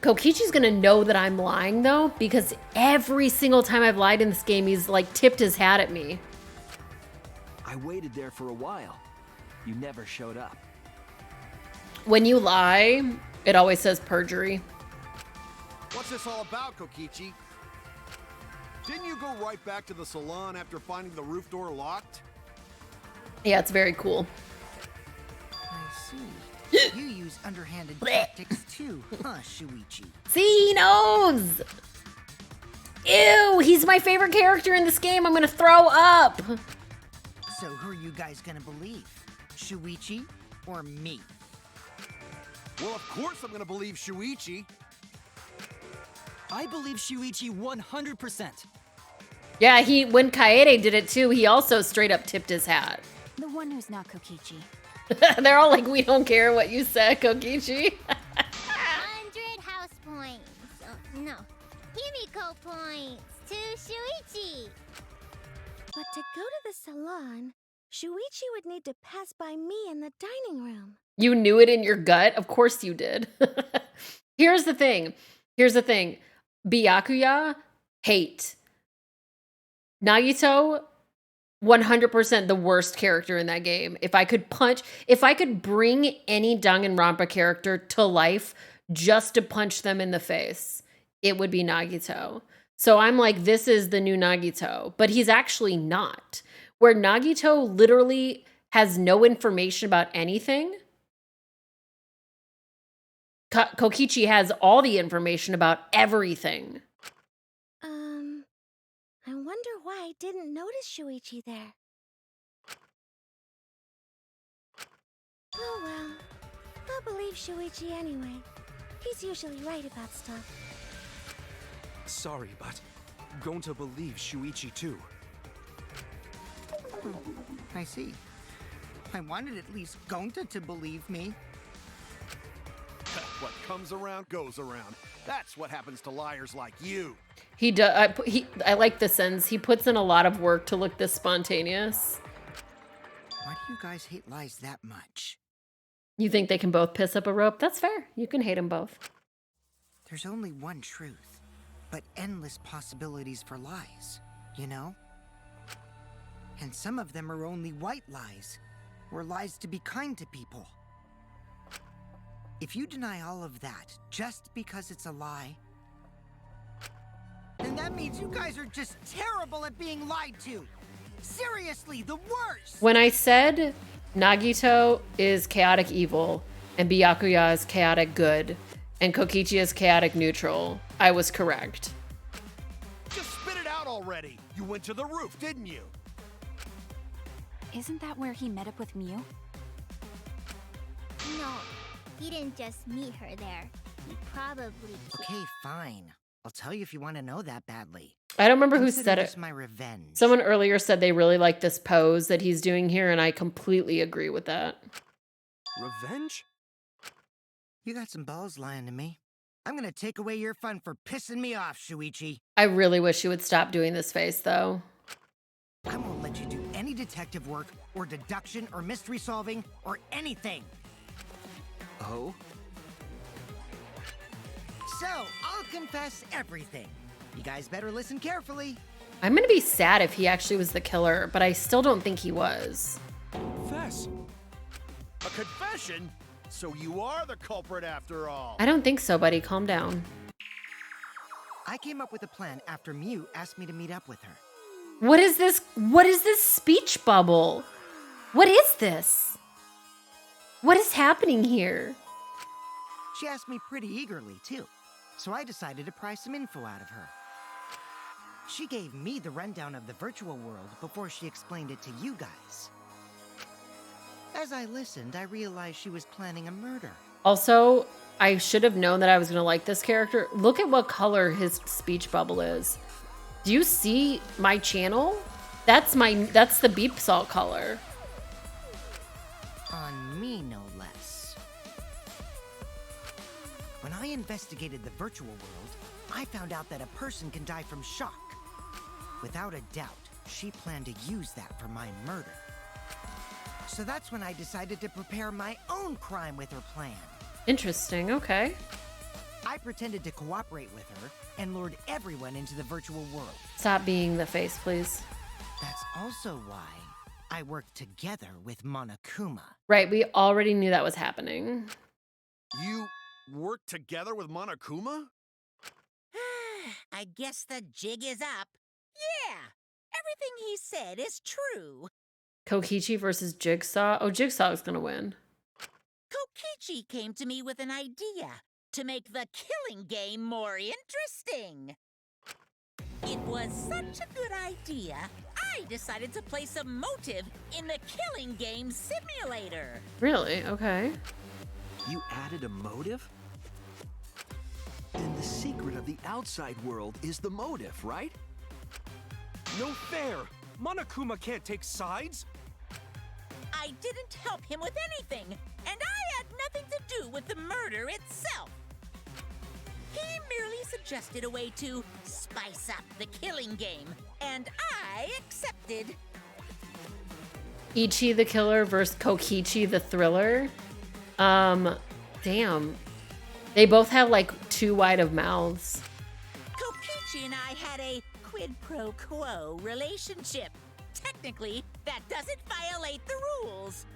Kokichi's gonna know that I'm lying though, because every single time I've lied in this game, he's like tipped his hat at me. I waited there for a while. You never showed up. When you lie, it always says perjury. What's this all about, Kokichi? Didn't you go right back to the salon after finding the roof door locked? Yeah, it's very cool. I see. You use underhanded tactics too, huh, Shuichi? See, he knows! Ew, he's my favorite character in this game. I'm gonna throw up. So who are you guys gonna believe? Shuichi or me? Well, of course I'm gonna believe Shuichi. I believe Shuichi 100%. Yeah, when Kaede did it too, he also straight up tipped his hat. The one who's not Kokichi. They're all like, we don't care what you said, Kokichi. 100 house points. Oh, no. Himiko points to Shuichi. But to go to the salon, Shuichi would need to pass by me in the dining room. You knew it in your gut? Of course you did. Here's the thing. Byakuya, hate. Nagito, 100% the worst character in that game. If I could bring any Danganronpa character to life just to punch them in the face, it would be Nagito. So I'm like, this is the new Nagito, but he's actually not. Where Nagito literally has no information about anything, Kokichi has all the information about everything. I wonder why I didn't notice Shuichi there. Oh well, I'll believe Shuichi anyway. He's usually right about stuff. Sorry, but going to believe Shuichi too. I see. I wanted at least Gonta to believe me. What comes around goes around. That's what happens to liars like you. I like the sentence. He puts in a lot of work to look this spontaneous. Why do you guys hate lies that much? You think they can both piss up a rope? That's fair. You can hate them both. There's only one truth, but endless possibilities for lies, you know? And some of them are only white lies, or lies to be kind to people. If you deny all of that just because it's a lie, then that means you guys are just terrible at being lied to. Seriously, the worst! When I said Nagito is chaotic evil and Byakuya is chaotic good and Kokichi is chaotic neutral, I was correct. Just spit it out already. You went to the roof, didn't you? Isn't that where he met up with Miu? No, he didn't just meet her there. He probably... Okay, fine. I'll tell you if you want to know that badly. I don't remember who Consider said this it. my revenge. Someone earlier said they really like this pose that he's doing here, and I completely agree with that. Revenge? You got some balls lying to me. I'm gonna take away your fun for pissing me off, Shuichi. I really wish you would stop doing this face, though. I won't let you do any detective work, or deduction, or mystery solving, or anything. Oh? So, I'll confess everything. You guys better listen carefully. I'm gonna be sad if he actually was the killer, but I still don't think he was. Confess. A confession? So you are the culprit after all. I don't think so, buddy. Calm down. I came up with a plan after Miu asked me to meet up with her. What is this? What is this speech bubble? What is this? What is happening here? She asked me pretty eagerly, too. So I decided to pry some info out of her. She gave me the rundown of the virtual world before she explained it to you guys. As I listened, I realized she was planning a murder. Also, I should have known that I was going to like this character. Look at what color his speech bubble is. Do you see my channel? That's the beep salt color. On me, no less. When I investigated the virtual world, I found out that a person can die from shock. Without a doubt, she planned to use that for my murder. So that's when I decided to prepare my own crime with her plan. Interesting, okay. I pretended to cooperate with her and lured everyone into the virtual world. Stop being the face, please. That's also why I worked together with Monokuma. Right, we already knew that was happening. You worked together with Monokuma? I guess the jig is up. Yeah, everything he said is true. Kokichi versus Jigsaw. Oh, Jigsaw's gonna win. Kokichi came to me with an idea to make the killing game more interesting. It was such a good idea, I decided to place a motive in the killing game simulator. Really? Okay. You added a motive? Then the secret of the outside world is the motive, right? No fair! Monokuma can't take sides! I didn't help him with anything, and I had nothing to do with the murder itself. He merely suggested a way to spice up the killing game, and I accepted. Ichi the killer versus Kokichi the thriller. Damn. They both have like too wide of mouths. Kokichi and I had a quid pro quo relationship. Technically, that doesn't violate the rules.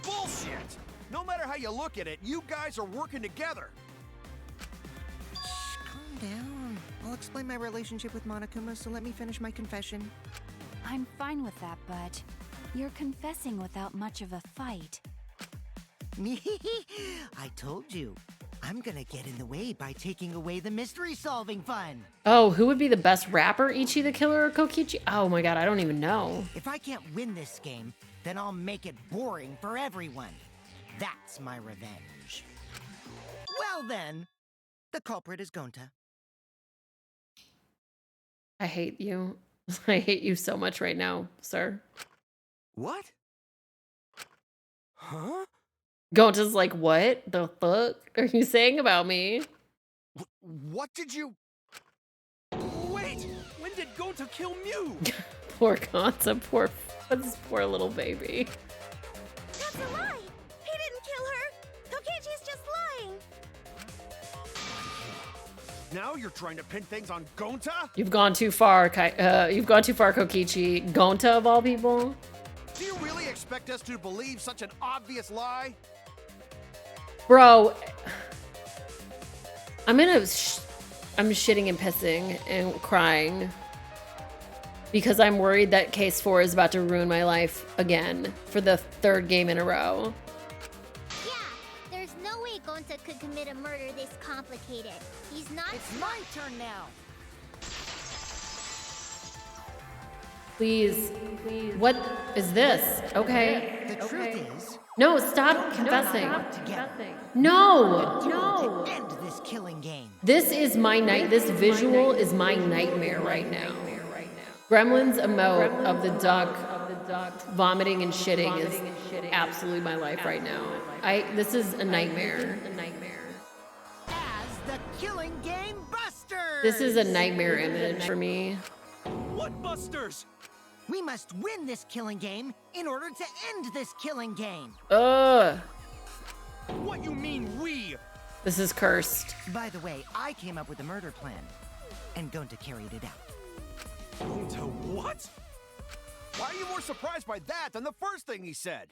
Bullshit! No matter how you look at it, you guys are working together. Shh, calm down. I'll explain my relationship with Monokuma, so let me finish my confession. I'm fine with that, but you're confessing without much of a fight. I told you. I'm gonna get in the way by taking away the mystery-solving fun. Oh, who would be the best rapper? Ichi the killer or Kokichi? Oh my god, I don't even know. If I can't win this game, then I'll make it boring for everyone. That's my revenge. Well then, the culprit is Gonta. I hate you. I hate you so much right now, sir. What? Huh? Gonta's like, what the fuck are you saying about me? What did you... Wait! When did Gonta kill Mew? Poor Gonta, this poor little baby. That's a lie! He didn't kill her! Kokichi's just lying! Now you're trying to pin things on Gonta? You've gone too far, you've gone too far, Kokichi. Gonta of all people? Do you really expect us to believe such an obvious lie? Bro, I'm shitting and pissing and crying because I'm worried that Case 4 is about to ruin my life again for the third game in a row. Yeah, there's no way Gonta could commit a murder this complicated. He's not. It's my turn now. Please, what is this? Okay. The truth is, No, stop confessing. together. No, To no. end this killing game. This is my night. This visual is my nightmare right now. Gremlin's emote of the duck vomiting and shitting is absolutely my life right now. This is a nightmare. As the killing game buster. This is a nightmare image for me. What busters? We must win this killing game in order to end this killing game. Ugh. What you mean, we? This is cursed. By the way, I came up with a murder plan, and Gonta carried it out. Gonta what? Why are you more surprised by that than the first thing he said?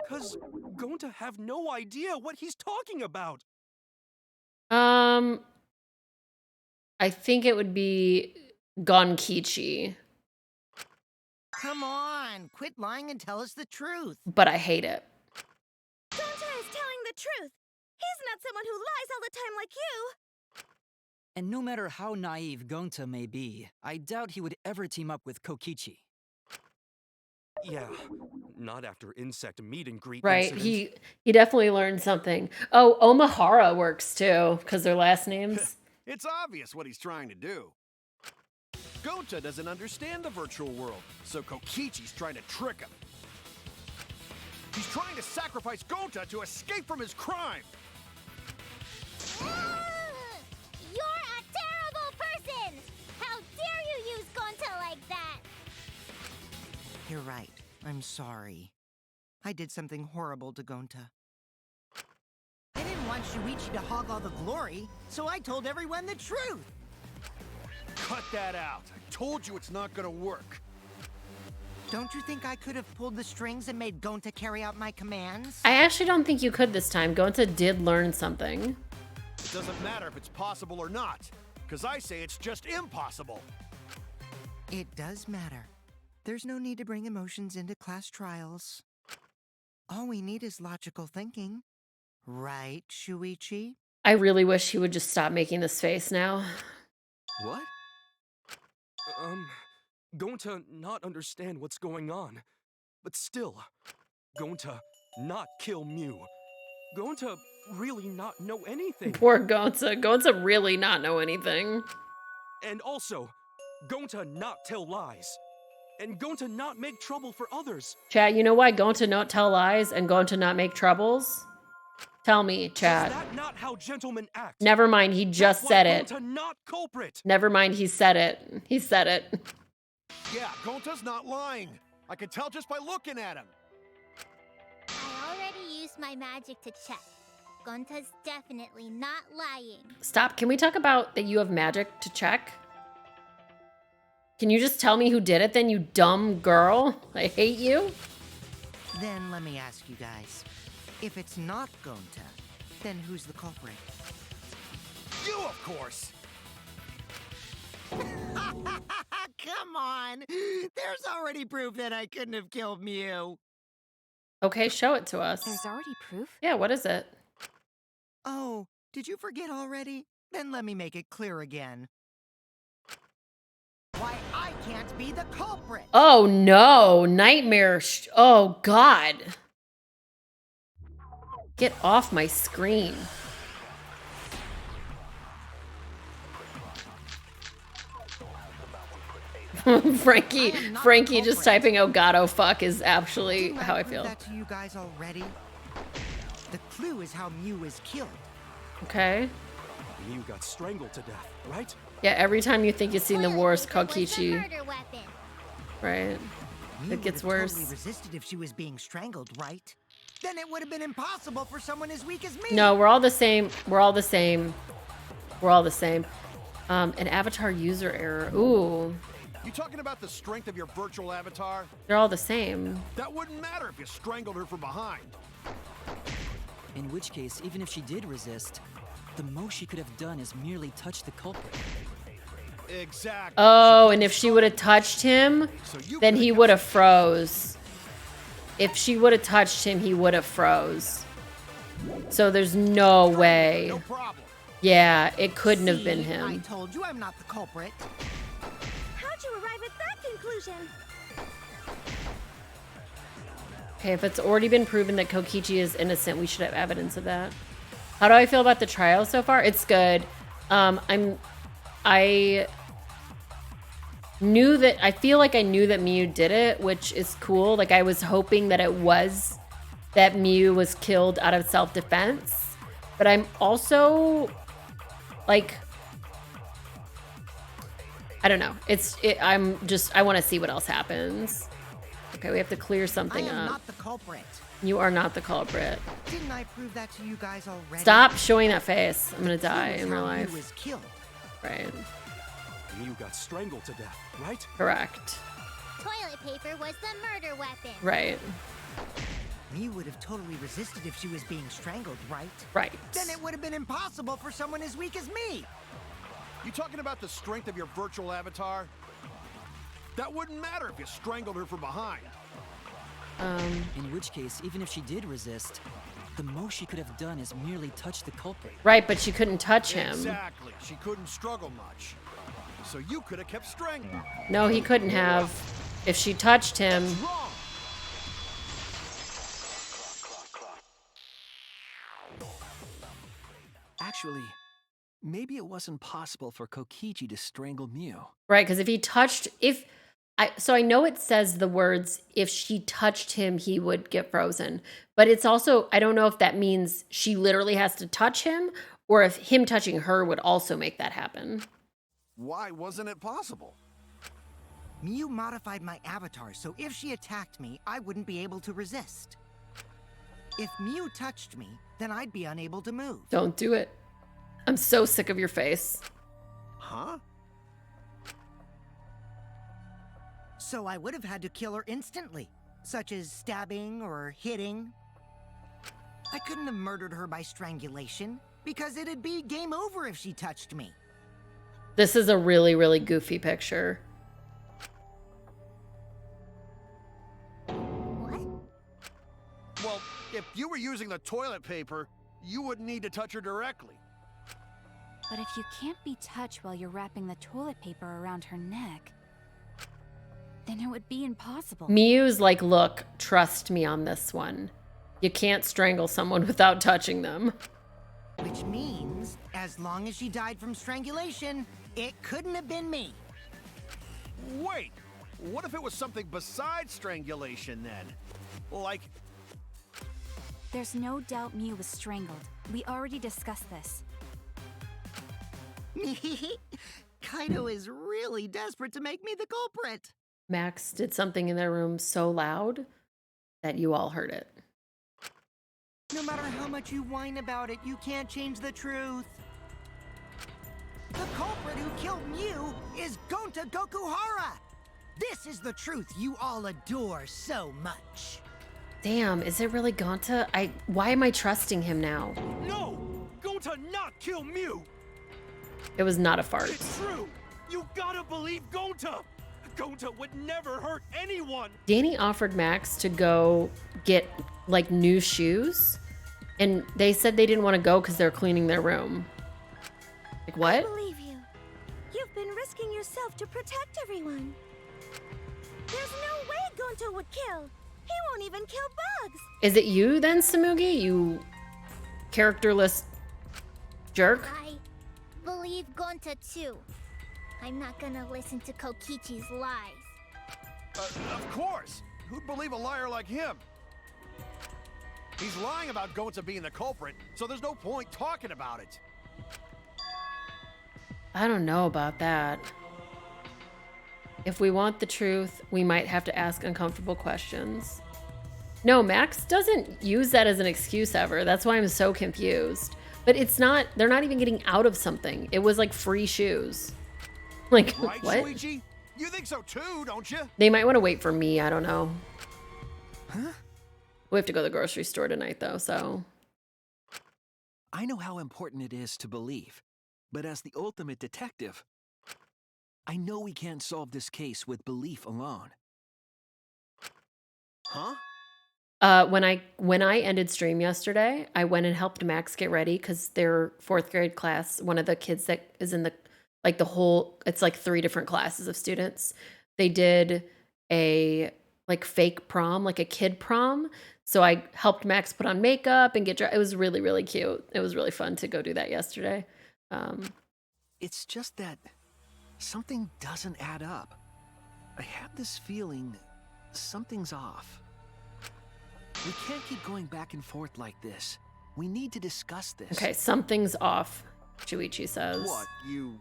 Cause Gonta have no idea what he's talking about. I think it would be Gonkichi, Come on, quit lying and tell us the truth. but I hate it. Gonta is telling the truth! He's not someone who lies all the time like you! And no matter how naive Gonta may be, I doubt he would ever team up with Kokichi. Yeah, not after insect meet and greet Right, incident. he definitely learned something. Oh, Omahara works too, because their last names. It's obvious what he's trying to do. Gonta doesn't understand the virtual world, so Kokichi's trying to trick him. He's trying to sacrifice Gonta to escape from his crime. You're a terrible person! How dare you use Gonta like that? You're right. I'm sorry. I did something horrible to Gonta. want Shuichi to hog all the glory, so I told everyone the truth. Cut that out. I told you it's not gonna work. Don't you think I could have pulled the strings and made Gonta carry out my commands? I actually don't think you could this time. Gonta did learn something. It doesn't matter if it's possible or not, because I say it's just impossible. It does matter. There's no need to bring emotions into class trials. All we need is logical thinking. Right, Shuichi? I really wish he would just stop making this face now. What? Going to not understand what's going on. But still, going to not kill Mew. Going to really not know anything. Poor Gonta. Gonta really not know anything. And also, going to not tell lies. And going to not make trouble for others. Chat, you know why Gonta not tell lies and Gonta not make troubles? Tell me, chat. Is that not how gentlemen act? Never mind, he just said it. Gonta not culprit. Never mind, he said it. He said it. Yeah, Gonta's not lying. I can tell just by looking at him. I already used my magic to check. Gonta's definitely not lying. Stop. Can we talk about that you have magic to check? Can you just tell me who did it then, you dumb girl? I hate you. Then let me ask you guys. If it's not Gonta, then who's the culprit? You, of course. Come on! There's already proof that I couldn't have killed Mew. Okay, show it to us. There's already proof? Yeah, what is it? Oh, did you forget already? Then let me make it clear again. Why I can't be the culprit! Oh no, nightmare. Oh God. Get off my screen. Frankie just typing "Elgato fuck" is actually Didn't how I prove feel. that to you guys already? The clue is how Mew was killed. Okay. Mew got strangled to death, right? Yeah, every time you think you've seen the worst Toilet paper was the Kokichi, murder weapon. right? Mew It gets would have worse. Totally resisted if she was being strangled, right? Then it would have been impossible for someone as weak as me. No, we're all the same. We're all the same. We're all the same. An avatar user error. Ooh, You talking about the strength of your virtual avatar? they're all the same. That wouldn't matter if you strangled her from behind. In which case, even if she did resist, the most she could have done is merely touch the culprit. Exactly. Oh, and if she would have touched him, then he would have froze. If she would have touched him, he would have froze. So there's no way. No problem. Yeah, it couldn't have been See, I him. told you I'm not the culprit. How'd you arrive at that conclusion? Okay, if it's already been proven that Kokichi is innocent, we should have evidence of that. How do I feel about the trial so far? It's good. I feel like I knew that Mew did it, which is cool. Like I was hoping that that Mew was killed out of self-defense. But I'm also like, I don't know. I want to see what else happens. Okay, we have to clear something I am up. not the culprit. You are not the culprit. Didn't I prove that to you guys already? Stop showing that face. I'm gonna die Clue is in real how Mew life. was killed. Right. Mew got strangled to death, right? Correct. Toilet paper was the murder weapon. Right. Mew would have totally resisted if she was being strangled, right? Right. Then it would have been impossible for someone as weak as me. You talking about the strength of your virtual avatar? That wouldn't matter if you strangled her from behind. In which case, even if she did resist, the most she could have done is merely touch the culprit. Right, but she couldn't touch him. Exactly. She couldn't struggle much. So you could have kept strangling. No, he couldn't have. If she touched him. That's wrong. Actually, maybe it wasn't possible for Kokichi to strangle Mew. Right, because if he touched, so I know it says the words, if she touched him, he would get frozen. But it's also, I don't know if that means she literally has to touch him, or if him touching her would also make that happen. Why wasn't it possible? Mew modified my avatar, so if she attacked me, I wouldn't be able to resist. If Mew touched me, then I'd be unable to move. Don't do it. I'm so sick of your face. Huh? So I would have had to kill her instantly, such as stabbing or hitting. I couldn't have murdered her by strangulation, because it'd be game over if she touched me. This is a really, really goofy picture. What? Well, if you were using the toilet paper, you wouldn't need to touch her directly. But if you can't be touched while you're wrapping the toilet paper around her neck, then it would be impossible. Miu's like, look, trust me on this one. You can't strangle someone without touching them. Which means, as long as she died from strangulation, it couldn't have been me. Wait, what if it was something besides strangulation then? Like, There's no doubt Miu was strangled. We already discussed this. Kaido is really desperate to make me the culprit. Max did something in their room so loud that you all heard it. No matter how much you whine about it, you can't change the truth. The culprit who killed Mew is Gonta Gokuhara! This is the truth you all adore so much. Damn, is it really Gonta? Why am I trusting him now? No! Gonta not kill Mew! It was not a fart. It's true! You gotta believe Gonta! Gonta would never hurt anyone! Danny offered Max to go get like new shoes, and they said they didn't want to go because they're cleaning their room. Like I what? believe you. You've been risking yourself to protect everyone. There's no way Gonto would kill. He won't even kill bugs. Is it you then, Samugi? You characterless jerk? I believe Gonta too. I'm not gonna listen to Kokichi's lies. of course! Who'd believe a liar like him? He's lying about Gonta being the culprit, so there's no point talking about it. I don't know about that. If we want the truth, we might have to ask uncomfortable questions. No, Max doesn't use that as an excuse ever. That's why I'm so confused. But it's not, they're not even getting out of something. It was like free shoes. Like, Right, what? Shuichi? You think so too, don't you? They might want to wait for me. I don't know. Huh? We have to go to the grocery store tonight, though, so. I know how important it is to believe, but as the ultimate detective, I know we can't solve this case with belief alone. Huh? When I ended stream yesterday, I went and helped Max get ready because their 4th grade class, one of the kids that is in the it's like 3 different classes of students. They did a like fake prom, like a kid prom. So I helped Max put on makeup and get dressed. It was really, really cute. It was really fun to go do that yesterday. It's just that something doesn't add up. I have this feeling something's off. We can't keep going back and forth like this. We need to discuss this. Okay, something's off, Shuichi says. What, you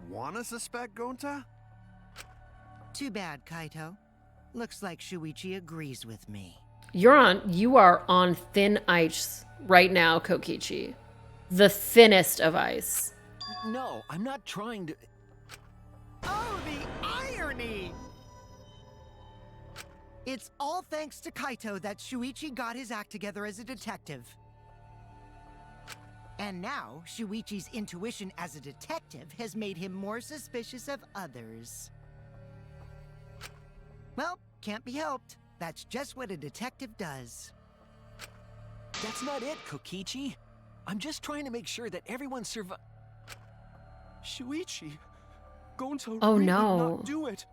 wanna suspect Gonta? Too bad, Kaito. Looks like Shuichi agrees with me. You are on thin ice right now, Kokichi. The thinnest of ice. No, I'm not trying to... Oh, the irony! It's all thanks to Kaito that Shuichi got his act together as a detective. And now, Shuichi's intuition as a detective has made him more suspicious of others. Well, can't be helped. That's just what a detective does. That's not it, Kokichi. I'm just trying to make sure that everyone Shuichi, Gonta Oh, really no. not do it.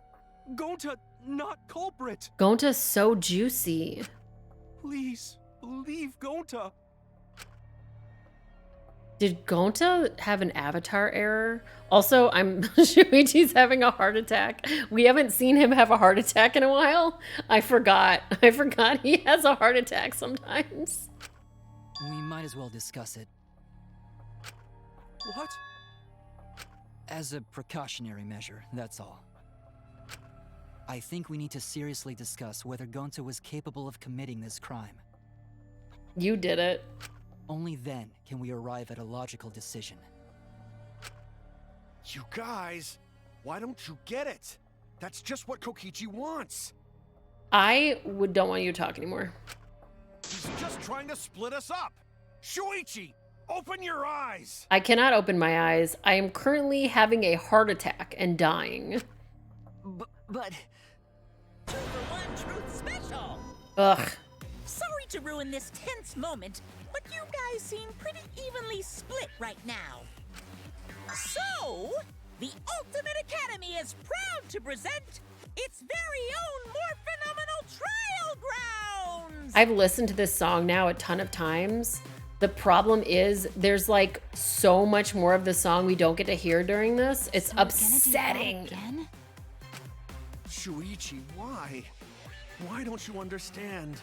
Gonta not culprit. Gonta's so juicy. Please, believe Gonta. Did Gonta have an avatar error? Also, Shuichi's having a heart attack. We haven't seen him have a heart attack in a while. I forgot he has a heart attack sometimes. We might as well discuss it. What? As a precautionary measure, that's all. I think we need to seriously discuss whether Gonta was capable of committing this crime. You did it. Only then can we arrive at a logical decision. You guys, why don't you get it? That's just what Kokichi wants. Don't want you to talk anymore. He's just trying to split us up. Shuichi, open your eyes. I cannot open my eyes. I am currently having a heart attack and dying. But... 2 for 1 truth special! Ugh. Sorry to ruin this tense moment, but you guys seem pretty evenly split right now. So, the Ultimate Academy is proud to present its very own more phenomenal trial grounds! I've listened to this song now a ton of times. The problem is there's like so much more of the song we don't get to hear during this. It's upsetting. Shuichi, why? Why don't you understand?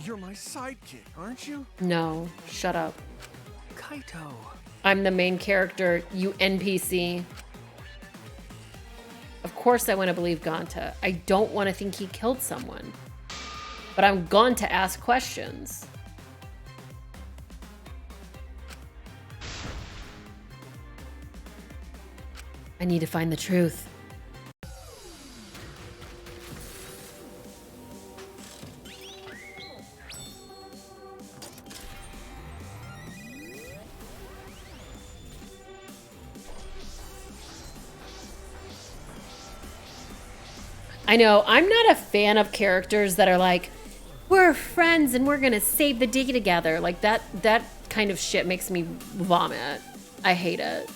You're my sidekick, aren't you? No, shut up. Kaito. I'm the main character, you NPC. Of course I want to believe Gonta. I don't want to think he killed someone. But I'm going to ask questions. I need to find the truth. I know, I'm not a fan of characters that are like, we're friends and we're gonna save the day together. Like that kind of shit makes me vomit. I hate it.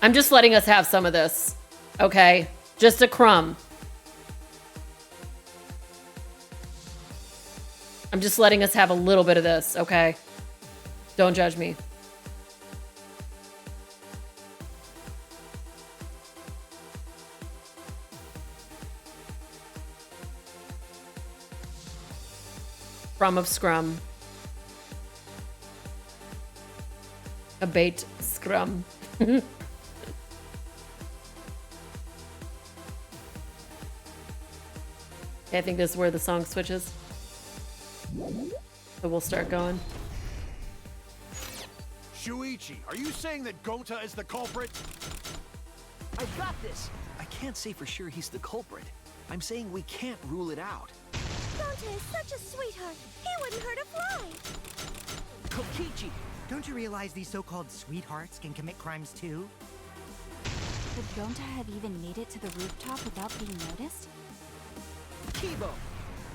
I'm just letting us have some of this, okay? Just a crumb. I'm just letting us have a little bit of this, okay? Don't judge me. Crumb of scrum. A bait scrum. I think this is where the song switches. So we'll start going. Shuichi, are you saying that Gonta is the culprit? I've got this. I can't say for sure he's the culprit. I'm saying we can't rule it out. Gonta is such a sweetheart. He wouldn't hurt a fly. Kokichi! Don't you realize these so-called sweethearts can commit crimes too? Could Gonta have even made it to the rooftop without being noticed? Kibo!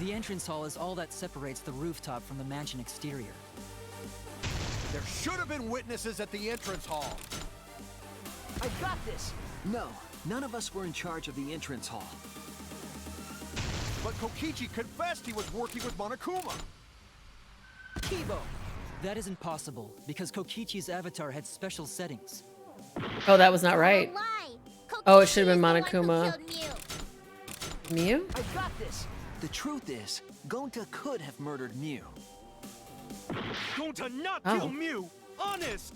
The entrance hall is all that separates the rooftop from the mansion exterior. There should have been witnesses at the entrance hall. I've got this! No, none of us were in charge of the entrance hall. But Kokichi confessed he was working with Monokuma. Kibo! That isn't possible, because Kokichi's avatar had special settings. Oh, that was not right. Lie. Oh, it should have been Kokichi is the one who Monokuma. killed Mew. Mew? I've got this! The truth is, Gonta could have murdered Mew. Gonta not Oh. kill Mew! Honest!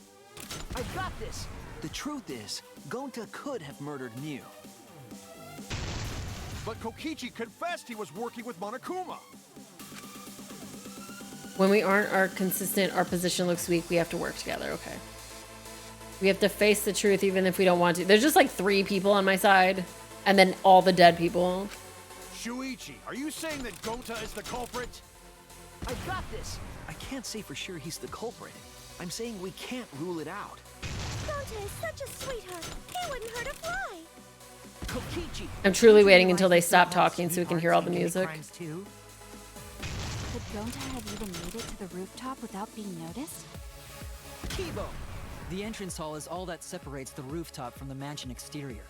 I've got this! The truth is, Gonta could have murdered Mew. But Kokichi confessed he was working with Monokuma. When we aren't consistent, our position looks weak, we have to work together, okay. We have to face the truth even if we don't want to. There's just like 3 people on my side, and then all the dead people. Shuichi, are you saying that Gonta is the culprit? I've got this! I can't say for sure he's the culprit. I'm saying we can't rule it out. Gonta is such a sweetheart. He wouldn't hurt a fly. Kokichi! I'm truly Don't you waiting until they realize these stop so-called talking so we can hear all the sweethearts music. can commit crimes too? Could Gonta have even made it to the rooftop without being noticed? Kibo! The entrance hall is all that separates the rooftop from the mansion exterior.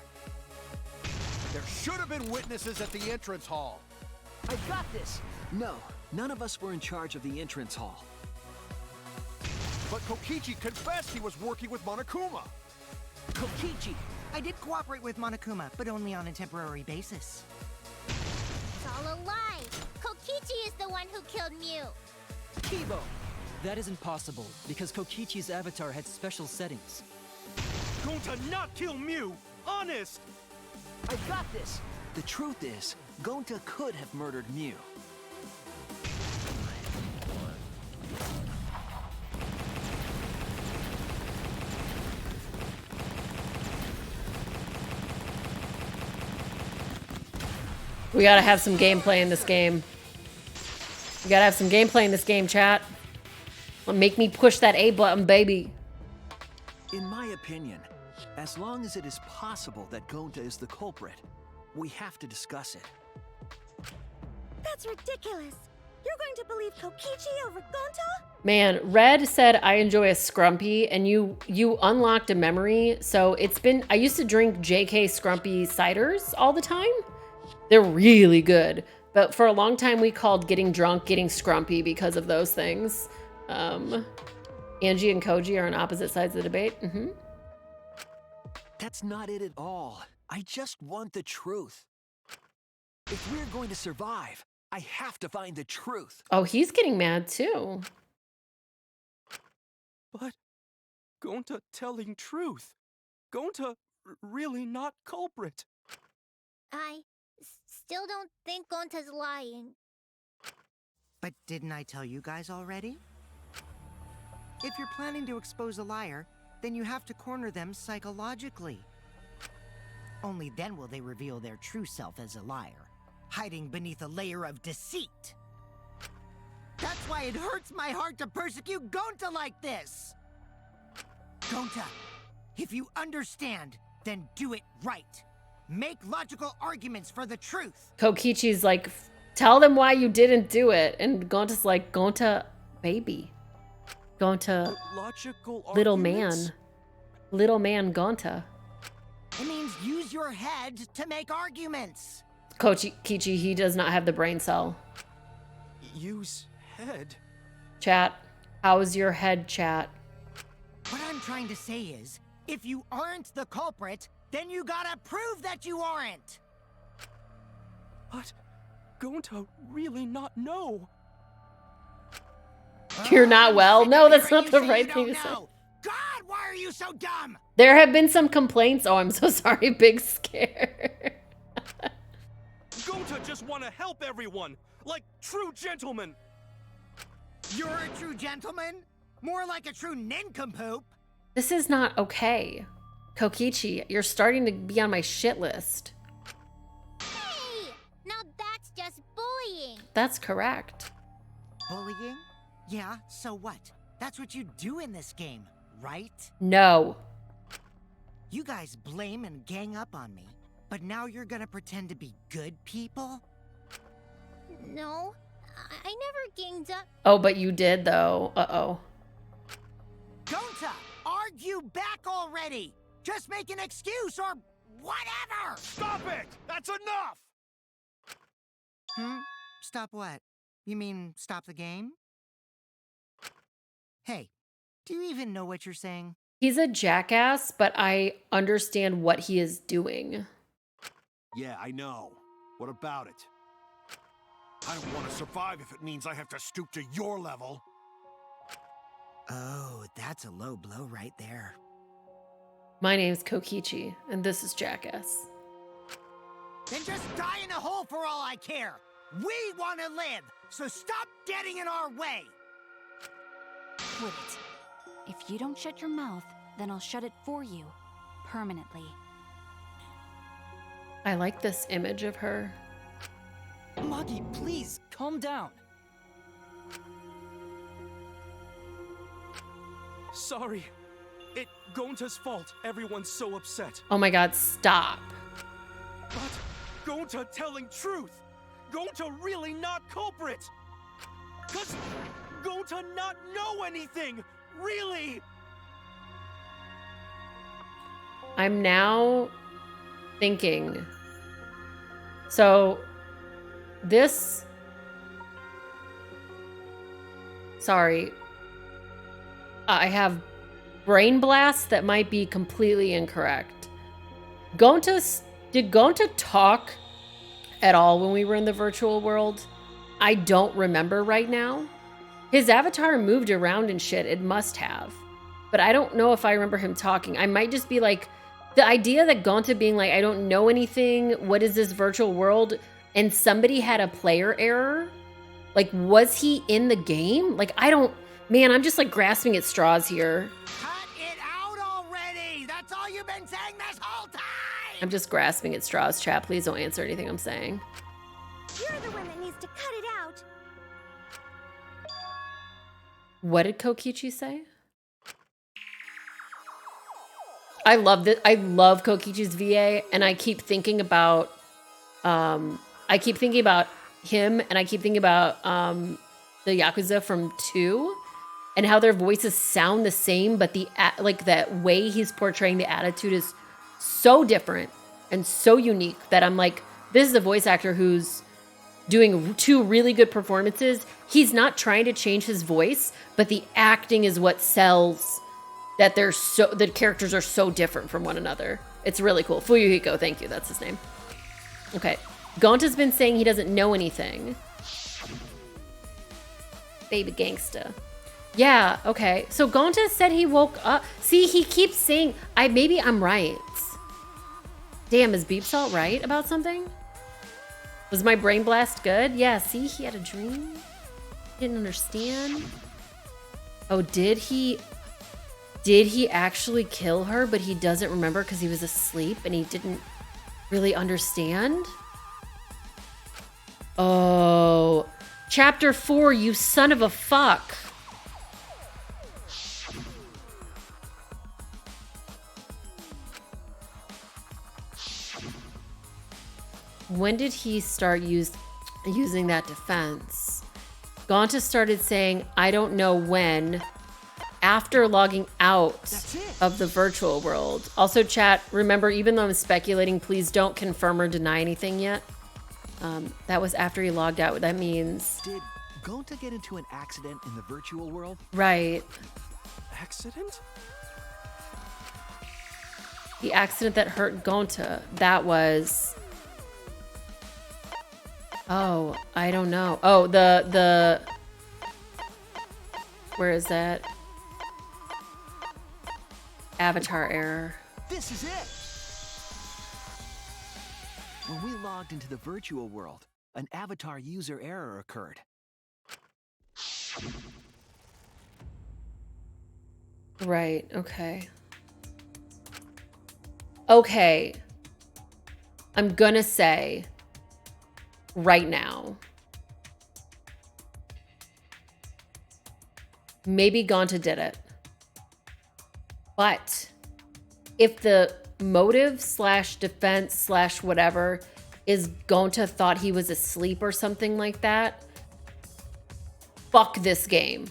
There should have been witnesses at the entrance hall. I've got this! No, none of us were in charge of the entrance hall. But Kokichi confessed he was working with Monokuma. Kokichi! I did cooperate with Monokuma, but only on a temporary basis. It's all a lie. Kokichi is the one who killed Mew. Kibo! That isn't possible, because Kokichi's avatar had special settings. Gonta not kill Mew! Honest! I got this! The truth is, Gonta could have murdered Mew. We gotta have some gameplay in this game. We gotta have some gameplay in this game, chat. Make me push that A button, baby. In my opinion, as long as it is possible that Gonta is the culprit, we have to discuss it. That's ridiculous. You're going to believe Kokichi over Gonta? Man, Red said I enjoy a scrumpy, and you unlocked a memory. So it's been, I used to drink JK Scrumpy ciders all the time. They're really good. But for a long time, we called getting drunk getting scrumpy because of those things. Angie and Koji are on opposite sides of the debate. That's not it at all. I just want the truth. If we're going to survive, I have to find the truth. Oh, he's getting mad too. But Gonta telling truth. Gonta really not culprit. I still don't think Gonta's lying. But didn't I tell you guys already? If you're planning to expose a liar, then you have to corner them psychologically. Only then will they reveal their true self as a liar, hiding beneath a layer of deceit. That's why it hurts my heart to persecute Gonta like this! Gonta, if you understand, then do it right. Make logical arguments for the truth. Kokichi's like, tell them why you didn't do it. And Gonta's like, Gonta, baby. Gonta, Logical little arguments? man. Little man Gonta. It means use your head to make arguments. Kokichi, he does not have the brain cell. Use head? Chat, how's your head, chat? What I'm trying to say is, if you aren't the culprit, then you gotta prove that you aren't! But Gonta really not know. You're not well? No, that's not the right thing to say. God, why are you so dumb? There have been some complaints. Oh, I'm so sorry, big scare. Gonta just want to help everyone, like true gentlemen. You're a true gentleman? More like a true nincompoop. This is not okay. Kokichi, you're starting to be on my shit list. Hey! Now that's just bullying. That's correct. Bullying? Yeah, so what? That's what you do in this game, right? No. You guys blame and gang up on me, but now you're gonna pretend to be good people? No, I never ganged up. Oh, but you did though. Uh-oh. Gonta, argue back already! Just make an excuse or whatever! Stop it! That's enough! Stop what? You mean stop the game? Hey, do you even know what you're saying? He's a jackass, but I understand what he is doing. Yeah, I know. What about it? I don't want to survive if it means I have to stoop to your level. Oh, that's a low blow right there. My name's Kokichi, and this is Jackass. Then just die in a hole for all I care! We want to live, so stop getting in our way! Quit it. If you don't shut your mouth, then I'll shut it for you. Permanently. I like this image of her. Maki, please, calm down. Sorry. It Gonta's fault. Everyone's so upset. Oh my god, stop. But Gonta telling truth. Gonta really not culprit. Cause Gonta not know anything. Really. I'm now thinking. So this. Sorry. I have brain blasts that might be completely incorrect. Did Gonta talk at all when we were in the virtual world? I don't remember right now. His avatar moved around and shit. It must have. But I don't know if I remember him talking. I might just be like, the idea that Gonta being like, I don't know anything. What is this virtual world? And somebody had a player error. Like, was he in the game? Like, I don't, man, I'm just like grasping at straws here. Cut it out already! That's all you've been saying this whole time! I'm just grasping at straws, chat. Please don't answer anything I'm saying. You're the one that needs to cut it out. What did Kokichi say? I love that. I love Kokichi's VA, and I keep thinking about, him, and I keep thinking about the Yakuza from 2, and how their voices sound the same, but that way he's portraying the attitude is so different and so unique that I'm like, this is a voice actor who's doing 2 really good performances. He's not trying to change his voice, but the acting is what sells that the characters are so different from one another. It's really cool. Fuyuhiko, thank you. That's his name. Okay. Gonta's been saying he doesn't know anything. Baby gangsta. Yeah, okay. So Gonta said he woke up. See, he keeps saying, maybe I'm right. Damn, is Beep Salt right about something? Was my brain blast good? Yeah, see, he had a dream. Didn't understand. Oh, did he actually kill her, but he doesn't remember because he was asleep and he didn't really understand? Oh, chapter 4, you son of a fuck. When did he start using that defense? Gonta started saying, I don't know when, after logging out of the virtual world. Also, chat, remember, even though I'm speculating, please don't confirm or deny anything yet. That was after he logged out. That means... Did Gonta get into an accident in the virtual world? Right. Accident? The accident that hurt Gonta. That was... Oh, I don't know. Oh, the... Where is that? Avatar error. This is it! When we logged into the virtual world, an avatar user error occurred. Right, okay. Okay. I'm gonna say right now, maybe Gonta did it. But if the motive / defense / whatever is Gonta thought he was asleep or something like that, fuck this game.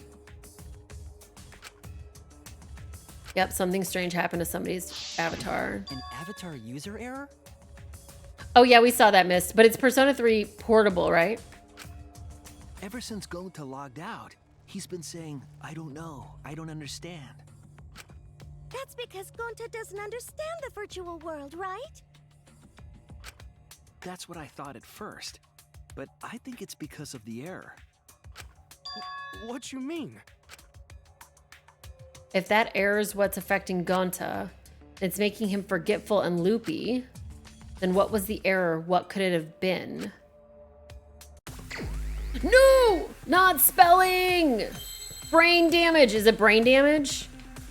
Yep, something strange happened to somebody's avatar. An avatar user error? Oh yeah, we saw that, Mist. But it's Persona 3 portable, right? Ever since Gonta logged out, he's been saying, I don't know, I don't understand. That's because Gonta doesn't understand the virtual world, right? That's what I thought at first, but I think it's because of the error. What you mean? If that error is what's affecting Gonta, it's making him forgetful and loopy, then what was the error? What could it have been? No! Not spelling! Brain damage. Is it brain damage?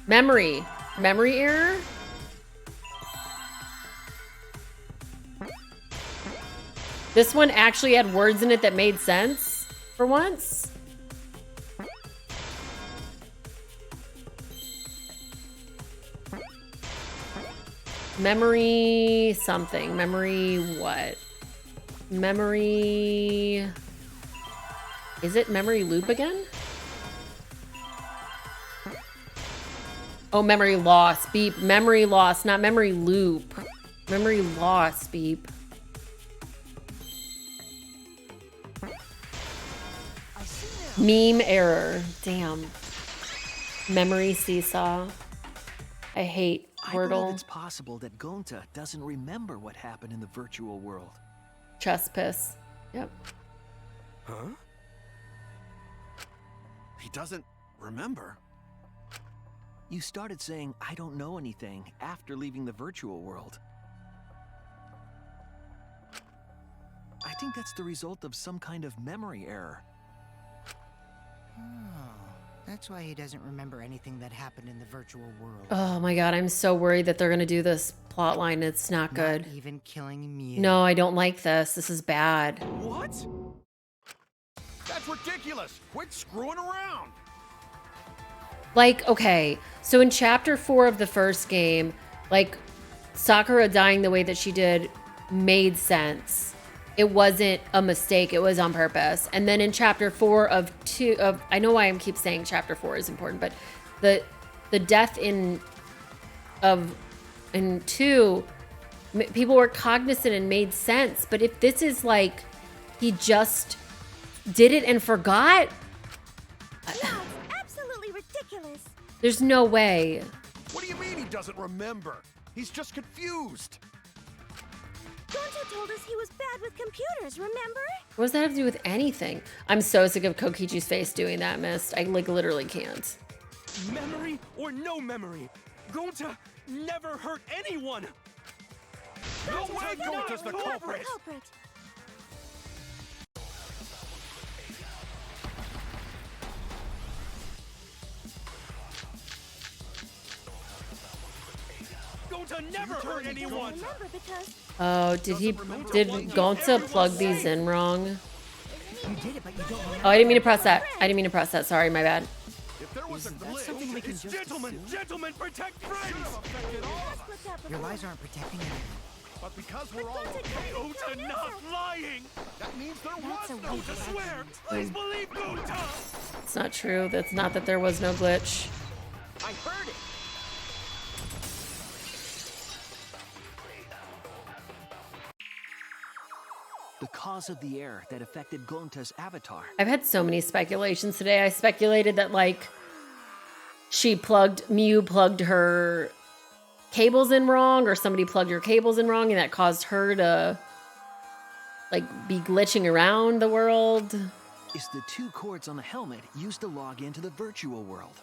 Memory. Memory error? This one actually had words in it that made sense for once. Memory something. Memory what? Memory... Is it memory loop again? Oh, memory loss. Beep. Memory loss, not memory loop. Memory loss, beep. Meme error. Damn. Memory seesaw. I hate I believe Wordle. it's possible that Gonta doesn't remember what happened in the virtual world. Chest piss. Yep. Huh? He doesn't remember. You started saying, I don't know anything, after leaving the virtual world. I think that's the result of some kind of memory error. Oh, that's why he doesn't remember anything that happened in the virtual world. Oh my god, I'm so worried that they're gonna do this plot line. It's not good. Not even killing Mew. No, I don't like this. This is bad. What? That's ridiculous. Quit screwing around. Like, okay, so in chapter 4 of the first game, like, Sakura dying the way that she did made sense. It wasn't a mistake, it was on purpose. And then in chapter 4 of 2 of, I know why I keep saying chapter 4 is important, but the death in 2, people were cognizant and made sense. But if this is like, he just did it and forgot, Yeah, it's absolutely ridiculous. there's no way. What do you mean he doesn't remember? He's just confused. Gonta told us he was bad with computers, remember? What does that have to do with anything? I'm so sick of Kokichi's face doing that, Mist. I like literally can't. Memory or no memory, Gonta never hurt anyone. No way Gonta's the culprit. Gonta never hurt anyone. Remember because Oh, did Gonta plug these in wrong? You did it, but you don't remember. Oh, I didn't mean to press that. I didn't mean to press that. Sorry, my bad. If there was a glitch, Something we can just gentlemen, protect friends. Your lies aren't protecting anyone. But because we're all Gonta not lying. that means there That's was a no weak Gonta swear. Please believe Gonta. It's not true. That's not that there was no glitch. I heard it! The cause of the error that affected Gonta's avatar. I've had so many speculations today. I speculated that, like, Mew plugged her cables in wrong, or somebody plugged her cables in wrong, and that caused her to, like, be glitching around the world. Is the 2 cords on the helmet used to log into the virtual world.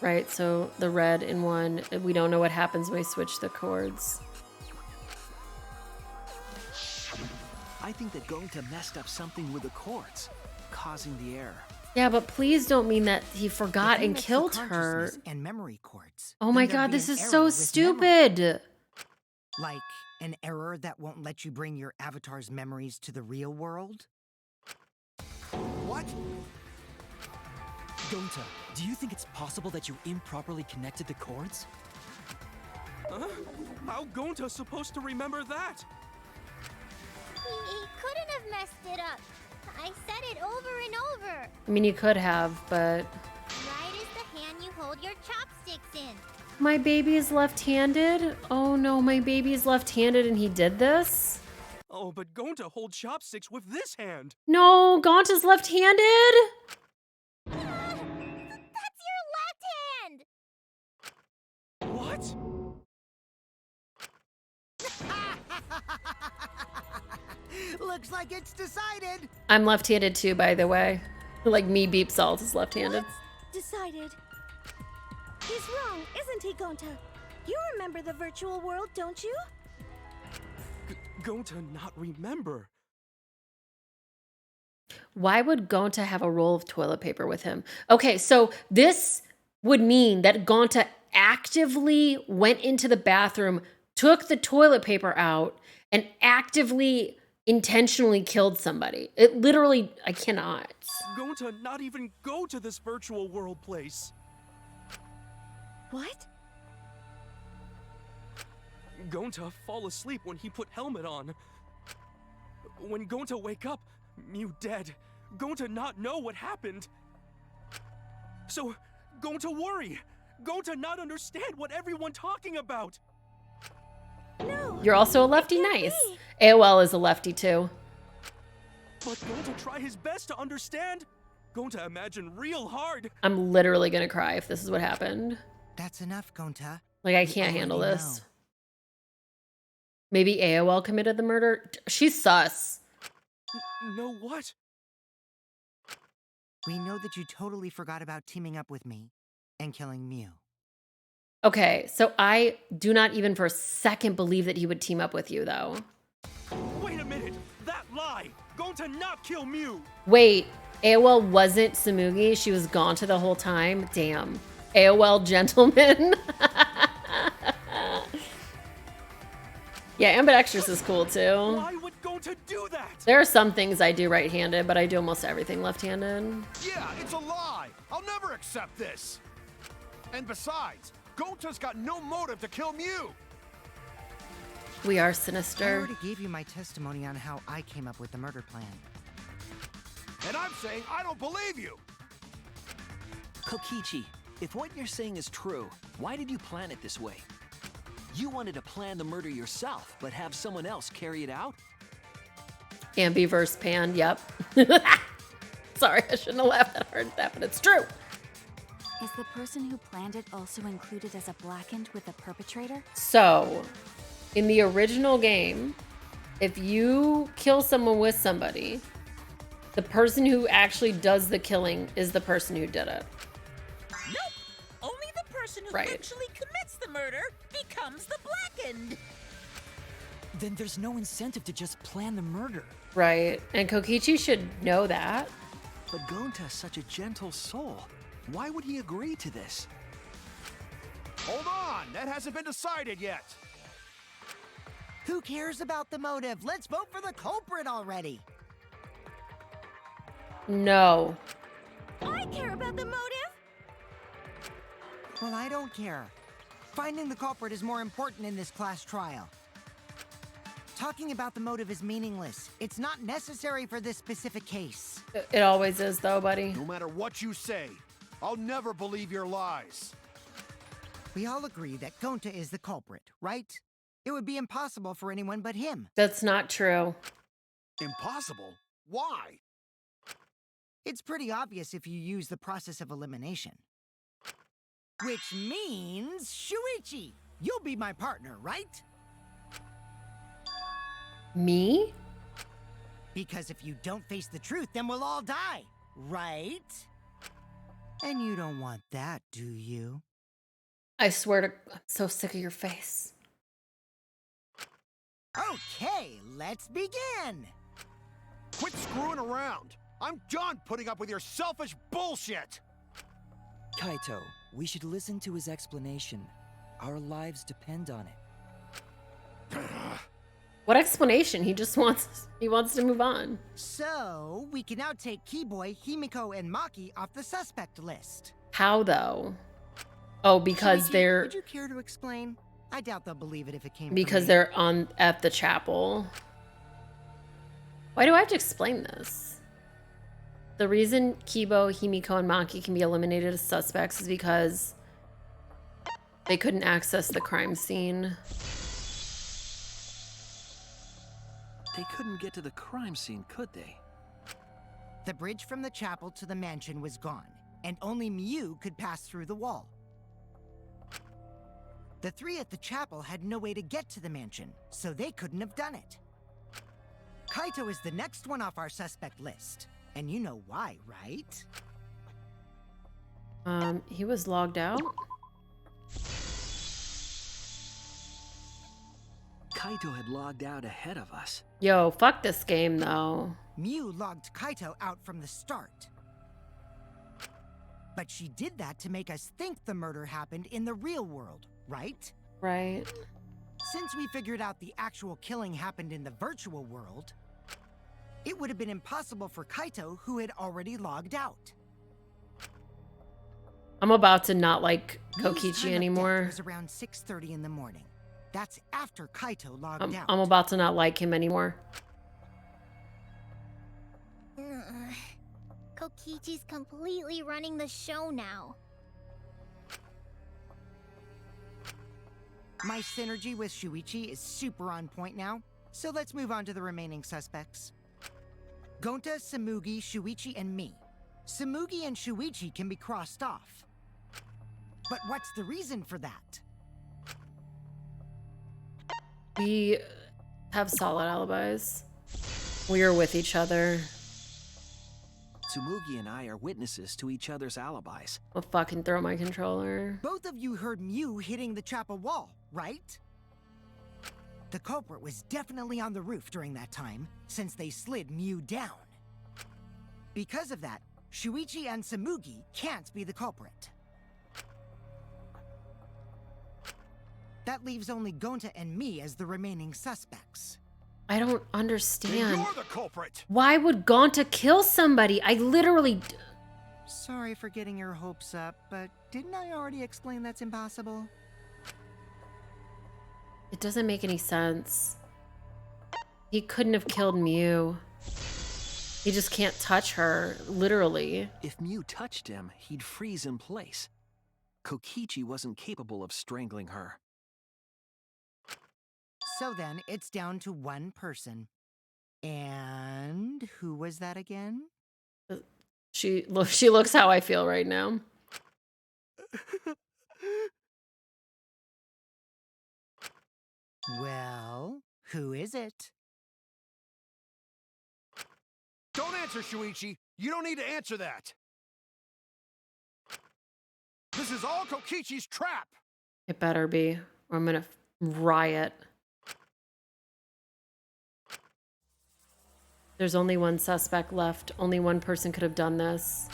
Right, so the red in one, we don't know what happens when we switch the cords. I think that Gonta messed up something with the cords, causing the error. Yeah, but please don't mean that he forgot If he and mixed the killed her. consciousness and memory cords, Oh then my there'd god, be this an is error so with memory. stupid. Like an error that won't let you bring your avatar's memories to the real world? What? Gonta, do you think it's possible that you improperly connected the cords? Huh? How Gonta supposed to remember that? He couldn't have messed it up. I said it over and over. I mean, you could have, but Right is the hand you hold your chopsticks in. my baby is left-handed? Oh no, my baby is left-handed and he did this? Oh, but Gonta holds chopsticks with this hand. No, Gonta's left-handed? That's your left hand! What? Looks like it's decided. I'm left-handed too, by the way. Like me, Beep Salt is left-handed. Decided. He's wrong, isn't he, Gonta? You remember the virtual world, don't you? Gonta not remember. Why would Gonta have a roll of toilet paper with him? Okay, so this would mean that Gonta actively went into the bathroom, took the toilet paper out, and actively, intentionally killed somebody. It literally, I cannot. Gonta not even go to this virtual world place. What? Gonta fall asleep when he put helmet on. When Gonta wake up, Mew dead. Gonta not know what happened. So, Gonta worry. Gonta not understand what everyone talking about. No. You're also a lefty, can't nice. be. AOL is a lefty too. But Gonta try his best to understand. Gonta imagine real hard. I'm literally gonna cry if this is what happened. That's enough, Gonta. Like, I We can't handle already this. know. Maybe AOL committed the murder? She's sus. No what? We know that you totally forgot about teaming up with me and killing Mew. Okay, so I do not even for a second believe that he would team up with you, though. Wait a minute! That lie! Going to not kill Mew! Wait, AOL wasn't Samugi? She was Gonta the whole time? Damn. AOL gentleman. Yeah, ambidextrous is cool too. Why would Gonta do that? There are some things I do right-handed, but I do almost everything left-handed. Yeah, it's a lie. I'll never accept this. And besides, Gonta's got no motive to kill Mew. We are I sinister. already gave you my testimony on how I came up with the murder plan. And I'm saying I don't believe you. Kokichi, if what you're saying is true, why did you plan it this way? You wanted to plan the murder yourself, but have someone else carry it out? Ambiverse pan, yep. Sorry, I shouldn't have laughed that hard at that, but it's true. Is the person who planned it also included as a blackened with the perpetrator? So, in the original game, if you kill someone with somebody, the person who actually does the killing is the person who did it. Nope. Only the person who Right. actually commits the murder becomes the blackened. Then there's no incentive to just plan the murder. Right. And Kokichi should know that. But Gonta's such a gentle soul. Why would he agree to this? Hold on, that hasn't been decided yet. Who cares about the motive? Let's vote for the culprit already. No. I care about the motive. Well, I don't care. Finding the culprit is more important in this class trial. Talking about the motive is meaningless. It's not necessary for this specific case. It always is, though, buddy. No matter what you say, I'll never believe your lies. We all agree that Gonta is the culprit, right? It would be impossible for anyone but him. That's not true. Impossible? Why? It's pretty obvious if you use the process of elimination. Which means, Shuichi, you'll be my partner, right? Me? Because if you don't face the truth, then we'll all die, right? And you don't want that, do you? I swear to... I'm so sick of your face. Okay, let's begin! Quit screwing around. I'm done putting up with your selfish bullshit. Kaito, we should listen to his explanation. Our lives depend on it. What explanation? He just wants... He wants to move on. So, we can now take Keyboy, Himiko, and Maki off the suspect list. How, though? Oh, because Shuichi, they're... Would you care to explain? I doubt they'll believe it if it came from Because me. they're on at the chapel. Why do I have to explain this? The reason Kibo, Himiko, and Maki can be eliminated as suspects is because they couldn't access the crime scene. They couldn't get to the crime scene, could they? The bridge from the chapel to the mansion was gone, and only Mew could pass through the wall. The three at the chapel had no way to get to the mansion, so they couldn't have done it. Kaito is the next one off our suspect list, and you know why, right? He was logged out? Kaito had logged out ahead of us. Yo, fuck this game, though. Mew logged Kaito out from the start. But she did that to make us think the murder happened in the real world, right? Right. Since we figured out the actual killing happened in the virtual world, it would have been impossible for Kaito, who had already logged out. I'm about to not like Mew's time Kokichi of anymore. death was around 6:30 in the morning. That's after Kaito logged out. I'm about to not like him anymore. Kokichi's completely running the show now. My synergy with Shuichi is super on point now, so let's move on to the remaining suspects. Gonta, Samugi, Shuichi, and me. Samugi and Shuichi can be crossed off. But what's the reason for that? We have solid alibis. We are with each other. Tsumugi and I are witnesses to each other's alibis. I'll fucking throw my controller. Both of you heard Mew hitting the chapel wall, right? The culprit was definitely on the roof during that time, since they slid Mew down. Because of that, Shuichi and Tsumugi can't be the culprit. That leaves only Gonta and me as the remaining suspects. I don't understand. You're the culprit. Why would Gonta kill somebody? I literally... Sorry for getting your hopes up, but didn't I already explain that's impossible? It doesn't make any sense. He couldn't have killed Mew. He just can't touch her, literally. If Mew touched him, he'd freeze in place. Kokichi wasn't capable of strangling her. So then, it's down to one person. And who was that again? She looks how I feel right now. Well, who is it? Don't answer, Shuichi. You don't need to answer that. This is all Kokichi's trap. It better be, or I'm gonna riot. There's only one suspect left. Only one person could have done this.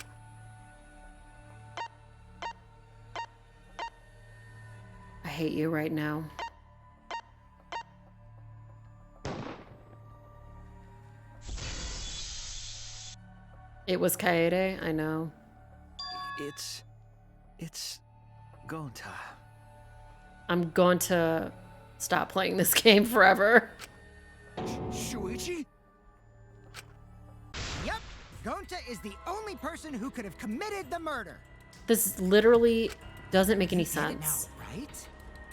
I hate you right now. It was Kaede, I know. It's Gonta. I'm going to stop playing this game forever. Shuichi? Yep, Gonta is the only person who could have committed the murder. This literally doesn't make any You get it sense. now, right?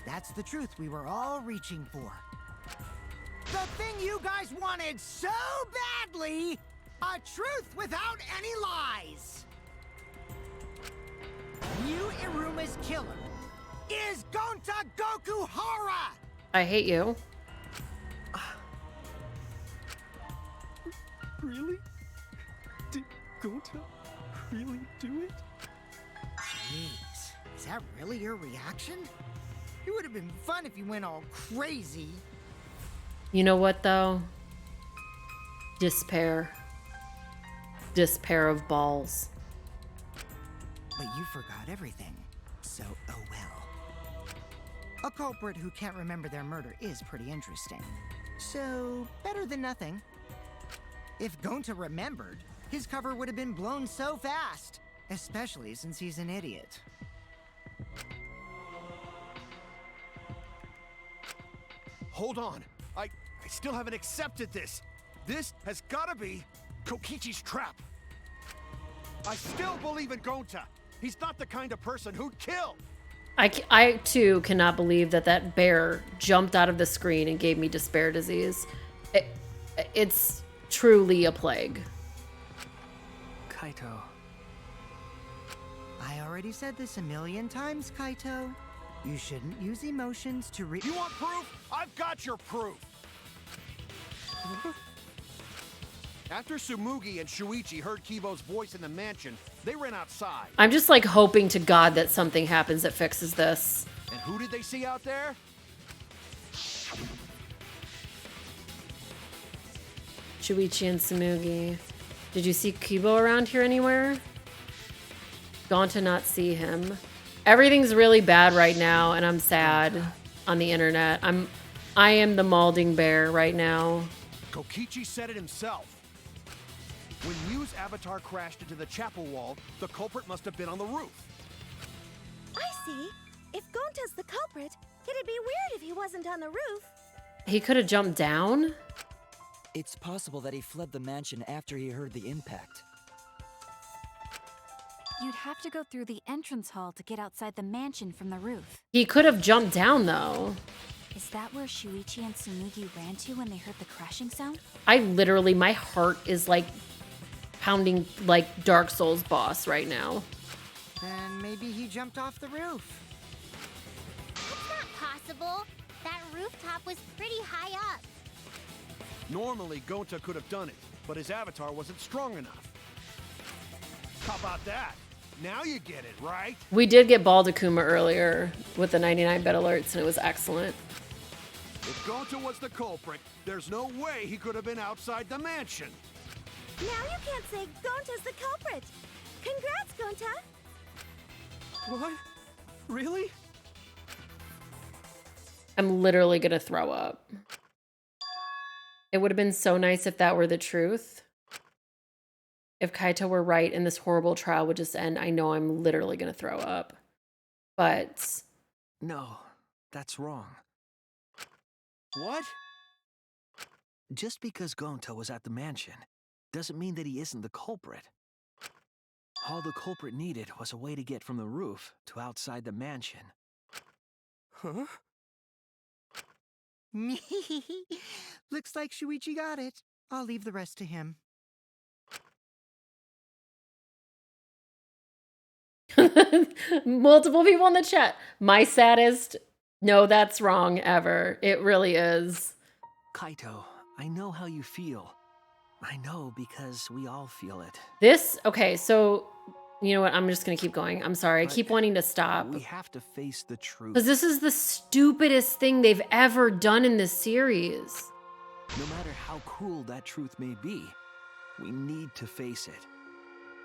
That's the truth we were all reaching for. The thing you guys wanted so badly! A truth without any lies! Mew Iruma's killer is Gonta Gokuhara! I hate you. Really? Did Gonta really do it? Jeez, is that really your reaction? It would have been fun if you went all crazy. You know what, though? Despair. Despair of balls. But you forgot everything, so oh well. A culprit who can't remember their murder is pretty interesting. So, better than nothing. If Gonta remembered, his cover would have been blown so fast. Especially since he's an idiot. Hold on. I still haven't accepted this. This has gotta be Kokichi's trap. I still believe in Gonta. He's not the kind of person who'd kill. I too cannot believe that bear jumped out of the screen and gave me despair disease. It's truly a plague. Kaito. I already said this a million times, Kaito. You shouldn't use emotions to You want proof? I've got your proof. After Tsumugi and Shuichi heard Kibo's voice in the mansion, they ran outside. I'm just like hoping to God that something happens that fixes this. And who did they see out there? Shuichi and Tsumugi. Did you see Kibo around here anywhere? Gone to not see him. Everything's really bad right now, and I'm sad on the internet. I am the Malding Bear right now. Kokichi said it himself. When Mew's avatar crashed into the chapel wall, the culprit must have been on the roof. I see. If Gonta's the culprit, it'd be weird if he wasn't on the roof. He could have jumped down? It's possible that he fled the mansion after he heard the impact. You'd have to go through the entrance hall to get outside the mansion from the roof. He could have jumped down, though. Is that where Shuichi and Tsumugi ran to when they heard the crashing sound? I literally, my heart is like pounding like Dark Souls boss right now. Then maybe he jumped off the roof. That's not possible. That rooftop was pretty high up. Normally, Gonta could have done it, but his avatar wasn't strong enough. How about that? Now you get it, right? We did get Baldakuma earlier with the 99-bit alerts, and it was excellent. If Gonta was the culprit, there's no way he could have been outside the mansion. Now you can't say Gonta's the culprit. Congrats, Gonta. What? Really? I'm literally gonna throw up. It would have been so nice if that were the truth. If Kaito were right and this horrible trial would just end, I know I'm literally gonna throw up. But No, that's wrong. What? Just because Gonta was at the mansion doesn't mean that he isn't the culprit. All the culprit needed was a way to get from the roof to outside the mansion. Huh? Looks like Shuichi got it. I'll leave the rest to him. multiple people in the chat. My saddest, no, that's wrong ever. It really is. Kaito, I know how you feel. I know because we all feel it. This, okay, so you know what? I'm just gonna keep going. I'm sorry. I But keep wanting to stop. We have to face the truth. Because this is the stupidest thing they've ever done in this series. No matter how cruel that truth may be, we need to face it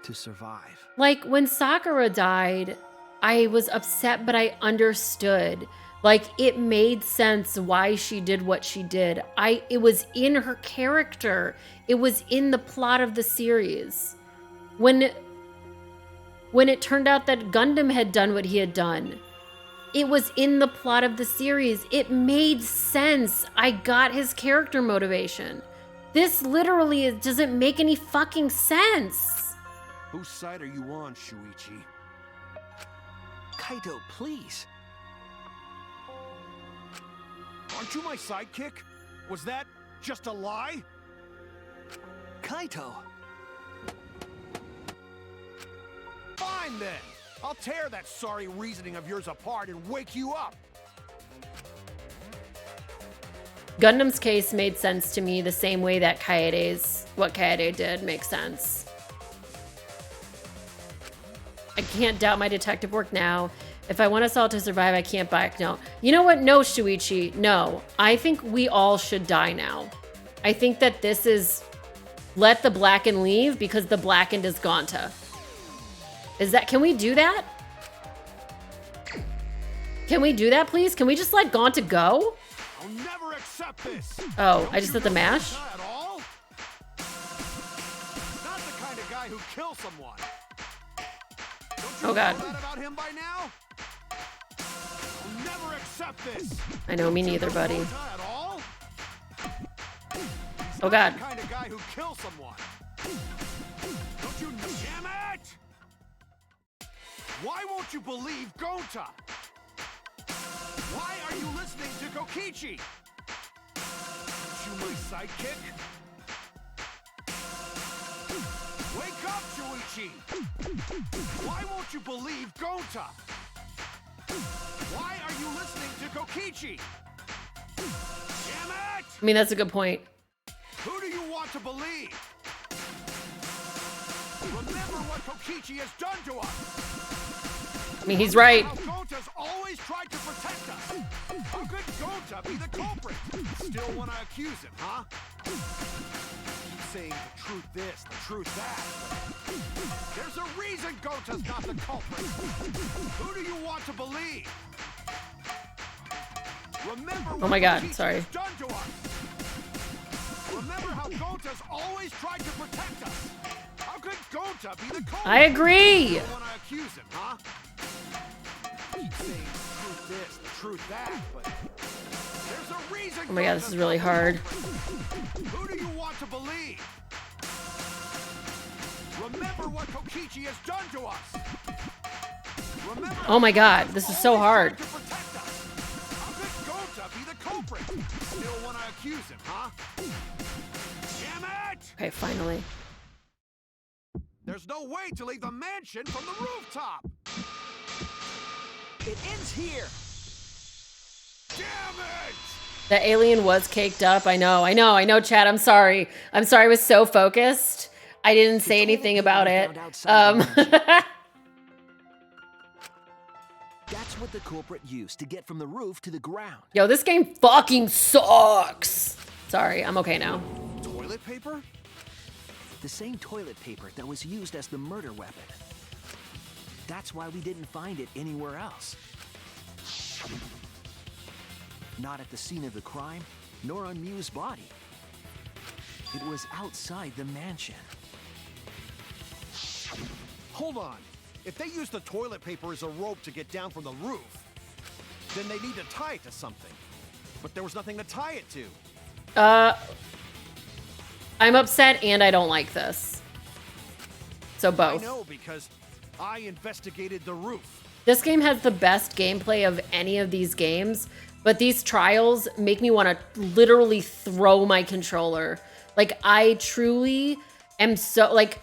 to survive. Like, when Sakura died, I was upset, but I understood. Like, it made sense why she did what she did. It was in her character. It was in the plot of the series. When it turned out that Gundam had done what he had done, it was in the plot of the series. It made sense. I got his character motivation. This literally doesn't make any fucking sense. Whose side are you on, Shuichi? Kaito, please. Aren't you my sidekick? Was that just a lie? Kaito! Fine then! I'll tear that sorry reasoning of yours apart and wake you up! Gundam's case made sense to me the same way that what Kaede did makes sense. I can't doubt my detective work now. If I want us all to survive, I can't back down. You know what? No, Shuichi. No. I think we all should die now. I think that this is let the Blackened leave because the Blackened is Gonta. Can we do that? Can we do that, please? Can we just let Gonta go? I'll never accept this! Oh, I just hit the mash? At all? Not the kind of guy who kills someone. Oh god. Know that about him by now? I'll never accept this. I know, me neither, buddy. At all? Oh god. The kind of guy who kills someone. Don't you damn it! Why won't you believe Gonta? Why are you listening to Kokichi? Aren't you my sidekick? Wake up, Shuichi! Why won't you believe Gonta? Why are you listening to Kokichi? Damn it! I mean, that's a good point. Who do you want to believe? Remember what Kokichi has done to us! I mean, he's right. How Gonta's always tried to protect us! How could Gonta be the culprit? Still want to accuse him, huh? Saying the truth this, the truth that. There's a reason Gonta's not the culprit. Who do you want to believe? Remember what Oh my god, Kokichi sorry. has done to us. Remember how Gonta's always tried to protect us. How could Gonta be the culprit? I agree. You don't want to accuse him, huh? Keep saying the truth this, the truth that, but there's a reason. Oh my god, this is really hard. Who do you want to believe? Remember what Kokichi has done to us. Remember Oh my god, this is so hard. to protect us. How could Gonta be the culprit? Still want to accuse him, huh? Damn it! Okay, finally. There's no way to leave the mansion from the rooftop. It ends here! Damn it! The alien was caked up. I know, Chad. I'm sorry. I was so focused. I didn't say anything about it. That's what the culprit used to get from the roof to the ground. Yo, this game fucking sucks. Sorry, I'm okay now. Toilet paper? The same toilet paper that was used as the murder weapon. That's why we didn't find it anywhere else. Not at the scene of the crime, nor on Mew's body. It was outside the mansion. Hold on. If they used the toilet paper as a rope to get down from the roof, then they need to tie it to something. But there was nothing to tie it to. I'm upset and I don't like this. So both. I know, because I investigated the roof. This game has the best gameplay of any of these games, but these trials make me want to literally throw my controller. Like, I truly am so, like,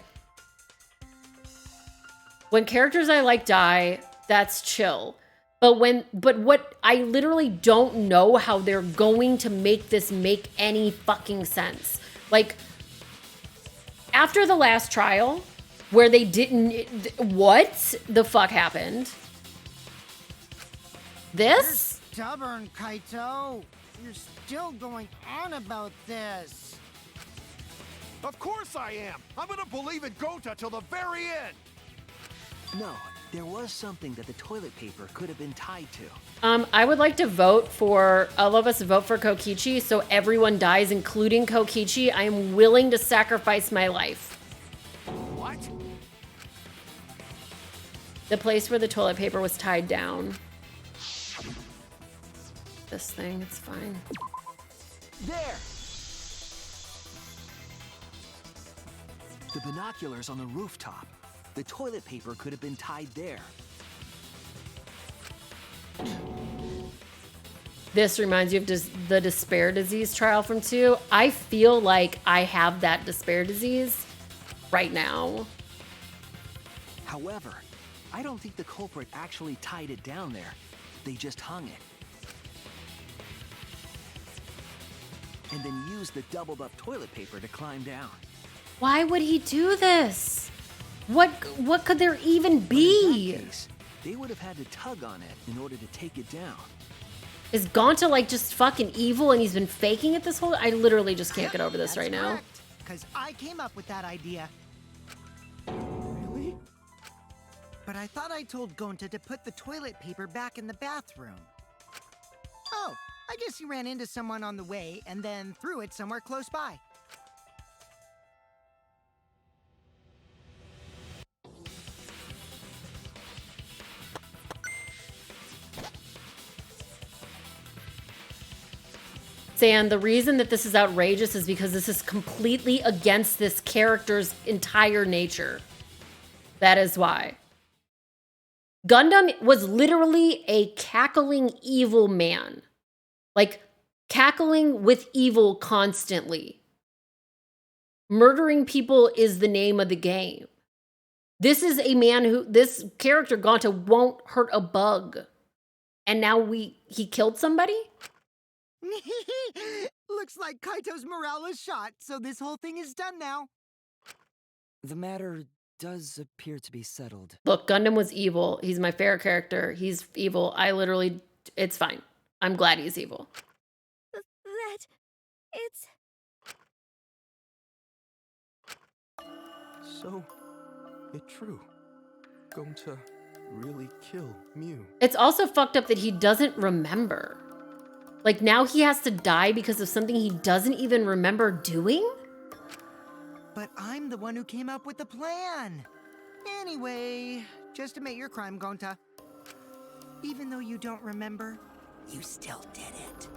when characters I like die, that's chill. But what I literally don't know how they're going to make this make any fucking sense. Like, after the last trial, where they didn't, what the fuck happened? This? You're stubborn, Kaito. You're still going on about this. Of course I am. I'm gonna believe in Gota till the very end. No, there was something that the toilet paper could have been tied to. I would like to vote for, all of us vote for Kokichi, so everyone dies, including Kokichi. I am willing to sacrifice my life. What? The place where the toilet paper was tied down. This thing, it's fine. There! The binoculars on the rooftop. The toilet paper could have been tied there. This reminds you of the despair disease trial from 2. I feel like I have that despair disease right now. However, I don't think the culprit actually tied it down there. They just hung it. And then used the doubled up toilet paper to climb down. Why would he do this? What could there even be? In that case, they would have had to tug on it in order to take it down. Is Gonta like just fucking evil and he's been faking it this whole? I literally just can't get over this right now. Because I came up with that idea. Really? But I thought I told Gonta to put the toilet paper back in the bathroom. Oh, I guess he ran into someone on the way and then threw it somewhere close by. San, the reason that this is outrageous is because this is completely against this character's entire nature. That is why. Gundam was literally a cackling evil man. Like, cackling with evil constantly. Murdering people is the name of the game. This is a man who, this character, Gonta, won't hurt a bug. And now he killed somebody? Looks like Kaito's morale is shot, so this whole thing is done now. The matter does appear to be settled. Look, Gundam was evil. He's my favorite character. He's evil. It's fine. I'm glad he's evil. It's... So, it's true. Going to really kill Mew. It's also fucked up that he doesn't remember. Like, now he has to die because of something he doesn't even remember doing? But I'm the one who came up with the plan. Anyway, just admit your crime, Gonta. Even though you don't remember, you still did it.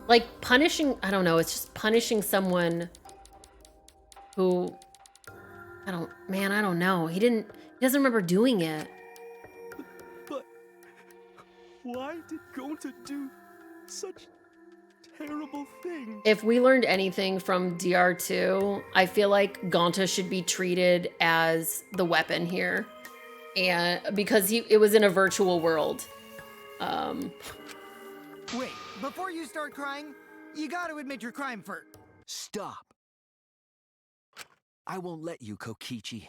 Like, punishing, I don't know, it's just punishing someone who, I don't know. He doesn't remember doing it. But why did Gonta do such terrible thing? If we learned anything from DR2, I feel like Gonta should be treated as the weapon here. And because it was in a virtual world. Wait, before you start crying, You gotta admit your crime for... Stop. I won't let you, Kokichi.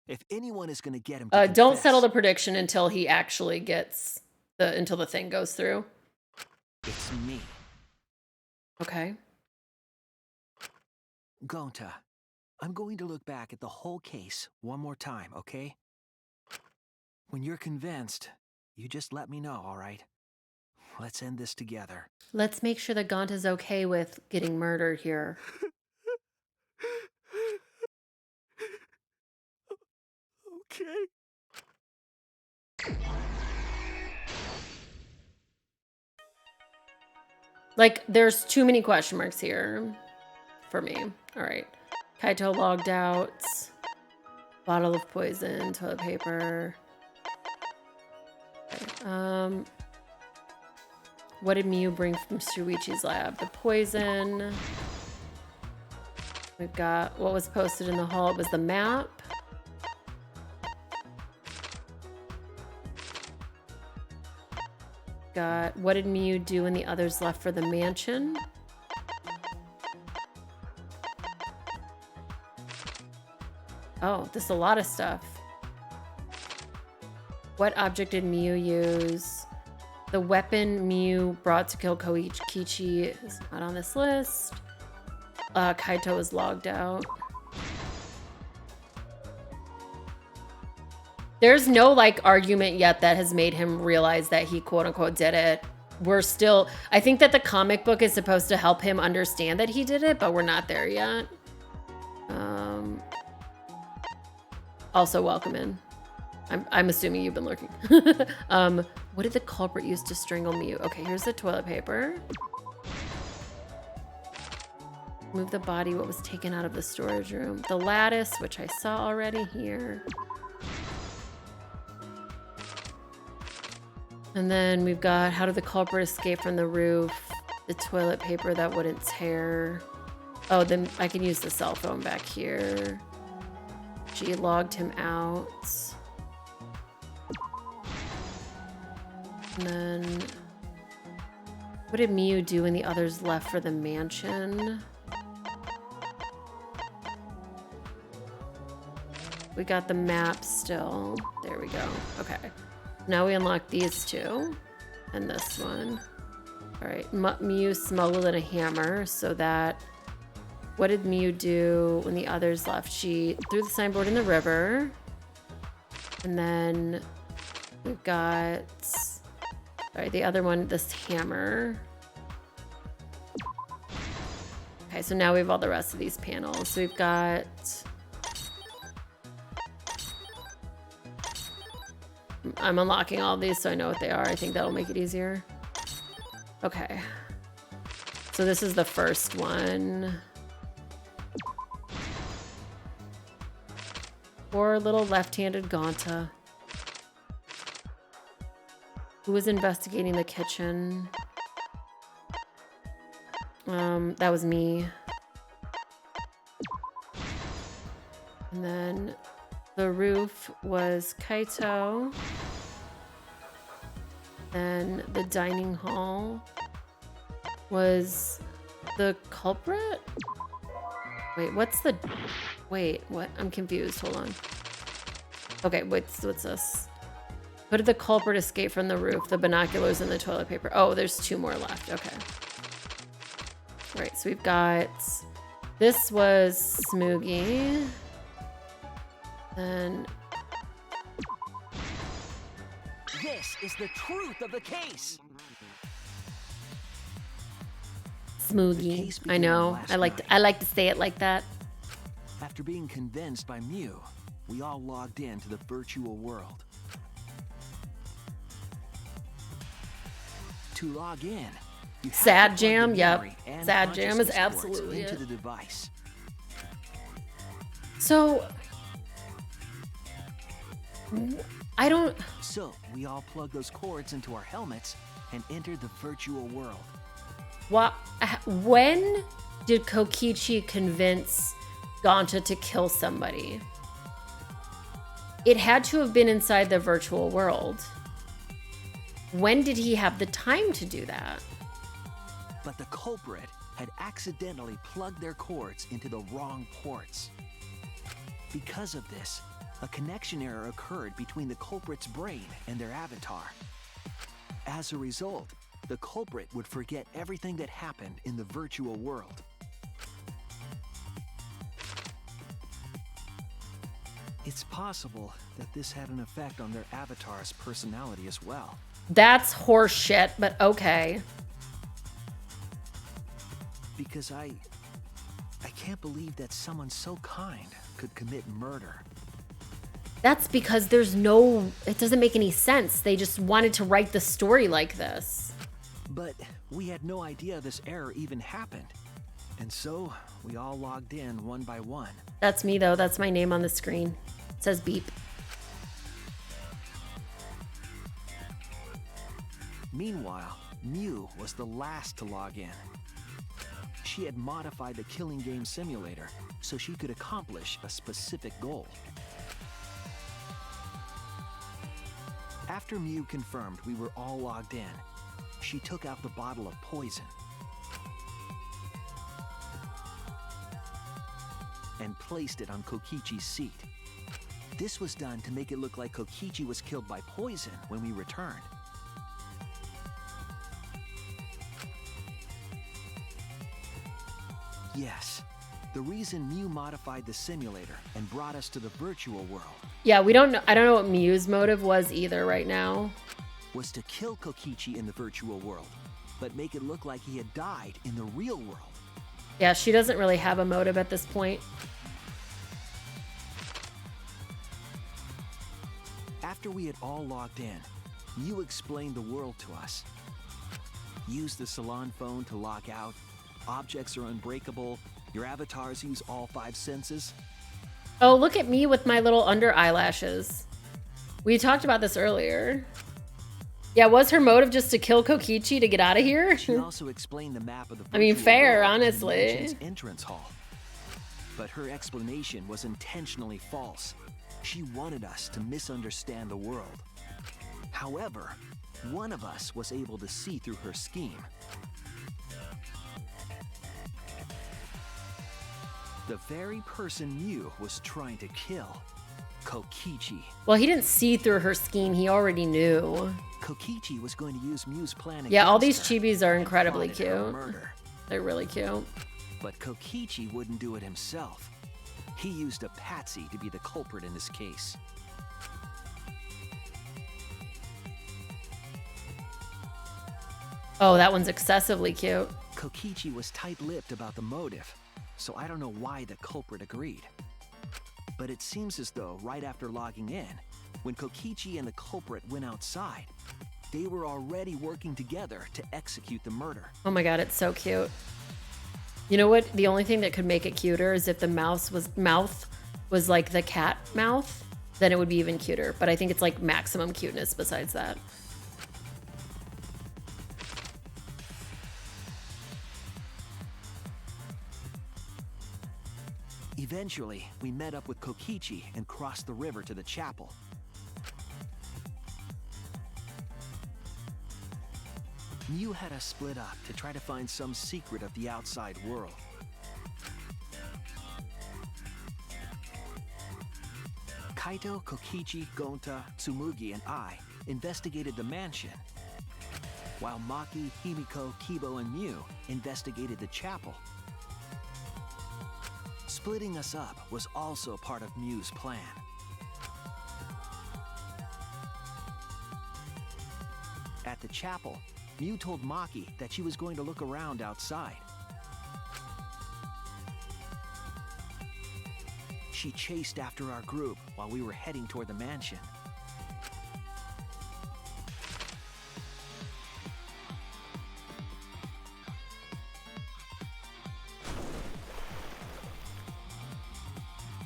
If anyone is gonna get him to Don't confess, settle the prediction until he actually gets until the thing goes through. it's me. Okay. Gonta, I'm going to look back at the whole case one more time, okay? When you're convinced, you just let me know, all right? Let's end this together. Let's make sure that Gonta's okay with getting murdered here. Okay. Like, there's too many question marks here for me. All right. Kaito logged out. Bottle of poison, toilet paper. Okay. What did Miu bring from Shuichi's lab? The poison. We've got what was posted in the hall. It was the map. Got what did Miu do when the others left for the mansion? Oh, there's a lot of stuff. What object did Miu use? The weapon Miu brought to kill Koichi is not on this list. Kaito is logged out. There's no like argument yet that has made him realize that he quote unquote did it. We're still, I think that the comic book is supposed to help him understand that he did it, but we're not there yet. Also welcome in. I'm assuming you've been lurking. What did the culprit use to strangle Miu? Okay, here's the toilet paper. Move the body, what was taken out of the storage room. The lattice, which I saw already here. And then we've got how did the culprit escape from the roof? The toilet paper that wouldn't tear. Oh, then I can use the cell phone back here. She logged him out. And then what did Miu do when the others left for the mansion? We got the map still. There we go. Okay. Now we unlock these two and this one. All right. Miu smuggled in a hammer so that what did Miu do when the others left? She threw the signboard in the river. And then we've got, sorry, the other one, this hammer. Okay, so now we have all the rest of these panels. So we've got, I'm unlocking all of these so I know what they are. I think that'll make it easier. Okay. So this is the first one. Poor little left-handed Gonta. Who was investigating the kitchen? That was me. And then the roof was Kaito. Then the dining hall was the culprit? Wait, what? I'm confused. Hold on. Okay, what's this? How did the culprit escape from the roof? The binoculars and the toilet paper. Oh, there's two more left. Okay. All right, so we've got, this was Smoogie. Then This is the truth of the case. Smoogie. I know. I like to say it like that. After being convinced by Miu, we all logged into the virtual world. To log in, you have Sad to plug Jam, the yep. memory and Sad Jam is consciousness cords absolutely into it. the device. So I don't. So we all plug those cords into our helmets and enter the virtual world. When did Kokichi convince Gonta to kill somebody? It had to have been inside the virtual world. When did he have the time to do that? But the culprit had accidentally plugged their cords into the wrong ports. Because of this, a connection error occurred between the culprit's brain and their avatar. As a result, the culprit would forget everything that happened in the virtual world. It's possible that this had an effect on their avatar's personality as well. That's horseshit, but okay. Because I can't believe that someone so kind could commit murder. That's because it doesn't make any sense. They just wanted to write the story like this. But we had no idea this error even happened. And so we all logged in one by one. That's me though, that's my name on the screen. It says beep. Meanwhile, Mew was the last to log in. She had modified the killing game simulator so she could accomplish a specific goal. After Mew confirmed we were all logged in, she took out the bottle of poison and placed it on Kokichi's seat. This was done to make it look like Kokichi was killed by poison when we returned. Yes, the reason Mew modified the simulator and brought us to the virtual world. Yeah, we don't know. I don't know what Mew's motive was either right now. Was to kill Kokichi in the virtual world, but make it look like he had died in the real world. Yeah, she doesn't really have a motive at this point. After we had all logged in, Mew explained the world to us. Use the salon phone to log out. Objects are unbreakable. Your avatars use all 5 senses. Oh, look at me with my little under eyelashes. We talked about this earlier. Yeah, was her motive just to kill Kokichi to get out of here? She also explained the map of the I mean, virtual fair, world and the honestly. mansion's entrance hall. But her explanation was intentionally false. She wanted us to misunderstand the world. However, one of us was able to see through her scheme. The very person Mew was trying to kill, Kokichi. Well, he didn't see through her scheme. He already knew. Kokichi was going to use Mew's plan Yeah, all against these her chibis are and incredibly plotted her cute. murder. They're really cute. But Kokichi wouldn't do it himself. He used a patsy to be the culprit in this case. Oh, that one's excessively cute. Kokichi was tight-lipped about the motive, so I don't know why the culprit agreed. But it seems as though right after logging in, when Kokichi and the culprit went outside, they were already working together to execute the murder. Oh my god, it's so cute. You know what? The only thing that could make it cuter is if the mouth was like the cat mouth, then it would be even cuter. But I think it's like maximum cuteness besides that. Eventually, we met up with Kokichi and crossed the river to the chapel. Mew had us split up to try to find some secret of the outside world. Kaito, Kokichi, Gonta, Tsumugi, and I investigated the mansion, while Maki, Himiko, Kibo, and Mew investigated the chapel. Splitting us up was also part of Mew's plan. At the chapel, Mew told Maki that she was going to look around outside. She chased after our group while we were heading toward the mansion.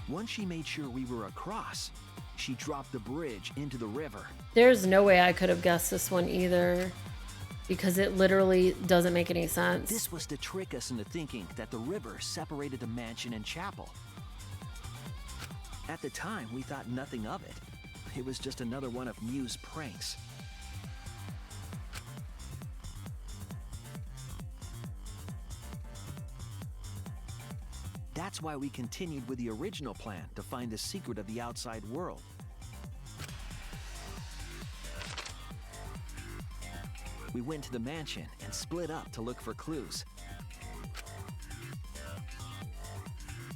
Once she made sure we were across, she dropped the bridge into the river. There's no way I could have guessed this one either, because it literally doesn't make any sense. This was to trick us into thinking that the river separated the mansion and chapel. At the time, we thought nothing of it. It was just another one of Mew's pranks. That's why we continued with the original plan to find the secret of the outside world. We went to the mansion and split up to look for clues.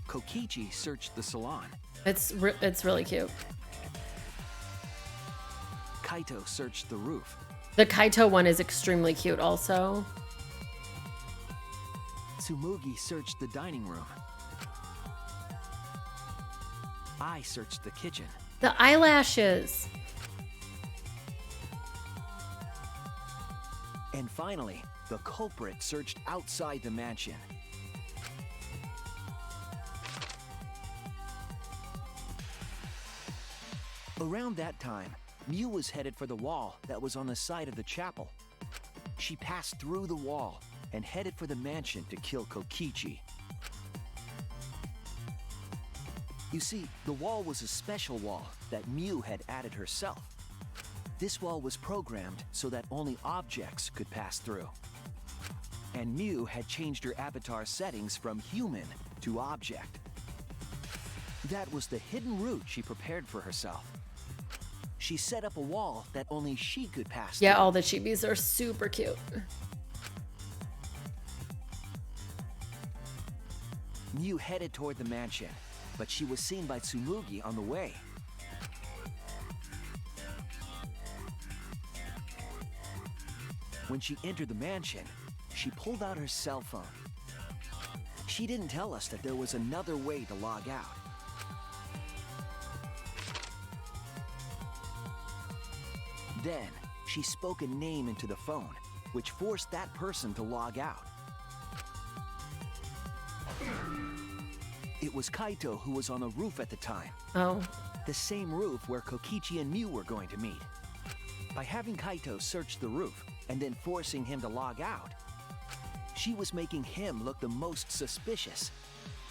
Kokichi searched the salon. It's really cute. Kaito searched the roof. The Kaito one is extremely cute also. Tsumugi searched the dining room. I searched the kitchen. The eyelashes. And finally, the culprit searched outside the mansion. Around that time, Mew was headed for the wall that was on the side of the chapel. She passed through the wall and headed for the mansion to kill Kokichi. You see, the wall was a special wall that Mew had added herself. This wall was programmed so that only objects could pass through. And Mew had changed her avatar settings from human to object. That was the hidden route she prepared for herself. She set up a wall that only she could pass through. Yeah, all the chibis are super cute. Mew headed toward the mansion, but she was seen by Tsumugi on the way. When she entered the mansion, she pulled out her cell phone. She didn't tell us that there was another way to log out. Then, she spoke a name into the phone, which forced that person to log out. It was Kaito who was on the roof at the time. Oh. The same roof where Kokichi and Mew were going to meet. By having Kaito search the roof and then forcing him to log out, she was making him look the most suspicious,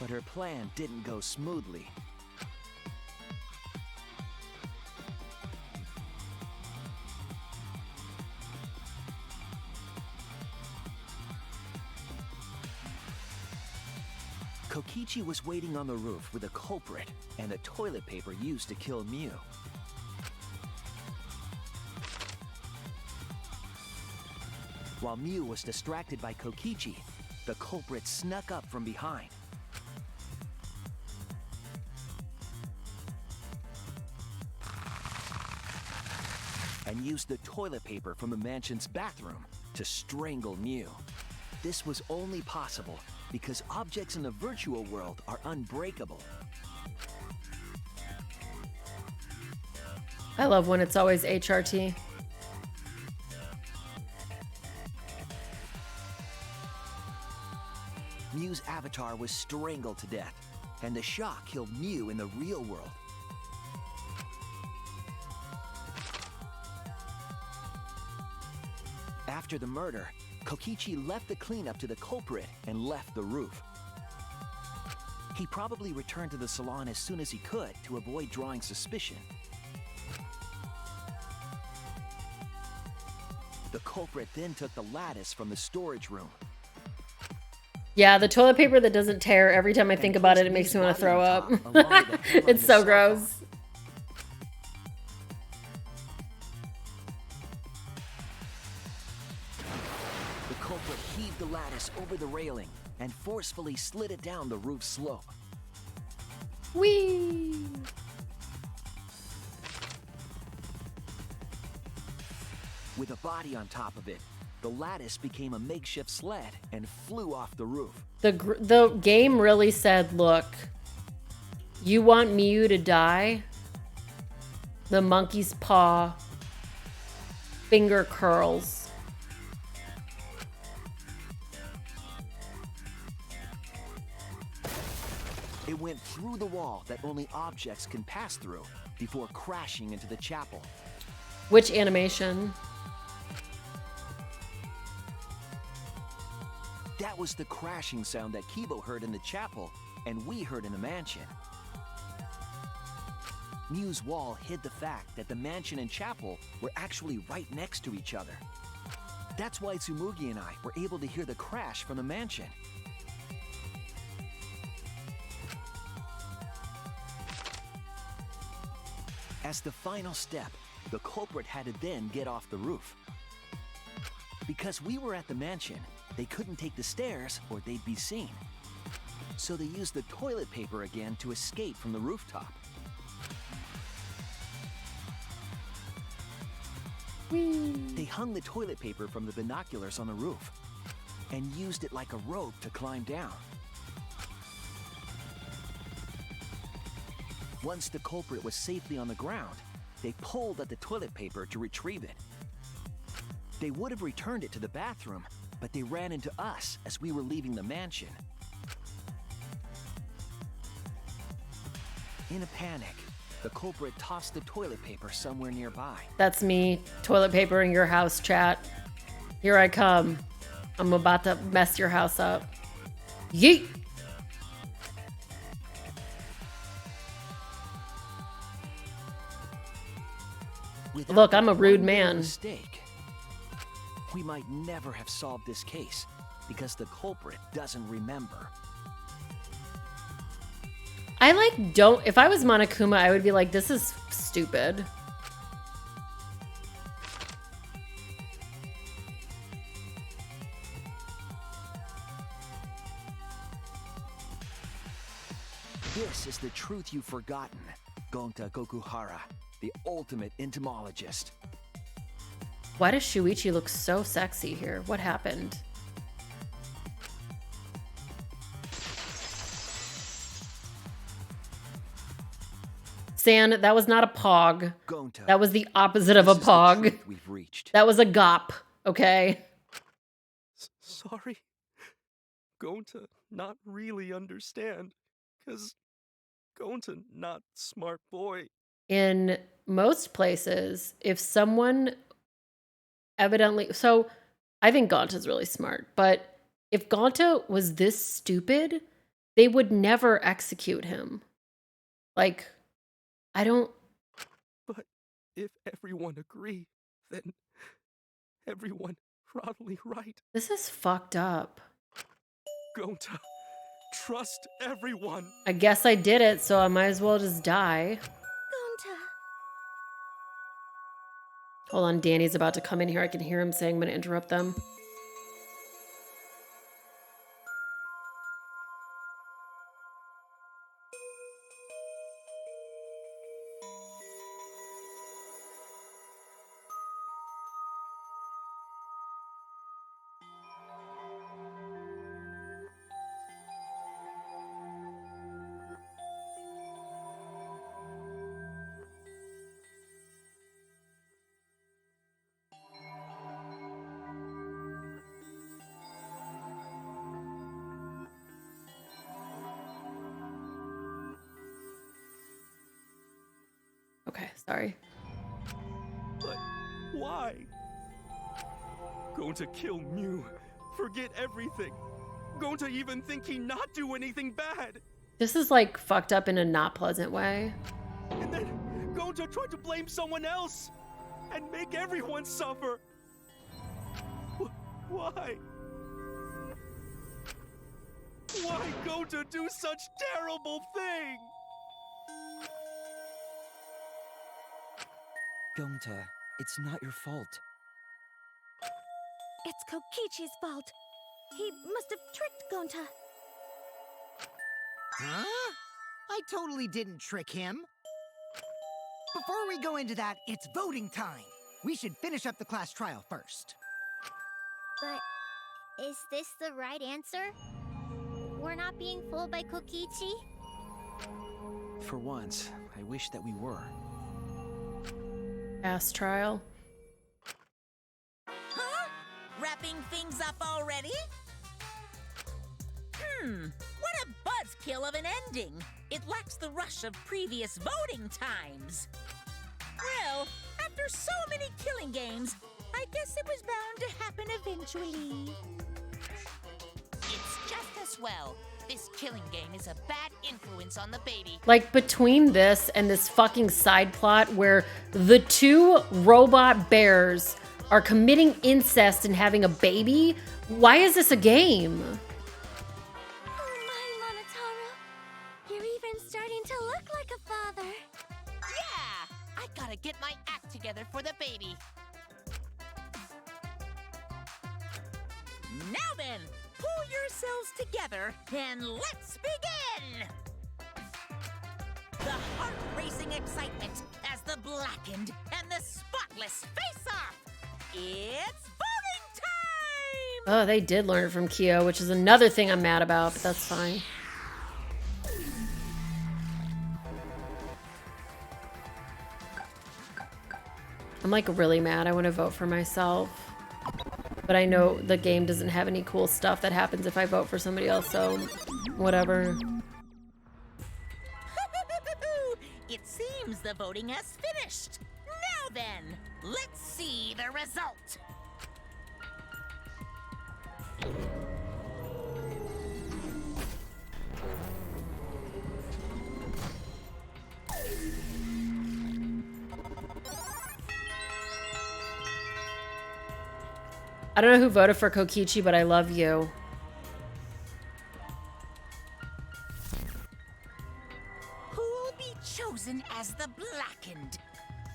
but her plan didn't go smoothly. Kokichi was waiting on the roof with a culprit and the toilet paper used to kill Mew. While Mew was distracted by Kokichi, the culprit snuck up from behind. And used the toilet paper from the mansion's bathroom to strangle Mew. This was only possible because objects in the virtual world are unbreakable. I love when it's always HRT. Mew's avatar was strangled to death, and the shock killed Mew in the real world. After the murder, Kokichi left the cleanup to the culprit and left the roof. He probably returned to the salon as soon as he could to avoid drawing suspicion. The culprit then took the lattice from the storage room. Yeah, the toilet paper that doesn't tear, every time I think about it, it makes me want to throw up. It's so gross. The culprit heaved the lattice over the railing and forcefully slid it down the roof slope. Whee! With a body on top of it, the lattice became a makeshift sled and flew off the roof. The game really said, look, you want Mew to die? The monkey's paw finger curls. It went through the wall that only objects can pass through before crashing into the chapel. Which animation? That was the crashing sound that Kibo heard in the chapel and we heard in the mansion. Mew's wall hid the fact that the mansion and chapel were actually right next to each other. That's why Tsumugi and I were able to hear the crash from the mansion. As the final step, the culprit had to then get off the roof. Because we were at the mansion, they couldn't take the stairs or they'd be seen. So they used the toilet paper again to escape from the rooftop. They hung the toilet paper from the binoculars on the roof and used it like a rope to climb down. Once the culprit was safely on the ground, they pulled at the toilet paper to retrieve it. They would have returned it to the bathroom, but they ran into us as we were leaving the mansion. In a panic, the culprit tossed the toilet paper somewhere nearby. That's me. Toilet paper in your house, chat. Here I come. I'm about to mess your house up. Yeet! Without Look, I'm a that rude one little man. Mistake, we might never have solved this case because the culprit doesn't remember. I like don't. If I was Monokuma, I would be like, this is stupid. This is the truth you've forgotten, Gonta Gokuhara, the ultimate entomologist. Why does Shuichi look so sexy here? What happened? San, that was not a pog. Gonta, That was the opposite of a this is the pog. truth we've reached. That was a gop, okay? Sorry. Gonta not really understand, 'cause Gonta not smart boy. In most places, if someone evidently... So, I think Gonta's really smart, but if Gonta was this stupid, they would never execute him. Like, I don't... But if everyone agree, then everyone probably right. This is fucked up. Gonta, trust everyone. I guess I did it, so I might as well just die. Gonta. Hold on, Danny's about to come in here. I can hear him saying I'm going to interrupt them. Okay, sorry. But why? Going to kill Mew. Forget everything. Going to even think he not do anything bad. This is like fucked up in a not pleasant way. And then going to try to blame someone else and make everyone suffer. Why? Why go to do such terrible thing? Gonta, it's not your fault. It's Kokichi's fault. He must have tricked Gonta. Huh? I totally didn't trick him. Before we go into that, it's voting time. We should finish up the class trial first. But is this the right answer? We're not being fooled by Kokichi? For once, I wish that we were. Ass trial. Huh? Wrapping things up already? What a buzzkill of an ending! It lacks the rush of previous voting times. Well, after so many killing games, I guess it was bound to happen eventually. It's just as well. This killing game is a bad influence on the baby. Like, between this and this fucking side plot where the two robot bears are committing incest and having a baby, why is this a game? Oh my, Monotaro. You're even starting to look like a father. Yeah! get my act together for the baby. Now then, pull yourselves together and let's begin! The heart-racing excitement as the blackened and the spotless face off! It's voting time! Oh, they did learn it from Kyo, which is another thing I'm mad about, but that's fine. I'm like really mad. I want to vote for myself. But I know the game doesn't have any cool stuff that happens if I vote for somebody else, so whatever. It seems the voting has finished. Now then, let's see the result. I don't know who voted for Kokichi, but I love you. Who'll be chosen as the blackened?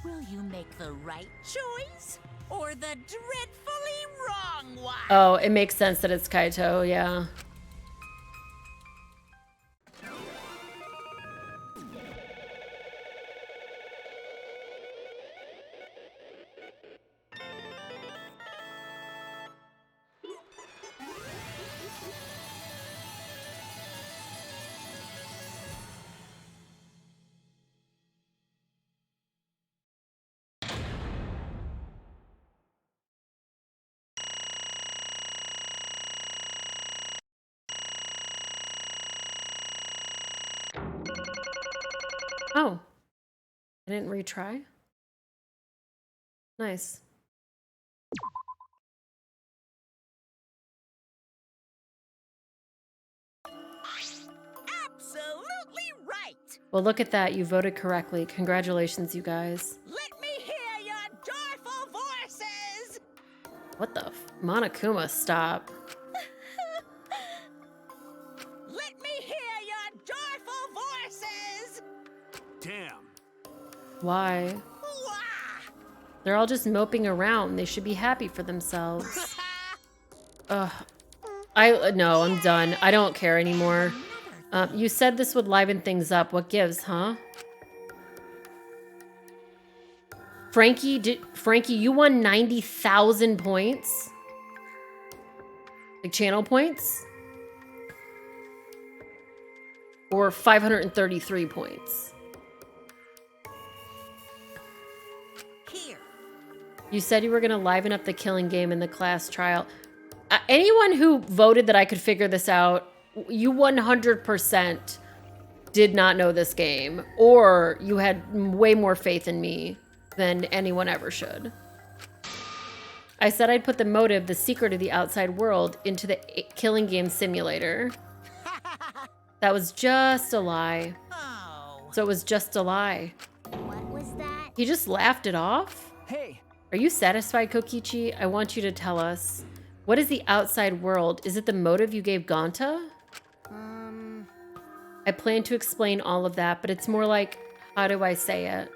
Will you make the right choice or the dreadfully wrong one? Oh, it makes sense that it's Kaito, yeah. Oh. I didn't retry? Nice. Absolutely right! Well, look at that. You voted correctly. Congratulations, you guys. Let me hear your joyful voices! What the Monokuma, stop. Let me hear your joyful voices! Damn. Why? Wah! They're all just moping around. They should be happy for themselves. Ugh. No, I'm done. I don't care anymore. You said this would liven things up. What gives, huh? Frankie, you won 90,000 points? Like channel points? Or 533 points? Here. You said you were going to liven up the killing game in the class trial. Anyone who voted that I could figure this out, you 100% did not know this game, or you had way more faith in me than anyone ever should. I said I'd put the motive, the secret of the outside world, into the killing game simulator. That was just a lie. Oh. So it was just a lie. What was that? He just laughed it off? Hey, Are you satisfied, Kokichi? I want you to tell us. What is the outside world? Is it the motive you gave Gonta? I plan to explain all of that, but it's more like, how do I say it?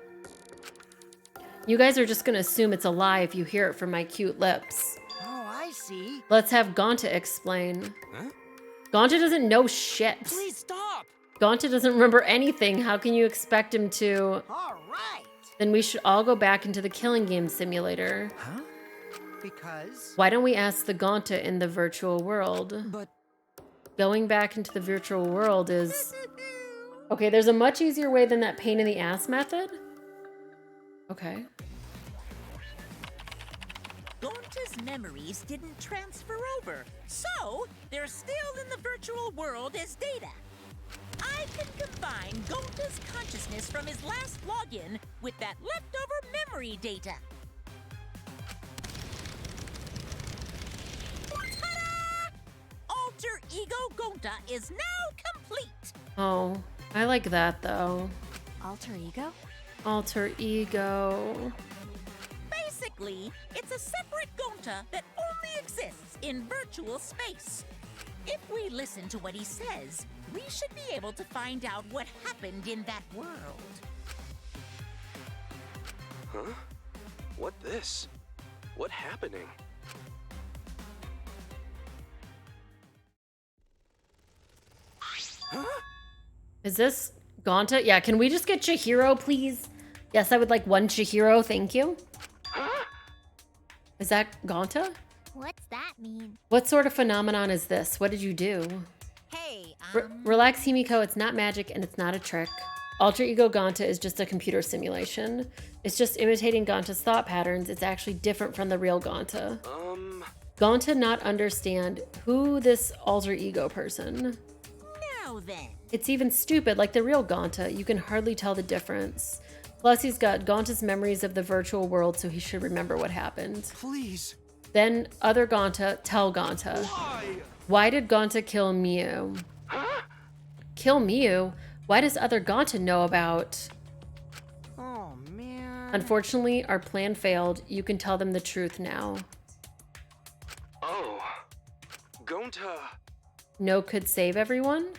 You guys are just gonna assume it's a lie if you hear it from my cute lips. Oh, I see. Let's have Gonta explain. Huh? Gonta doesn't know shit. Please stop! Gonta doesn't remember anything. How can you expect him to? All right. Then we should all go back into the killing game simulator. Huh? Because Why don't we ask the Gonta in the virtual world? But Going back into the virtual world is... Okay, there's a much easier way than that pain in the ass method? Okay. Gonta's memories didn't transfer over, so they're still in the virtual world as data. I can combine Gonta's consciousness from his last login with that leftover memory data. Ta-da! Alter Ego Gonta is now complete. Oh, I like that though. Alter ego? Alter ego. Basically, it's a separate Gonta that only exists in virtual space. If we listen to what he says, we should be able to find out what happened in that world. Huh? What this? What happening? Huh? Is this Gonta? Yeah, can we just get Chihiro, please? Yes, I would like one Chihiro, thank you. Huh? Is that Gonta? What's that mean? What sort of phenomenon is this? What did you do? Hey, Relax, Himiko, it's not magic and it's not a trick. Alter Ego Gonta is just a computer simulation. It's just imitating Gonta's thought patterns. It's actually different from the real Gonta. Gonta not understand who this alter ego person. Now then. It's even stupid, like the real Gonta. You can hardly tell the difference. Plus, he's got Gonta's memories of the virtual world, so he should remember what happened. Please. Then other Gonta tell Gonta. Why did Gonta kill Mew? Huh? Kill Mew? Why does other Gonta know about? Oh, man. Unfortunately, our plan failed. You can tell them the truth now. Oh. Gonta. No could save everyone?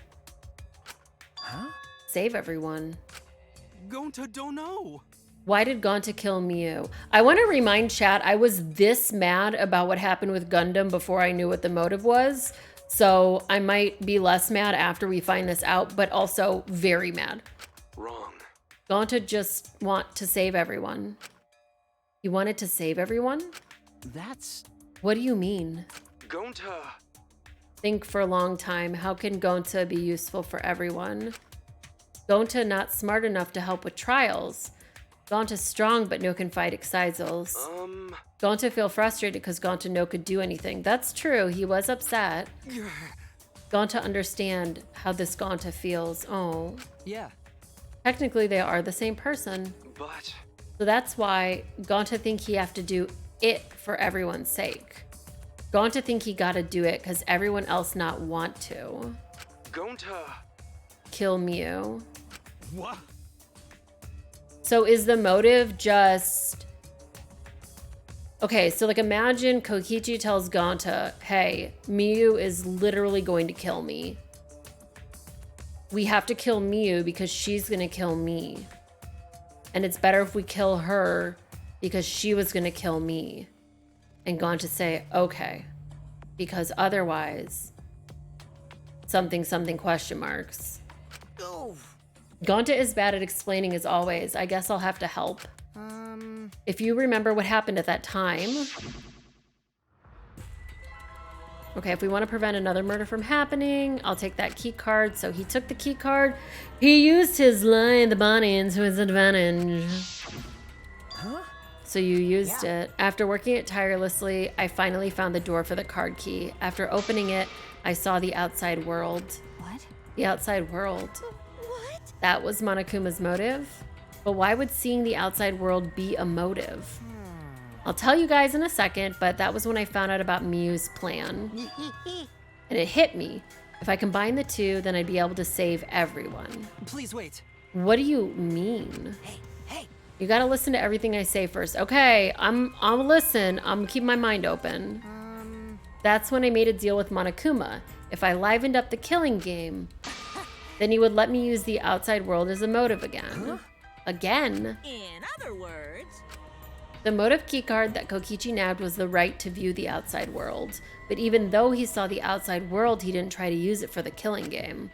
Huh? Save everyone. Gonta don't know. Why did Gonta kill Mew? I want to remind chat, I was this mad about what happened with Gundam before I knew what the motive was. So I might be less mad after we find this out, but also very mad. Wrong. Gonta just want to save everyone. He wanted to save everyone? That's... What do you mean? Gonta. Think for a long time. How can Gonta be useful for everyone? Gonta not smart enough to help with trials. Gonta's strong, but no can fight Excisals. Gonta feel frustrated because Gonta no could do anything. That's true. He was upset. Gonta understand how this Gonta feels. Oh. Yeah. Technically, they are the same person. But... So that's why Gonta think he have to do it for everyone's sake. Gonta think he gotta do it because everyone else not want to. Gonta. Kill Mew. What? So is the motive just... Okay, so like imagine Kokichi tells Gonta, hey, Miyu is literally going to kill me. We have to kill Miyu because she's gonna kill me. And it's better if we kill her because she was gonna kill me. And Gonta say, okay, because otherwise, something question marks. Oh. Gonta is bad at explaining as always. I guess I'll have to help. If you remember what happened at that time. Okay, if we want to prevent another murder from happening, I'll take that key card. So he took the key card. He used his lie in the body into his advantage. Huh? So you used it. After working it tirelessly, I finally found the door for the card key. After opening it, I saw the outside world. What? The outside world. What? That was Monokuma's motive. But why would seeing the outside world be a motive? I'll tell you guys in a second, but that was when I found out about Miyu's plan. And it hit me. If I combine the two, then I'd be able to save everyone. Please wait. What do you mean? Hey. You gotta listen to everything I say first. Okay, I'll listen. I'm keep my mind open. That's when I made a deal with Monokuma. If I livened up the killing game, then he would let me use the outside world as a motive again. Again? In other words... The motive keycard that Kokichi nabbed was the right to view the outside world. But even though he saw the outside world, he didn't try to use it for the killing game.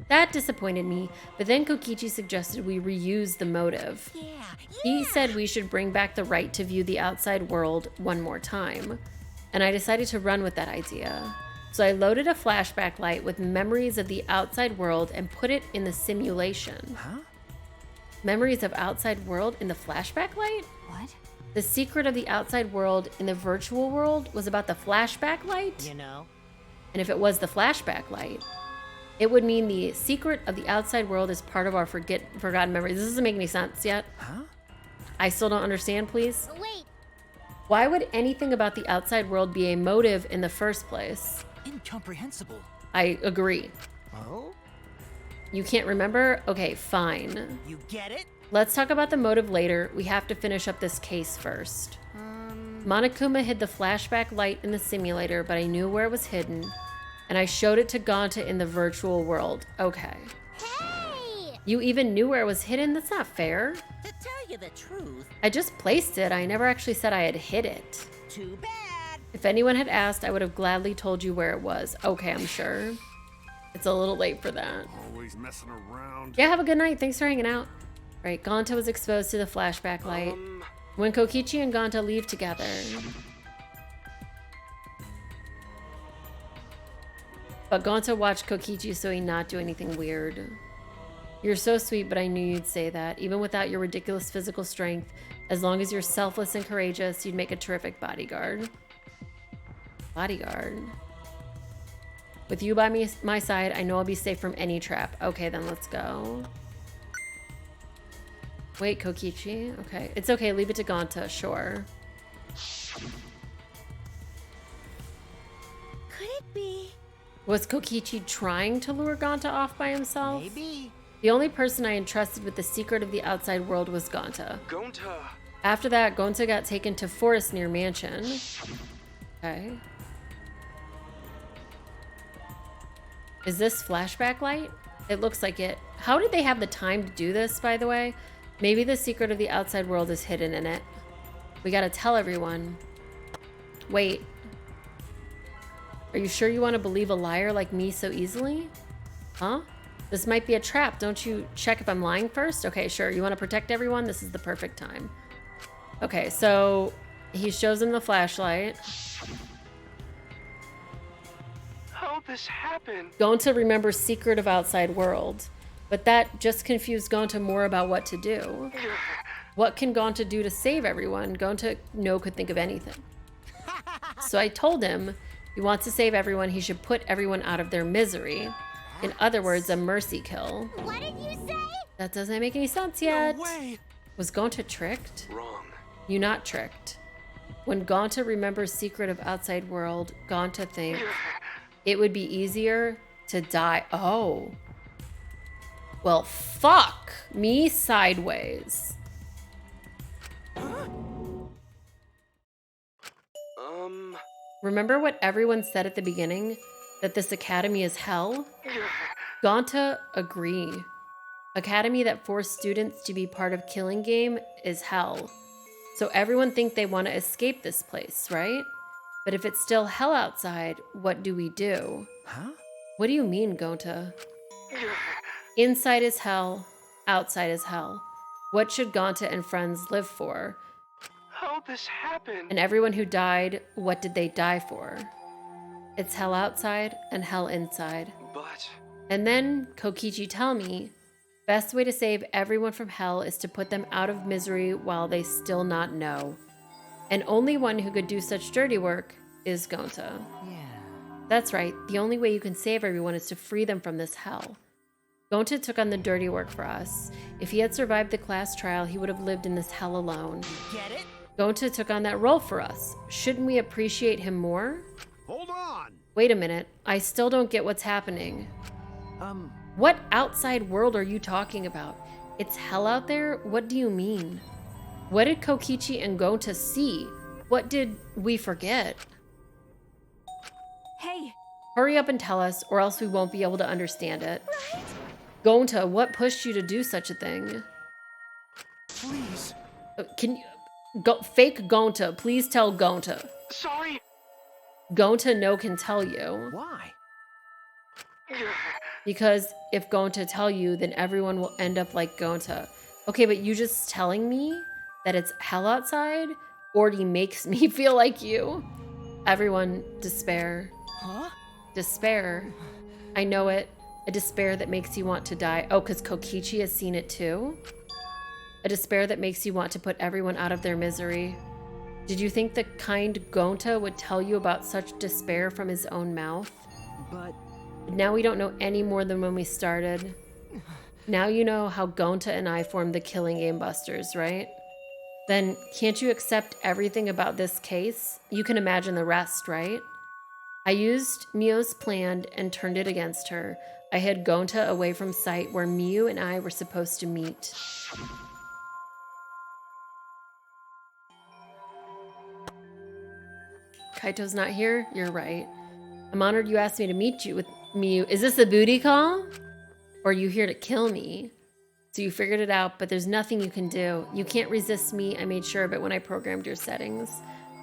That disappointed me, but then Kokichi suggested we reuse the motive. Yeah. He said we should bring back the right to view the outside world one more time. And I decided to run with that idea. So I loaded a flashback light with memories of the outside world and put it in the simulation. Huh? Memories of outside world in the flashback light? What? The secret of the outside world in the virtual world was about the flashback light? You know? And if it was the flashback light, it would mean the secret of the outside world is part of our forgotten memories. This doesn't make any sense yet. Huh? I still don't understand, please. Wait, Why would anything about the outside world be a motive in the first place? Incomprehensible. I agree. Oh? You can't remember? Okay, fine. You get it? Let's talk about the motive later. We have to finish up this case first. Monokuma hid the flashback light in the simulator, but I knew where it was hidden. And I showed it to Gonta in the virtual world. Okay. hey! You even knew where it was hidden? That's not fair. To tell you the truth, I just placed it. I never actually said I had hid it. too bad. If anyone had asked, I would have gladly told you where it was. Okay, I'm sure. It's a little late for that. Always messing around. Yeah, have a good night. Thanks for hanging out. Right, Gonta was exposed to the flashback light. When Kokichi and Gonta leave together. But Gonta watched Kokichi so he not do anything weird. You're so sweet, but I knew you'd say that. Even without your ridiculous physical strength, as long as you're selfless and courageous, you'd make a terrific bodyguard. Bodyguard. With you by my side, I know I'll be safe from any trap. Okay, then let's go. Wait, Kokichi? Okay. It's okay, leave it to Gonta, sure. Could it be? Was Kokichi trying to lure Gonta off by himself? Maybe. The only person I entrusted with the secret of the outside world was Gonta. Gonta. After that, Gonta got taken to Forest near Mansion. Okay. Is this flashback light? It looks like it. How did they have the time to do this, by the way? Maybe the secret of the outside world is hidden in it. We gotta tell everyone. Wait. Are you sure you want to believe a liar like me so easily? Huh? This might be a trap. Don't you check if I'm lying first? Okay, sure. You want to protect everyone? This is the perfect time. Okay, so he shows him the flashlight. How'd this happen? Gonta remembers secret of outside world. But that just confused Gonta more about what to do. What can Gonta do to save everyone? Gonta could think of anything. So I told him, he wants to save everyone, he should put everyone out of their misery. In other words, a mercy kill. What did you say? That doesn't make any sense yet. No way. Was Gonta tricked? Wrong. You not tricked. When Gonta remembers secret of outside world, Gonta thinks it would be easier to die. Oh. Well, fuck me sideways. Remember what everyone said at the beginning? That this academy is hell? Gonta agree. Academy that forced students to be part of Killing Game is hell. So everyone think they want to escape this place, right? But if it's still hell outside, what do we do? Huh? What do you mean, Gonta? Inside is hell, outside is hell. What should Gonta and friends live for? How'd this happen? And everyone who died, what did they die for? It's hell outside and hell inside. But... And then, Kokichi tell me, best way to save everyone from hell is to put them out of misery while they still not know. And only one who could do such dirty work is Gonta. Yeah. That's right, the only way you can save everyone is to free them from this hell. Gonta took on the dirty work for us. If he had survived the class trial, he would have lived in this hell alone. Get it? Gonta took on that role for us. Shouldn't we appreciate him more? Hold on. Wait a minute, I still don't get what's happening. Um, What outside world are you talking about? It's hell out there? What do you mean? What did Kokichi and Gonta see? What did we forget? Hey, Hurry up and tell us, or else we won't be able to understand it. Right? Gonta, what pushed you to do such a thing? Please. Can you... fake Gonta, please tell Gonta. Sorry. Gonta no can tell you. why? Because if Gonta tell you, then everyone will end up like Gonta. Okay, but you just telling me that it's hell outside already makes me feel like you. Everyone, despair. Huh? Despair. I know it. A despair that makes you want to die. Oh, because Kokichi has seen it too? A despair that makes you want to put everyone out of their misery. Did you think the kind Gonta would tell you about such despair from his own mouth? But Now we don't know any more than when we started. Now you know how Gonta and I formed the Killing Game Busters, right? Then can't you accept everything about this case? You can imagine the rest, right? I used Mio's plan and turned it against her. I hid Gonta away from sight where Miu and I were supposed to meet. Kaito's not here? You're right. I'm honored you asked me to meet you with Miu. Is this a booty call? Or are you here to kill me? So you figured it out, but there's nothing you can do. You can't resist me. I made sure of it when I programmed your settings.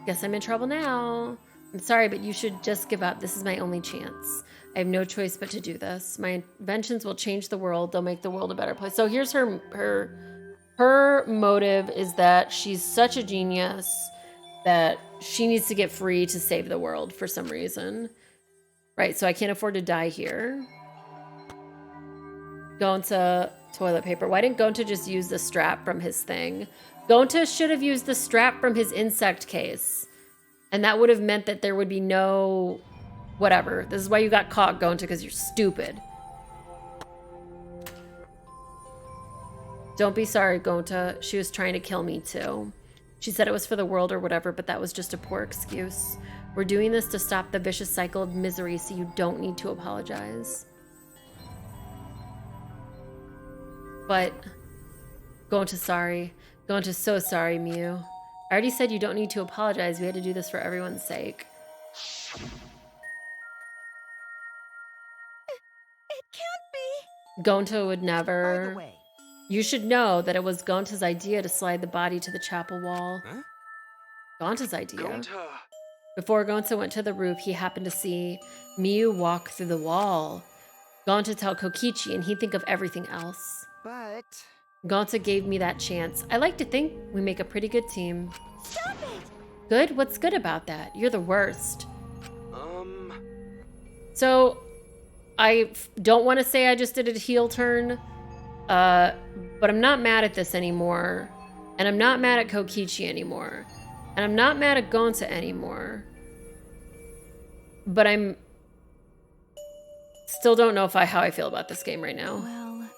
Guess I'm in trouble now. I'm sorry, but you should just give up. This is my only chance. I have no choice but to do this. My inventions will change the world. They'll make the world a better place. So here's her motive is that she's such a genius that she needs to get free to save the world for some reason. Right, so I can't afford to die here. Gonta toilet paper. Why didn't Gonta just use the strap from his thing? Gonta should have used the strap from his insect case. And that would have meant that there would be no... Whatever. This is why you got caught, Gonta, because you're stupid. Don't be sorry, Gonta. She was trying to kill me, too. She said it was for the world or whatever, but that was just a poor excuse. We're doing this to stop the vicious cycle of misery, so you don't need to apologize. But... Gonta's sorry. Gonta's so sorry, Mew. I already said you don't need to apologize. We had to do this for everyone's sake. It can't be. Gonta would never... By the way, You should know that it was Gonta's idea to slide the body to the chapel wall. Huh? Gonta's idea. Gonta. Before Gonta went to the roof, he happened to see Miu walk through the wall. Gonta tell Kokichi, and he'd think of everything else. but Gonta gave me that chance. I like to think we make a pretty good team. Stop it! Good? What's good about that? You're the worst. So, I don't want to say I just did a heel turn, but I'm not mad at this anymore. And I'm not mad at Kokichi anymore. And I'm not mad at Gonta anymore. But I'm... Still don't know how I feel about this game right now. Well,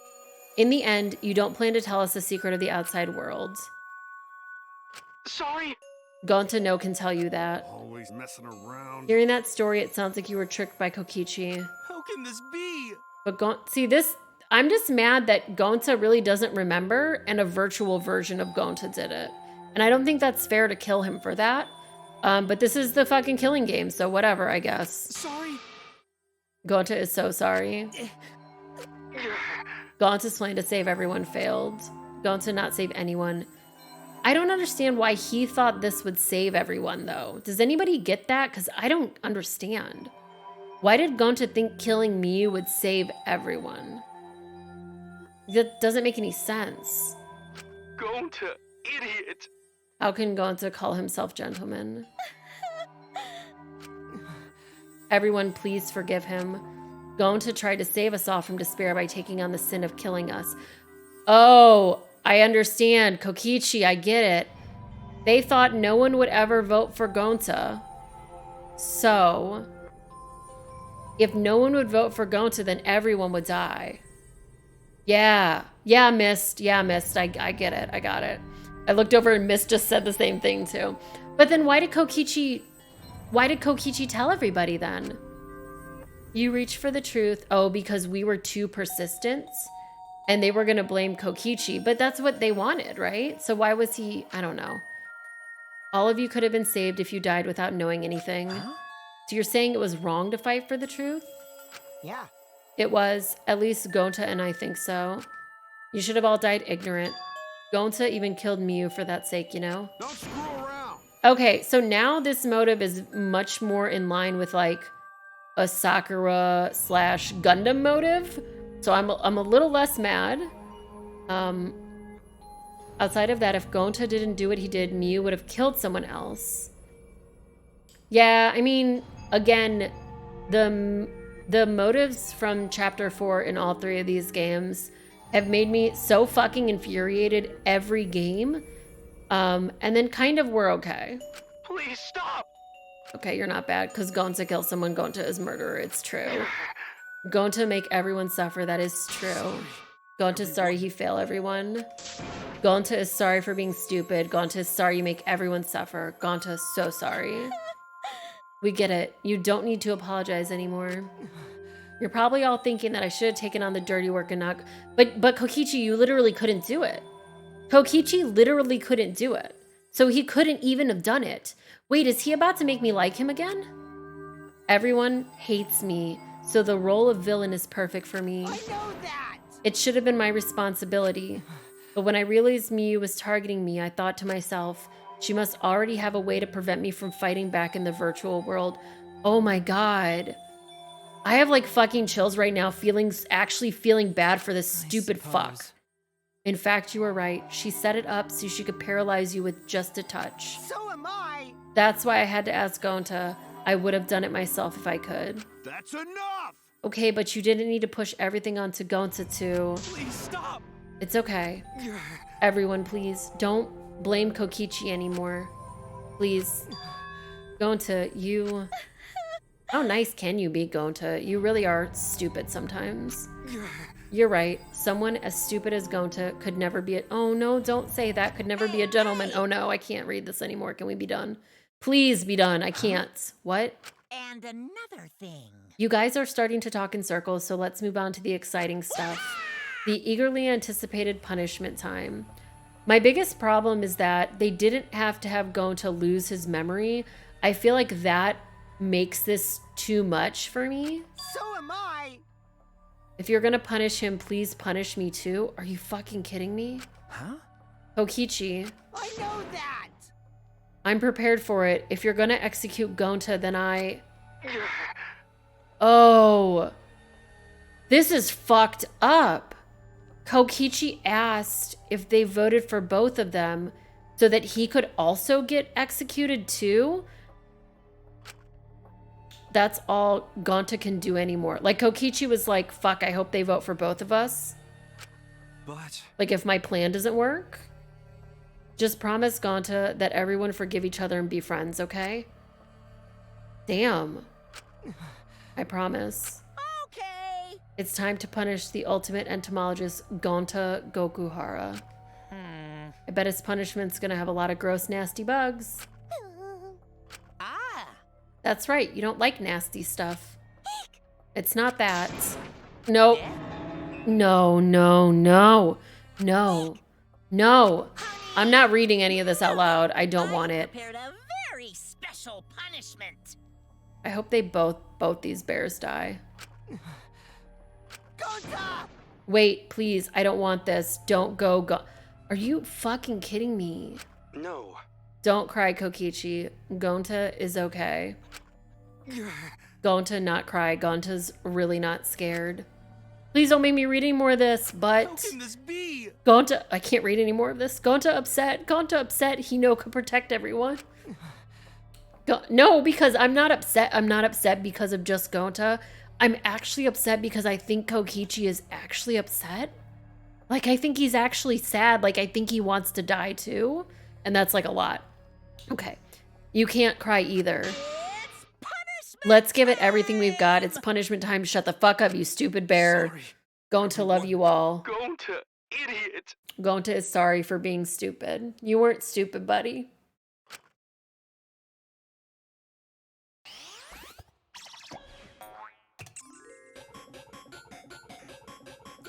In the end, you don't plan to tell us the secret of the outside world. Sorry. Gonta no can tell you that. Always messing around. Hearing that story, it sounds like you were tricked by Kokichi. How can this be? But see this, I'm just mad that Gonta really doesn't remember and a virtual version of Gonta did it. And I don't think that's fair to kill him for that. But this is the fucking killing game, so whatever, I guess. Sorry. Gonta is so sorry. Gonta's plan to save everyone failed. Gonta not save anyone. I don't understand why he thought this would save everyone, though. Does anybody get that? Because I don't understand. Why did Gonta think killing Miu would save everyone? That doesn't make any sense. Gonta, idiot. How can Gonta call himself gentleman? Everyone, please forgive him. Gonta tried to save us all from despair by taking on the sin of killing us. Oh, I understand. Kokichi, I get it. They thought no one would ever vote for Gonta. So, if no one would vote for Gonta, then everyone would die. Yeah, Mist. Yeah, Mist. I get it. I got it. I looked over and Mist just said the same thing too. But then why did Kokichi tell everybody then? You reached for the truth. Oh, because we were too persistent and they were going to blame Kokichi. But that's what they wanted, right? So why was he... I don't know. All of you could have been saved if you died without knowing anything. Huh? So you're saying it was wrong to fight for the truth? Yeah. It was. At least Gonta and I think so. You should have all died ignorant. Gonta even killed Miu for that sake, you know? Don't screw around. Okay, so now this motive is much more in line with like a Sakura / Gundam motive. So I'm a little less mad. Outside of that, if Gonta didn't do what he did, Miu would have killed someone else. Yeah, I mean, again, the motives from Chapter 4 in all three of these games have made me so fucking infuriated every game. And then kind of we're okay. Please stop. Okay, you're not bad, because Gonta kills someone. Gonta is murderer. It's true. Gonta make everyone suffer. That is true. Gonta's sorry he failed everyone. Gonta is sorry for being stupid. Gonta is sorry you make everyone suffer. Gonta is so sorry. We get it. You don't need to apologize anymore. You're probably all thinking that I should have taken on the dirty work and not... But Kokichi, you literally couldn't do it. Kokichi literally couldn't do it. So he couldn't even have done it. Wait, is he about to make me like him again? Everyone hates me, so the role of villain is perfect for me. I know that. It should have been my responsibility. But when I realized Miyu was targeting me, I thought to myself, she must already have a way to prevent me from fighting back in the virtual world. Oh my god. I have like fucking chills right now, actually feeling bad for this stupid fuck. In fact, you were right. She set it up so she could paralyze you with just a touch. So am I! That's why I had to ask Gonta. I would have done it myself if I could. That's enough! Okay, but you didn't need to push everything onto Gonta too. Please stop! It's okay. Everyone, please, don't blame Kokichi anymore. Please. Gonta, you... How nice can you be, Gonta? You really are stupid sometimes. You're right. Someone as stupid as Gonta could never be a... Oh no, don't say that. Could never be a gentleman. Oh no, I can't read this anymore. Can we be done? Please be done. I can't. What? And another thing. You guys are starting to talk in circles, so let's move on to the exciting stuff. The eagerly anticipated punishment time. My biggest problem is that they didn't have to have Gonta lose his memory. I feel like that makes this too much for me. So am I! If you're gonna punish him, please punish me too. Are you fucking kidding me? Huh? Kokichi, I know that! I'm prepared for it. If you're gonna execute Gonta, then I... Oh. This is fucked up. Kokichi asked if they voted for both of them so that he could also get executed too? That's all Gonta can do anymore. Like, Kokichi was like, fuck, I hope they vote for both of us. But... Like, if my plan doesn't work, just promise Gonta that everyone forgive each other and be friends, okay? Damn. I promise. Okay. It's time to punish the ultimate entomologist, Gonta Gokuhara. I bet his punishment's gonna have a lot of gross, nasty bugs. Ah. That's right, you don't like nasty stuff. It's not that. Nope. No, no, no. No. No. I'm not reading any of this out loud. I don't want it. Prepared a very special punishment. I hope they both these bears die. Gonta! Wait, please. I don't want this. Don't go. Are you fucking kidding me? No. Don't cry, Kokichi. Gonta is okay. Gonta, not cry. Gonta's really not scared. Please don't make me read any more of this, but... How can this be? Gonta, I can't read any more of this. Gonta upset. Gonta upset. Hino could protect everyone. No, because I'm not upset. I'm not upset because of just Gonta. I'm actually upset because I think Kokichi is actually upset. Like, I think he's actually sad. Like, I think he wants to die too. And that's like a lot. Okay. You can't cry either. Let's give it everything we've got. It's punishment time. Shut the fuck up, you stupid bear. Sorry. Gonta love you all. Gonta, idiot. Gonta is sorry for being stupid. You weren't stupid, buddy.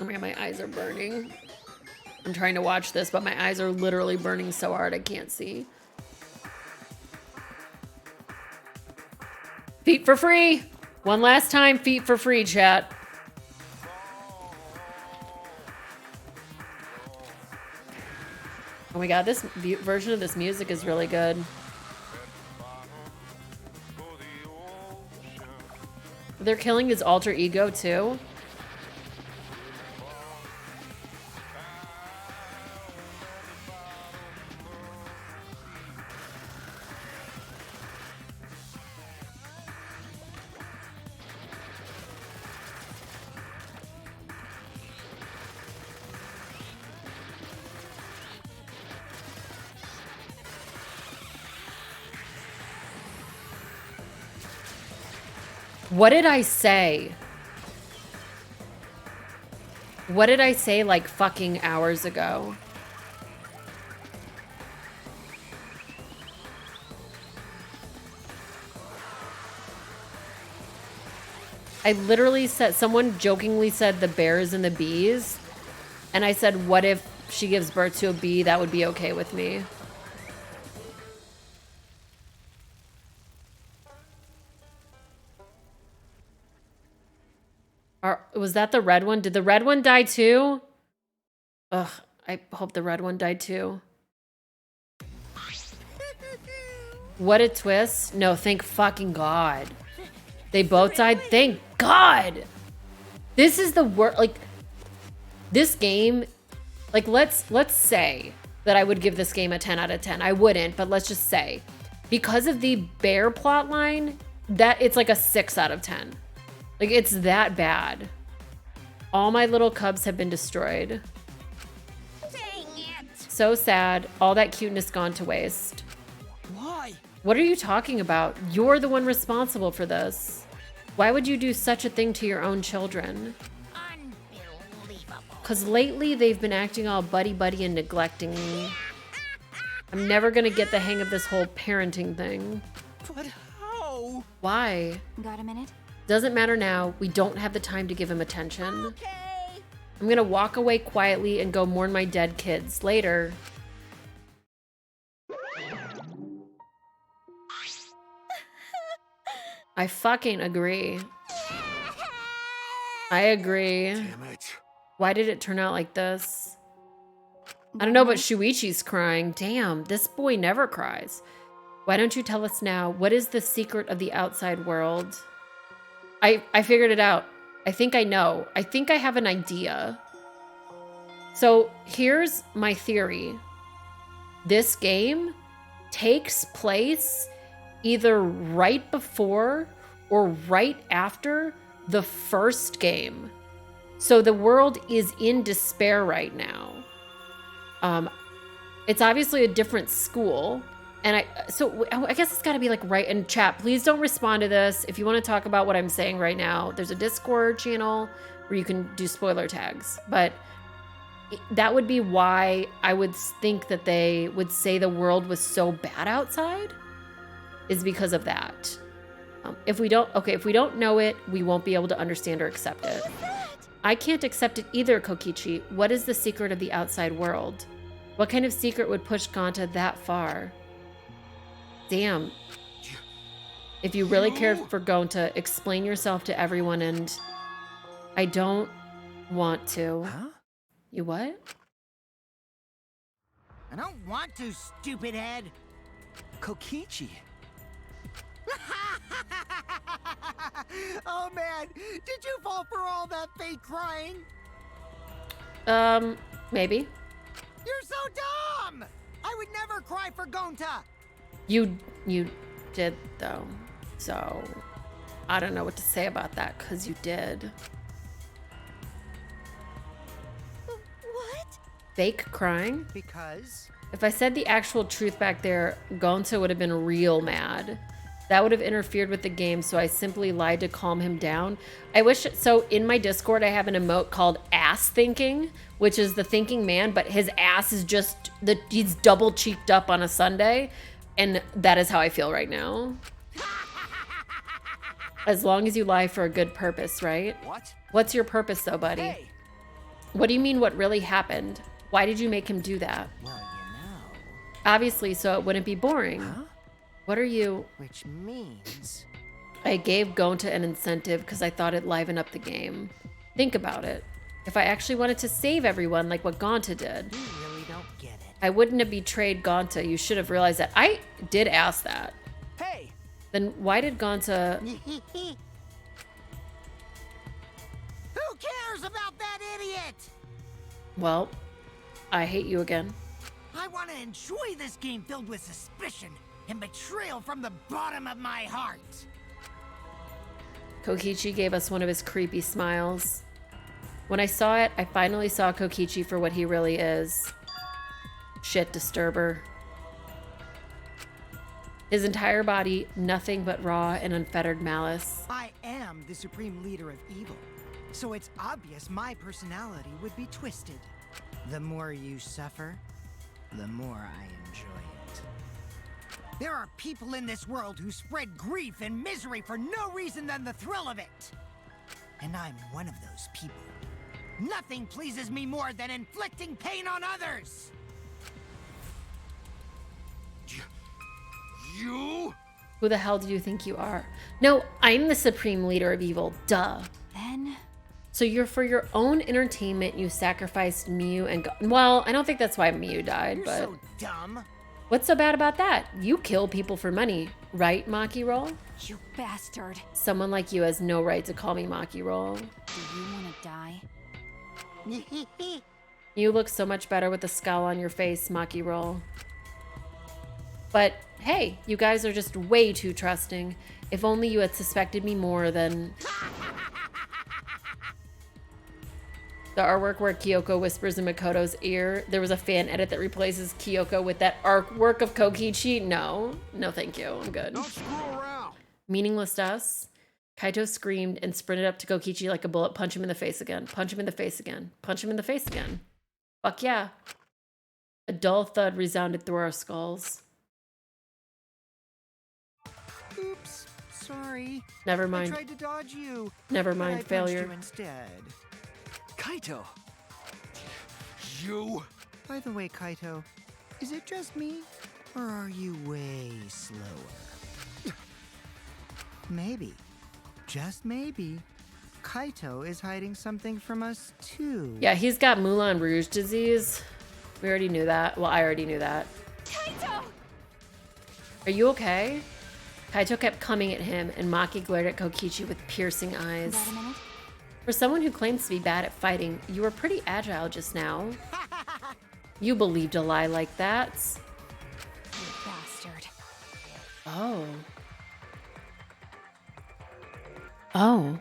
Oh my god, my eyes are burning. I'm trying to watch this, but my eyes are literally burning so hard I can't see. Feet for free. One last time, feet for free, chat. Oh my god, this version of this music is really good. They're killing his alter ego too. What did I say? What did I say like fucking hours ago? I literally said, someone jokingly said the bears and the bees. And I said, what if she gives birth to a bee? That would be okay with me. Was that the red one? Did the red one die too? Ugh, I hope the red one died too. What a twist. No, thank fucking God. They both died. Thank God. This is the worst. Like, this game, like, let's say that I would give this game a 10 out of 10. I wouldn't, but let's just say, because of the bear plot line, that it's like a 6 out of 10. Like, it's that bad. All my little cubs have been destroyed. Dang it! So sad. All that cuteness gone to waste. Why? What are you talking about? You're the one responsible for this. Why would you do such a thing to your own children? Unbelievable. Because lately they've been acting all buddy-buddy and neglecting me. I'm never going to get the hang of this whole parenting thing. But how? Why? Got a minute? Doesn't matter now. We don't have the time to give him attention. Okay. I'm going to walk away quietly and go mourn my dead kids later. I fucking agree. I agree. Damn it. Why did it turn out like this? I don't know, but Shuichi's crying. Damn, this boy never cries. Why don't you tell us now? What is the secret of the outside world? I figured it out. I think I know. I think I have an idea. So here's my theory. This game takes place either right before or right after the first game. So the world is in despair right now. It's obviously a different school. And I guess it's got to be like right in chat. Please don't respond to this. If you want to talk about what I'm saying right now, there's a Discord channel where you can do spoiler tags. But that would be why I would think that they would say the world was so bad outside, is because of that. If we don't know it, we won't be able to understand or accept it. I can't accept it either, Kokichi. What is the secret of the outside world? What kind of secret would push Gonta that far? Damn. If you really care for Gonta, explain yourself to everyone, and I don't want to. Huh? You what? I don't want to, stupid head. Kokichi. Oh man, did you fall for all that fake crying? Maybe. You're so dumb! I would never cry for Gonta! You did, though. So, I don't know what to say about that, because you did. What? Fake crying? Because? If I said the actual truth back there, Gonta would have been real mad. That would have interfered with the game, so I simply lied to calm him down. So in my Discord, I have an emote called ass thinking, which is the thinking man, but his ass is just, he's double cheeked up on a Sunday, and that is how I feel right now. As long as you lie for a good purpose, right? What? What's your purpose though, buddy? Hey! What do you mean what really happened? Why did you make him do that? Well, you know. Obviously, so it wouldn't be boring. Huh? What are you? Which means... I gave Gonta an incentive because I thought it'd liven up the game. Think about it. If I actually wanted to save everyone like what Gonta did, You really don't get it. I wouldn't have betrayed Gonta. You should have realized that. I did ask that. Hey! Then why did Gonta... Who cares about that idiot? Well, I hate you again. I want to enjoy this game filled with suspicion and betrayal from the bottom of my heart. Kokichi gave us one of his creepy smiles. When I saw it, I finally saw Kokichi for what he really is. Shit disturber. His entire body, nothing but raw and unfettered malice. I am the supreme leader of evil, so it's obvious my personality would be twisted. The more you suffer, the more I enjoy it. There are people in this world who spread grief and misery for no reason than the thrill of it. And I'm one of those people. Nothing pleases me more than inflicting pain on others! You? Who the hell do you think you are? No, I'm the supreme leader of evil. Duh. Then, So you're for your own entertainment, you sacrificed Miu and well, I don't think that's why Miu died, You're but so dumb. what's so bad about that? You kill people for money, right, Maki Roll? You bastard. Someone like you has no right to call me Maki Roll. Do you want to die? You look so much better with a scowl on your face, Maki Roll. But hey, you guys are just way too trusting. If only you had suspected me more than... The artwork where Kyoko whispers in Makoto's ear. There was a fan edit that replaces Kyoko with that artwork of Kokichi. No, no thank you, I'm good. Don't screw around. Meaningless to us. Kaito screamed and sprinted up to Kokichi like a bullet. Punch him in the face again. Punch him in the face again. Punch him in the face again. Fuck yeah. A dull thud resounded through our skulls. Oops, sorry. Never I mind. tried to dodge you. Never but I mind, punched failure. you instead. Kaito! You. By the way, Kaito, is it just me, or are you way slower? Maybe, just maybe, Kaito is hiding something from us too. Yeah, he's got Moulin Rouge disease. We already knew that. Well, I already knew that. Kaito! Are you okay? Kaito kept coming at him, and Maki glared at Kokichi with piercing eyes. Got a minute? For someone who claims to be bad at fighting, you were pretty agile just now. You believed a lie like that. You bastard. Oh. Oh.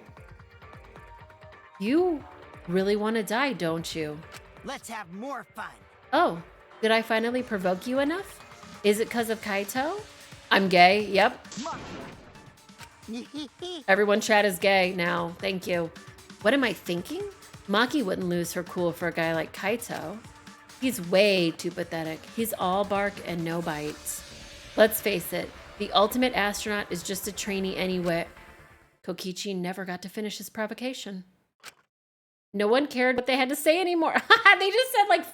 You really want to die, don't you? Let's have more fun. Oh, did I finally provoke you enough? Is it because of Kaito? I'm gay, yep. Everyone chat is gay now, thank you. What am I thinking? Maki wouldn't lose her cool for a guy like Kaito. He's way too pathetic. He's all bark and no bites. Let's face it, the ultimate astronaut is just a trainee anyway. Kokichi never got to finish his provocation. No one cared what they had to say anymore. They just said like,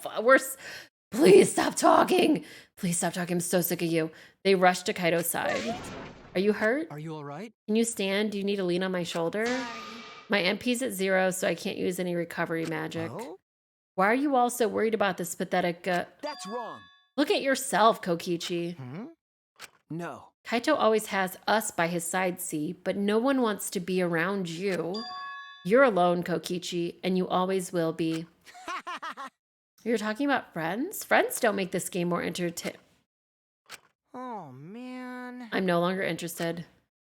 please stop talking. Please stop talking, I'm so sick of you. They rushed to Kaito's side. Are you hurt? Are you alright? Can you stand? Do you need to lean on my shoulder? My MP's at 0, so I can't use any recovery magic. Oh? Why are you all so worried about this pathetic, That's wrong. Look at yourself, Kokichi. No. Kaito always has us by his side, see, but no one wants to be around you. You're alone, Kokichi, and you always will be. You're talking about friends? Friends don't make this game more entertaining. Oh, man. I'm no longer interested.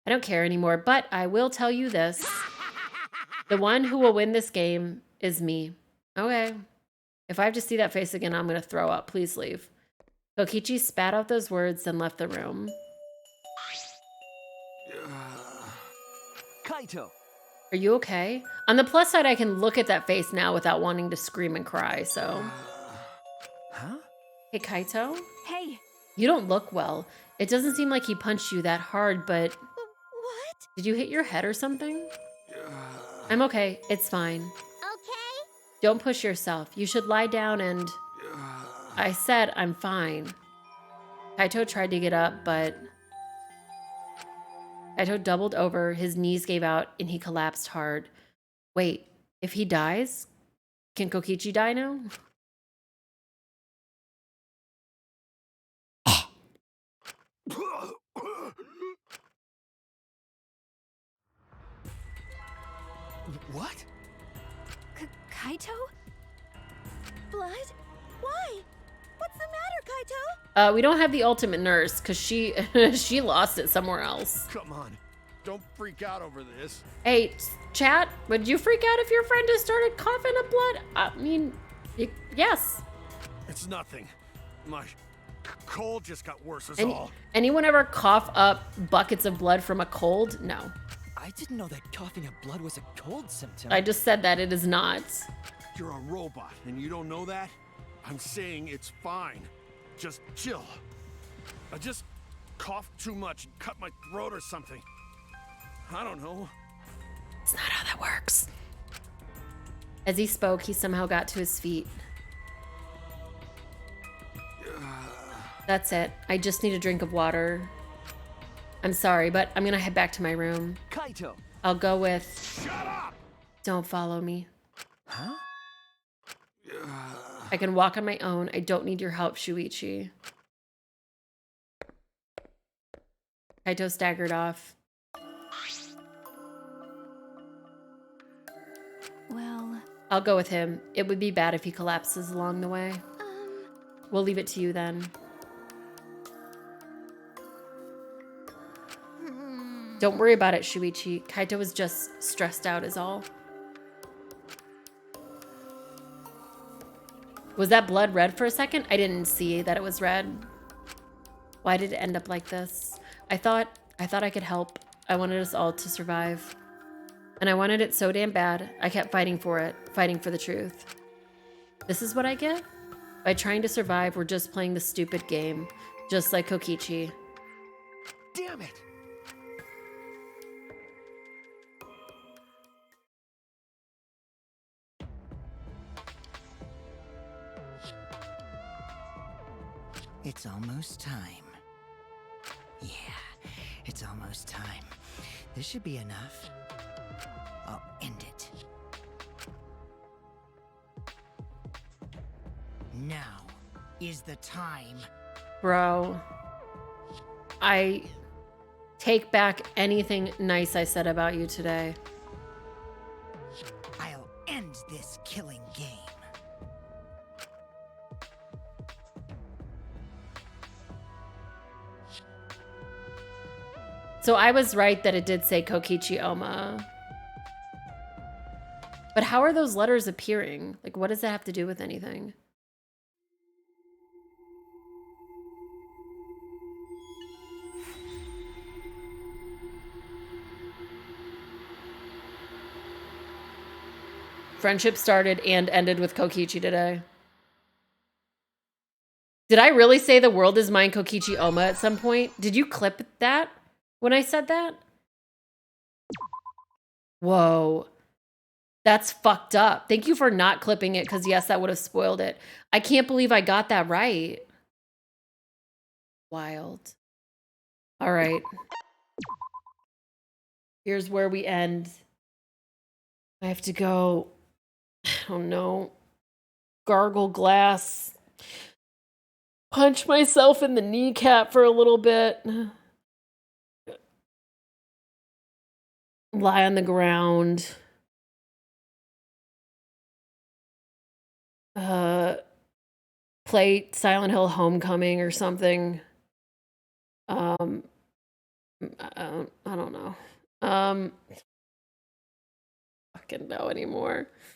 I don't care anymore, but I will tell you this. The one who will win this game is me. Okay. If I have to see that face again, I'm going to throw up. Please leave. Kokichi spat out those words, then left the room. Kaito! Are you okay? On the plus side, I can look at that face now without wanting to scream and cry, so. Huh? Hey, Kaito? Hey! You don't look well. It doesn't seem like he punched you that hard, but... What? Did you hit your head or something? I'm okay. It's fine. Okay? Don't push yourself. You should lie down and... I said I'm fine. Kaito tried to get up, but... Kaito doubled over, his knees gave out, and he collapsed hard. Wait, if he dies, can Kokichi die now? What? Kaito? Blood? Why? What's the matter, Kaito? We don't have the ultimate nurse, because she she lost it somewhere else. Come on. Don't freak out over this. Hey, chat, would you freak out if your friend just started coughing up blood? I mean, yes. It's nothing. My cold just got worse is all. Anyone ever cough up buckets of blood from a cold? No. I didn't know that coughing up blood was a cold symptom. I just said that it is not. You're a robot and you don't know that? I'm saying it's fine. Just chill. I just coughed too much and cut my throat or something. I don't know. It's not how that works. As he spoke, he somehow got to his feet. That's it. I just need a drink of water. I'm sorry, but I'm gonna head back to my room. Kaito! I'll go with... Shut up! Don't follow me. Huh? I can walk on my own. I don't need your help, Shuichi. Kaito staggered off. Well, I'll go with him. It would be bad if he collapses along the way. We'll leave it to you then. Don't worry about it, Shuichi. Kaito was just stressed out is all. Was that blood red for a second? I didn't see that it was red. Why did it end up like this? I thought I could help. I wanted us all to survive. And I wanted it so damn bad. I kept fighting for it, fighting for the truth. This is what I get? By trying to survive, we're just playing the stupid game. Just like Kokichi. Damn it! It's almost time. Yeah, it's almost time. This should be enough. I'll end it. Now is the time. Bro, I take back anything nice I said about you today. I'll end this killing game. So I was right that it did say Kokichi Oma. But how are those letters appearing? Like, what does that have to do with anything? Friendship started and ended with Kokichi today. Did I really say the world is mine, Kokichi Oma, at some point? Did you clip that when I said that? Whoa. That's fucked up. Thank you for not clipping it, because yes, that would have spoiled it. I can't believe I got that right. Wild. All right. Here's where we end. I have to go, I don't know, gargle glass, punch myself in the kneecap for a little bit, lie on the ground, play Silent Hill Homecoming or something. I don't know. Fucking know anymore.